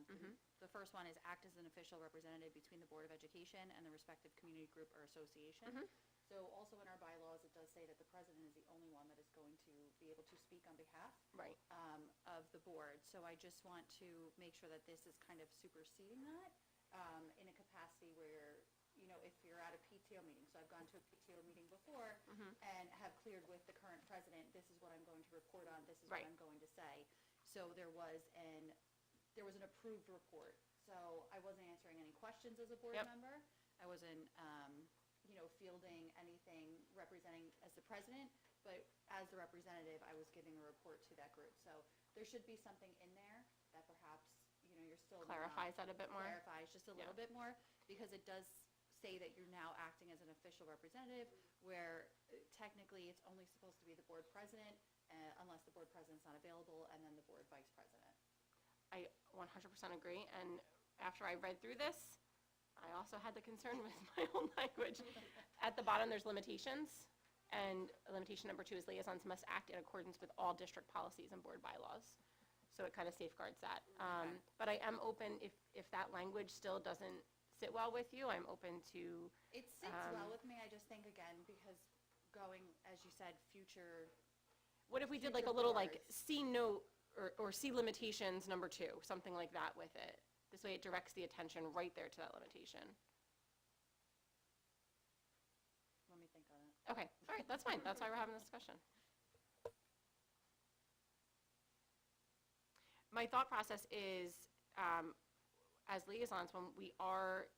Mhm. The first one is act as an official representative between the Board of Education and the respective community group or association. Mhm. So also in our bylaws, it does say that the president is the only one that is going to be able to speak on behalf Right. of the board. So I just want to make sure that this is kind of superseding that in a capacity where, you know, if you're at a PTO meeting, so I've gone to a PTO meeting before and have cleared with the current president, this is what I'm going to report on, this is Right. what I'm going to say. So there was an approved report. So I wasn't answering any questions as a board Yep. member. I wasn't, you know, fielding anything representing as the president, but as the representative, I was giving a report to that group. So there should be something in there that perhaps, you know, you're still Clarifies that a bit more. clarifies just a little Yeah. bit more, because it does say that you're now acting as an official representative, where technically it's only supposed to be the board president, unless the board president's not available, and then the board vice president. I 100% agree, and after I read through this, I also had the concern with my own language. At the bottom, there's limitations, and limitation number 2 is liaisons must act in accordance with all district policies and board bylaws. So it kind of safeguards that. But I am open, if that language still doesn't sit well with you, I'm open to, It sits well with me, I just think, again, because going, as you said, future, what if we did like a Future little like boards. C note or C limitations number 2, something like that with it. This way it directs the attention right there to that limitation. let me think on it. Okay, all right, that's fine. That's why we're having this discussion. My thought process is, as liaisons, when we are,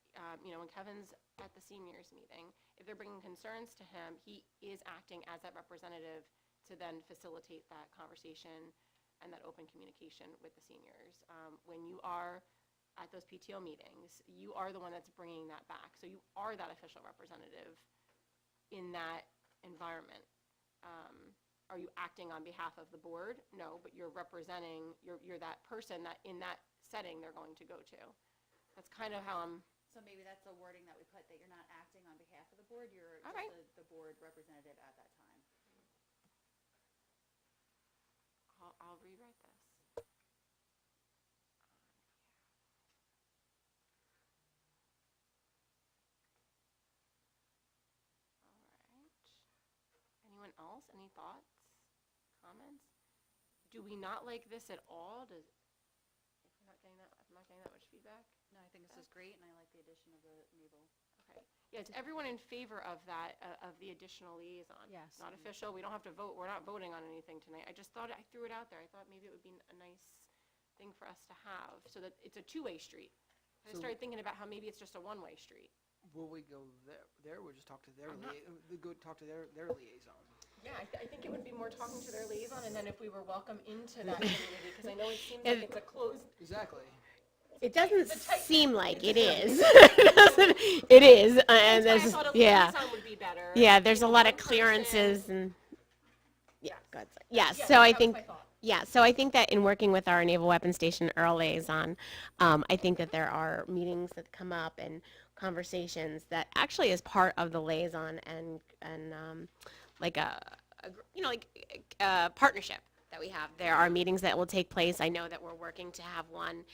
you know, when Kevin's at the seniors meeting, if they're bringing concerns to him, he is acting as that representative to then facilitate that conversation and that open communication with the seniors. When you are at those PTO meetings, you are the one that's bringing that back. So you are that official representative in that environment. Are you acting on behalf of the board? No, but you're representing, you're that person that in that setting they're going to go to. That's kind of how I'm, So maybe that's the wording that we put, that you're not acting on behalf of the board, you're All just right. the board representative at that time. I'll rewrite this. All right. Anyone else? Any thoughts? Comments? Do we not like this at all? Does, if we're not getting that, if I'm not getting that much feedback? No, I think this is great, and I like the addition of the naval. Okay. Yeah, is everyone in favor of that, of the additional liaison? Yes. Not official, we don't have to vote, we're not voting on anything tonight. I just thought, I threw it out there. I thought maybe it would be a nice thing for us to have, so that it's a two-way street. I So- started thinking about how maybe it's just a one-way street. Will we go there, we'll just talk to their, I'm not- go talk to their liaison? Yeah, I think it would be more talking to their liaison, and then if we were welcome into that community, because I know it seems like it's a closed. Exactly. It doesn't tight- seem like it is. It is, and That's there's, why I thought a yeah, liaison would be better. yeah, there's You a know, lot of one person- clearances and, yeah, good. Yes, Yeah, so I that was think, my thought. yeah, so I think that in working with our Naval Weapons Station Earl liaison, I think that there are meetings that come up and conversations that actually is part of the liaison and like you know, like a partnership that we have. There are meetings that will take place. I know that we're working to have one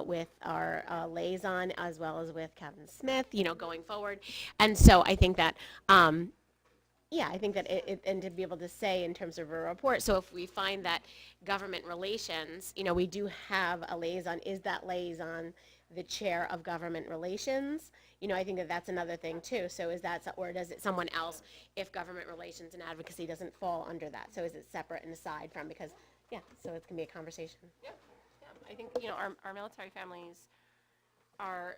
with our liaison as well as with Kevin Smith, you know, going forward. And so I think that, yeah, I think that and to be able to say in terms of a report, so if we find that government relations, you know, we do have a liaison, is that liaison the chair of government relations? You know, I think that that's another thing too. So is that, or does it someone else if government relations and advocacy doesn't fall under that? So is it separate and aside from, because, yeah, so it can be a conversation. Yeah, yeah. I think, you know, our military families are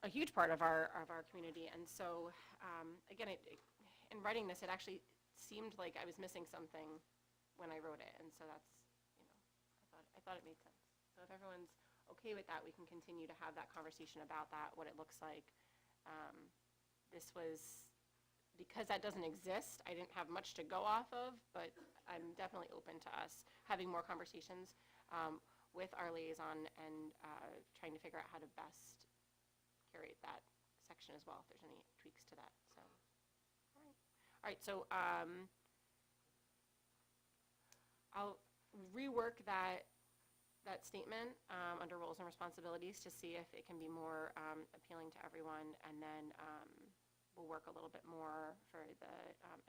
a huge part of our community, and so, again, in writing this, it actually seemed like I was missing something when I wrote it, and so that's, you know, I thought it made sense. So if everyone's okay with that, we can continue to have that conversation about that, what it looks like. This was, because that doesn't exist, I didn't have much to go off of, but I'm definitely open to us having more conversations with our liaison and trying to figure out how to best curate that section as well, if there's any tweaks to that. So, all right, so I'll rework that statement under roles and responsibilities to see if it can be more appealing to everyone, and then we'll work a little bit more for the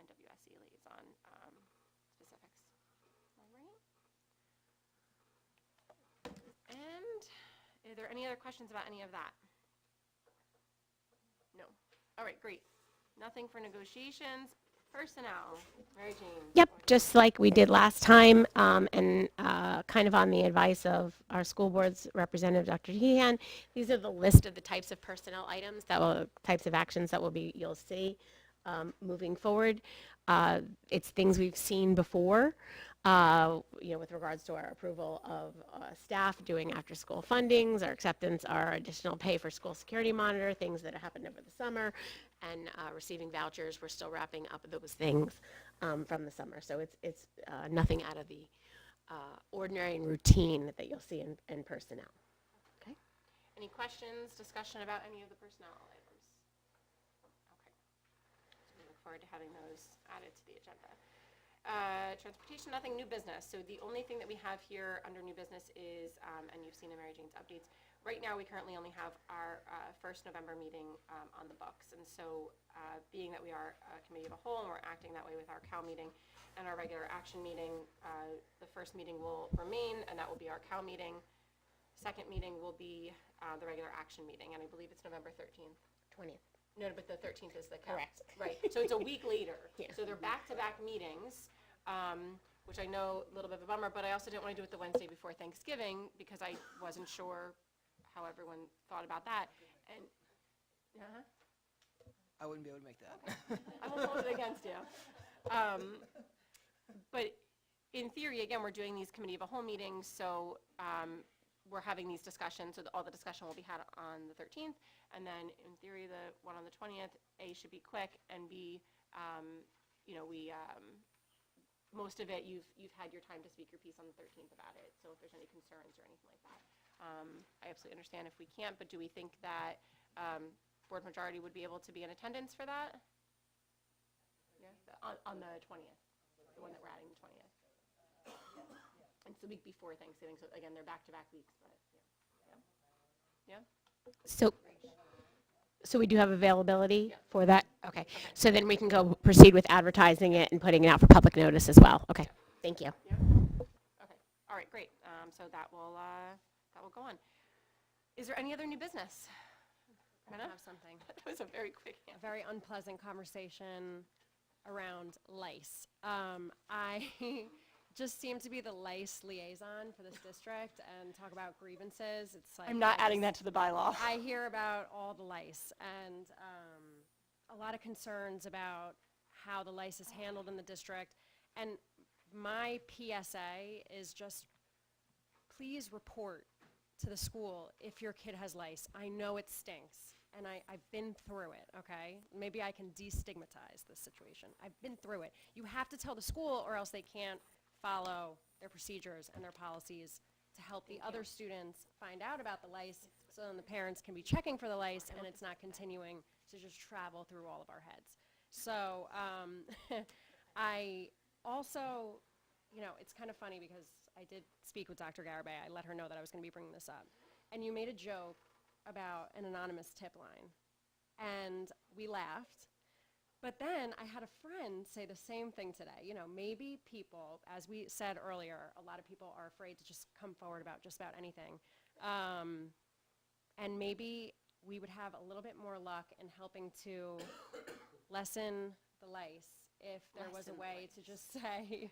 NWSE liaison specifics. All right. And are there any other questions about any of that? No. All right, great. Nothing for negotiations. Personnel. Mary Jane. Yep, just like we did last time, and kind of on the advice of our school board's representative, Dr. Hehan, these are the list of the types of personnel items types of actions that you'll see moving forward. It's things we've seen before, with regards to our approval of staff doing after-school fundings, our acceptance, our additional pay for school security monitor, things that happened over the summer, and receiving vouchers. We're still wrapping up those things from the summer. So it's nothing out of the ordinary and routine that you'll see in personnel. Okay. Any questions, discussion about any of the personnel items? Okay. So we look forward to having those added to the agenda. Transportation, nothing, new business. So the only thing that we have here under new business is, and you've seen in Mary Jane's updates, right now we currently only have our first November meeting on the books. And so being that we are a committee of a whole and we're acting that way with our COW meeting and our regular action meeting, the first meeting will remain, and that will be our COW meeting. Second meeting will be the regular action meeting, and I believe it's November 13th. 20th. No, but the 13th is the COW. Correct. Right, so it's a week later. Yeah. So they're back-to-back meetings, which I know a little bit of a bummer, but I also didn't want to do it the Wednesday before Thanksgiving because I wasn't sure how everyone thought about that. And, I wouldn't be able to make that. I won't hold it against you. But in theory, again, we're doing these committee of a whole meetings, so we're having these discussions, so all the discussion will be had on the 13th, and then in theory, the one on the 20th, A, should be quick, and B, most of it, you've had your time to speak your piece on the 13th about it, so if there's any concerns or anything like that. I absolutely understand if we can't, but do we think that board majority would be able to be in attendance for that? Yeah, on the 20th, the one that we're adding the 20th. It's the week before Thanksgiving, so again, they're back-to-back weeks, but yeah. So we do have availability Yeah. for that? Okay. So then we can go proceed with advertising it and putting it out for public notice as well. Okay. Thank you. Yeah? Okay, all right, great. So that will go on. Is there any other new business? I Hannah? have something. That was a very quick A answer. very unpleasant conversation around lice. I just seem to be the lice liaison for this district and talk about grievances. It's like I'm not adding that to the bylaw. I hear about all the lice and a lot of concerns about how the lice is handled in the district. And my PSA is just, please report to the school if your kid has lice. I know it stinks, and I've been through it, okay? Maybe I can destigmatize this situation. I've been through it. You have to tell the school or else they can't follow their procedures and their policies to help the other students find out about the lice, so then the parents can be checking for the lice and it's not continuing to just travel through all of our heads. So I also, it's kind of funny because I did speak with Dr. Garibay. I let her know that I was going to be bringing this up. And you made a joke about an anonymous tip line. And we laughed. But then I had a friend say the same thing today. Maybe people, as we said earlier, a lot of people are afraid to just come forward about just about anything. And maybe we would have a little bit more luck in helping to lessen the lice if there was a way to just say,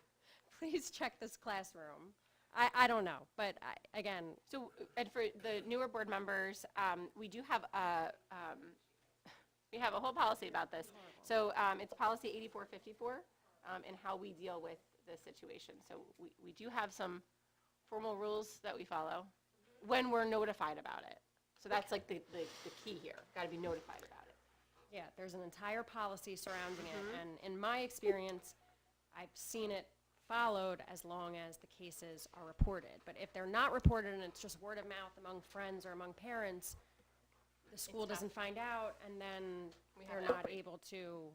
please check this classroom. I don't know, but again. So, and for the newer board members, we do have we have a whole policy about this. So it's policy 8454 and how we deal with this situation. So we do have some formal rules that we follow when we're notified about it. So that's like the key here. Got to be notified about it. Yeah, there's an entire policy surrounding it, and in my experience, I've seen it followed as long as the cases are reported. But if they're not reported and it's just word of mouth among friends or among parents, the school doesn't find out, and then they're not able to,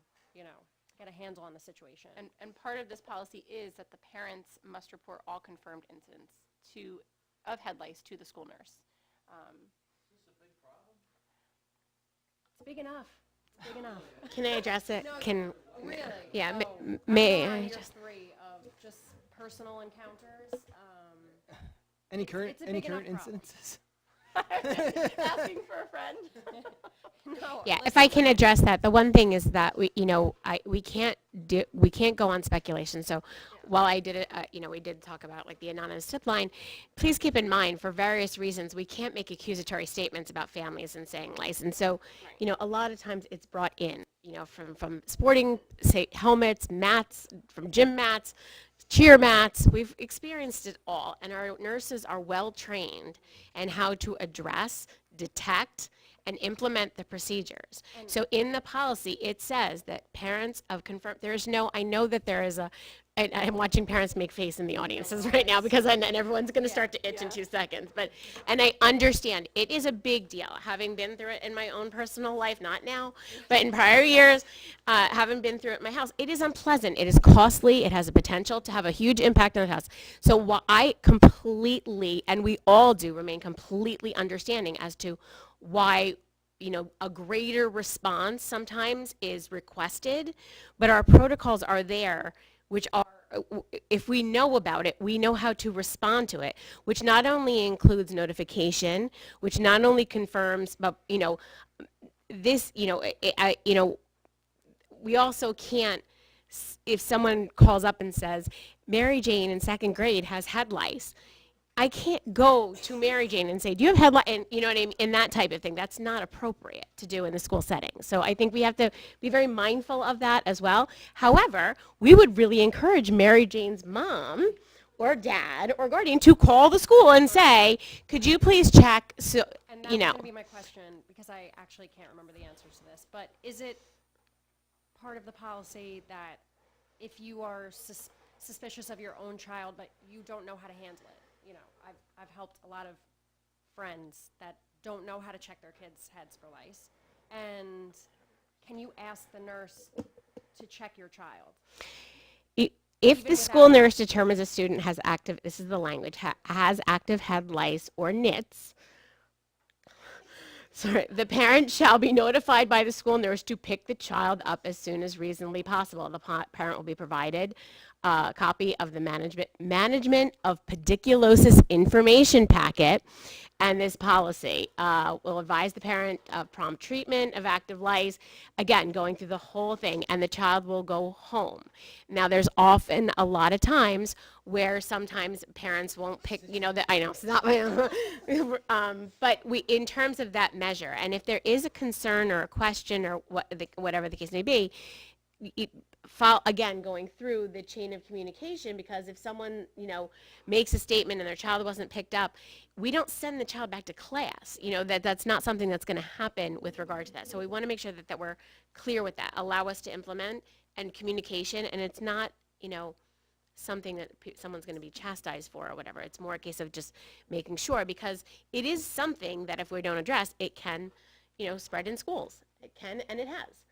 get a handle on the situation. And part of this policy is that the parents must report all confirmed incidents of head lice to the school nurse. It's big enough. It's big enough. Can I address it? Really? Yeah, Oh, may I'm I on year just- 3 of just personal encounters. Any current, it's a any big enough current problem. incidences? Asking for a friend. No, Yeah, if listen, I can address that, the one thing is that we can't go on speculation. So while I did it, we did talk about like the anonymous tip line. Please keep in mind, for various reasons, we can't make accusatory statements about families and saying lice. And so, a lot of times it's brought in, from sporting, say, helmets, mats, from gym mats, cheer mats. We've experienced it all, and our nurses are well trained in how to address, detect, and implement the procedures. So in the policy, it says that parents of confirmed, I know that there is I'm watching parents make face in the audiences right now because and everyone's going to start to itch in 2 seconds. And I understand it is a big deal, having been through it in my own personal life, not now, but in prior years, having been through it in my house. It is unpleasant. It is costly. It has a potential to have a huge impact on the house. So what I completely, and we all do, remain completely understanding as to why a greater response sometimes is requested, but our protocols are there, which are, if we know about it, we know how to respond to it, which not only includes notification, which not only confirms, but, this, we also can't, if someone calls up and says, Mary Jane in 2nd grade has head lice, I can't go to Mary Jane and say, do you have head lice? And you know what I mean? And that type of thing. That's not appropriate to do in the school setting. So I think we have to be very mindful of that as well. However, we would really encourage Mary Jane's mom or dad or guardian to call the school and say, could you please check, so, And that's going to be my question, because I actually can't remember the answers to this. But is it part of the policy that if you are suspicious of your own child, but you don't know how to handle it? I've helped a lot of friends that don't know how to check their kids' heads for lice. And can you ask the nurse to check your child? If Even the school without- nurse determines a student has active, this is the language, has active head lice or nits, sorry, the parent shall be notified by the school nurse to pick the child up as soon as reasonably possible. The parent will be provided a copy of the management of pediculosis information packet, and this policy will advise the parent of prompt treatment of active lice, again, going through the whole thing, and the child will go home. Now, there's often a lot of times where sometimes parents won't pick, I know, it's not my, but in terms of that measure, and if there is a concern or a question or whatever the case may be, again, going through the chain of communication, because if someone, makes a statement and their child wasn't picked up, we don't send the child back to class. That's not something that's going to happen with regard to that. So we want to make sure that we're clear with that. Allow us to implement and communication, and it's not, something that someone's going to be chastised for or whatever. It's more a case of just making sure, because it is something that if we don't address, it can, spread in schools. It can, and it has.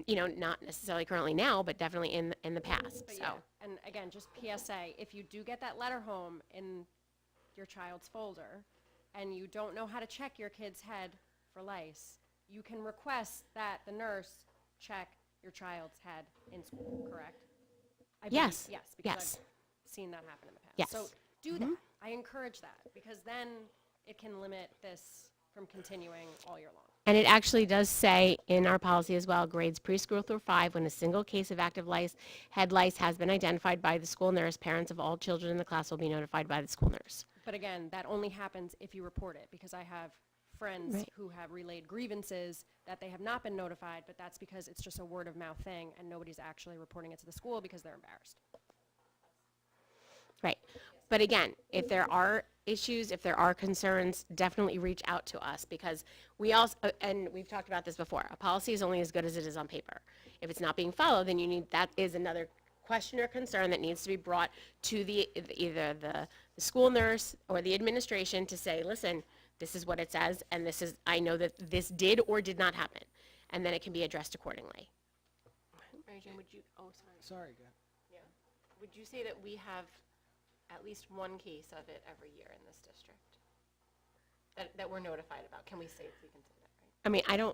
Not necessarily currently now, but definitely in the past. But So, yeah, and again, just PSA, if you do get that letter home in your child's folder and you don't know how to check your kid's head for lice, you can request that the nurse check your child's head in school, correct? I believe- Yes, Yes, because yes. I've seen that happen in the past. Yes. So do that. I encourage that, because then it can limit this from continuing all year long. and it actually does say in our policy as well, grades preschool through 5, when a single case of active head lice has been identified by the school nurse, parents of all children in the class will be notified by the school nurse. But again, that only happens if you report it, because I have friends Right. who have relayed grievances that they have not been notified, but that's because it's just a word of mouth thing and nobody's actually reporting it to the school because they're embarrassed. Right. But again, if there are issues, if there are concerns, definitely reach out to us, because we also, and we've talked about this before, a policy is only as good as it is on paper. If it's not being followed, then that is another question or concern that needs to be brought to either the school nurse or the administration to say, listen, this is what it says, and I know that this did or did not happen, and then it can be addressed accordingly. I Mary Jane, would you, oh, sorry. Sorry, go ahead. Would you say that we have at least one case of it every year in this district? That we're notified about? Can we say, we can say that, right? I mean,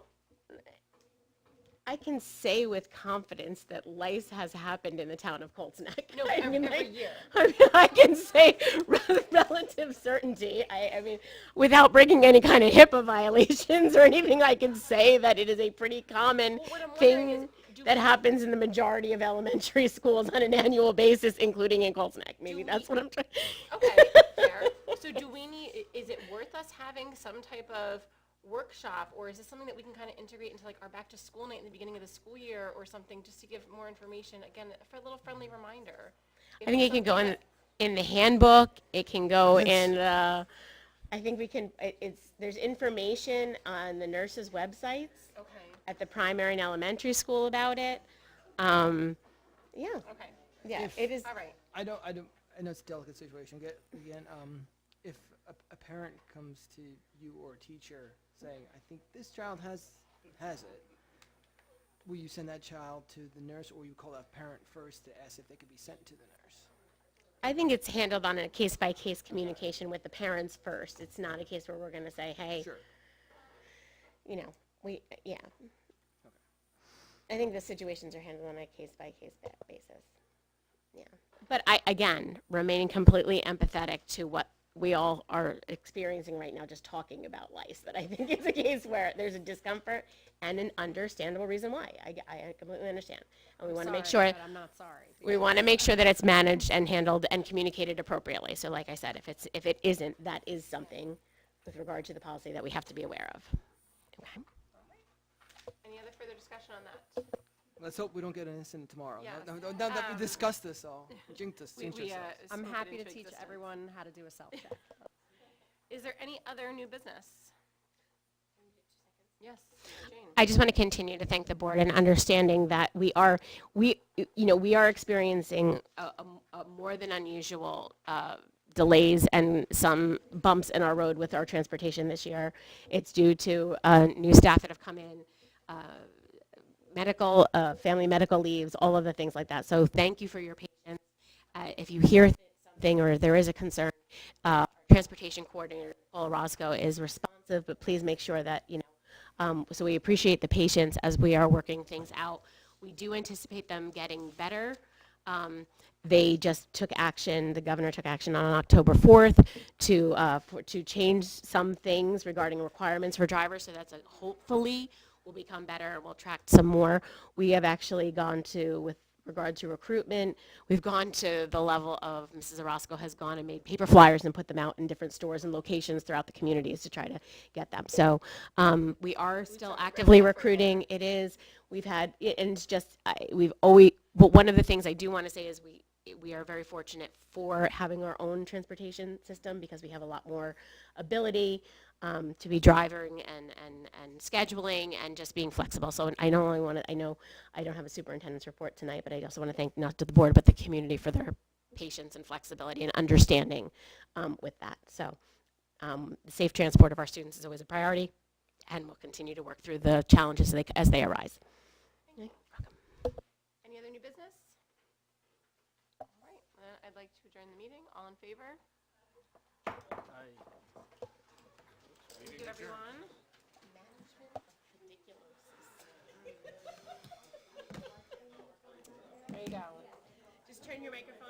I can say with confidence that lice has happened in the town of Colts Neck. No, I mean, every year. I can say with relative certainty, I mean, without breaking any kind of HIPAA violations or anything, I can say that it is a pretty common Well, what I'm wondering thing is, do that we- happens in the majority of elementary schools on an annual basis, including in Colts Neck. Maybe Do that's what I'm trying. Okay, fair. So do we need, is it worth us having some type of workshop, or is this something that we can kind of integrate into like our back to school night in the beginning of the school year or something, just to give more information, again, for a little friendly reminder? I think it can go in the handbook. It can go That's- in. I think we can. There's information on the nurses' websites Okay, at the primary and elementary school about it. Yeah, okay, yeah. If- It is. all right. I know it's a delicate situation. Again, if a parent comes to you or a teacher saying, I think this child has it, will you send that child to the nurse, or you call that parent first to ask if they could be sent to the nurse? I think it's handled on a case-by-case communication with the parents first. It's not a case where we're going to say, hey, Sure. you know, yeah. I think the situations are handled on a case-by-case basis. Yeah. But again, remaining completely empathetic to what we all are experiencing right now, just talking about lice, that I think is a case where there's a discomfort and an understandable reason why. I completely understand. And we want to make sure, But I'm not sorry. we want to make sure that it's managed and handled and communicated appropriately. So like I said, if it isn't, that is something with regard to the policy that we have to be aware of. Okay. Any other further discussion on that? Let's hope we don't get an incident tomorrow. Yes. No, that we discussed this all. Jinxed us. We, jinxed we, ourselves. I'm spoken happy to into teach existence. everyone how to do a self-check. Is there any other new business? Yes, Jane. I just want to continue to thank the board and understanding that we are experiencing a more than unusual delays and some bumps in our road with our transportation this year. It's due to new staff that have come in, medical, family medical leaves, all of the things like that. So thank you for your patience. If you hear something or there is a concern, our transportation coordinator, Paul Roscoe, is responsive, but please make sure that, so we appreciate the patience as we are working things out. We do anticipate them getting better. They just took action, the governor took action on October 4th to change some things regarding requirements for drivers, so that's hopefully will become better, and we'll track some more. We have actually gone to, with regard to recruitment, we've gone to the level of Mrs. Orozco has gone and made paper flyers and put them out in different stores and locations throughout the communities to try to get them. So we are still actively recruiting. It is, we've had, and it's just, we've always, but one of the things I do want to say is we are very fortunate for having our own transportation system because we have a lot more ability to be driving and scheduling and just being flexible. So I not only want to, I know I don't have a superintendent's report tonight, but I also want to thank not to the board, but the community for their patience and flexibility and understanding with that. So the safe transport of our students is always a priority, and we'll continue to work through the challenges as they arise. Any other new business? All right, then I'd like to adjourn the meeting. All in favor? Thank you, everyone. There you go. Just turn your microphone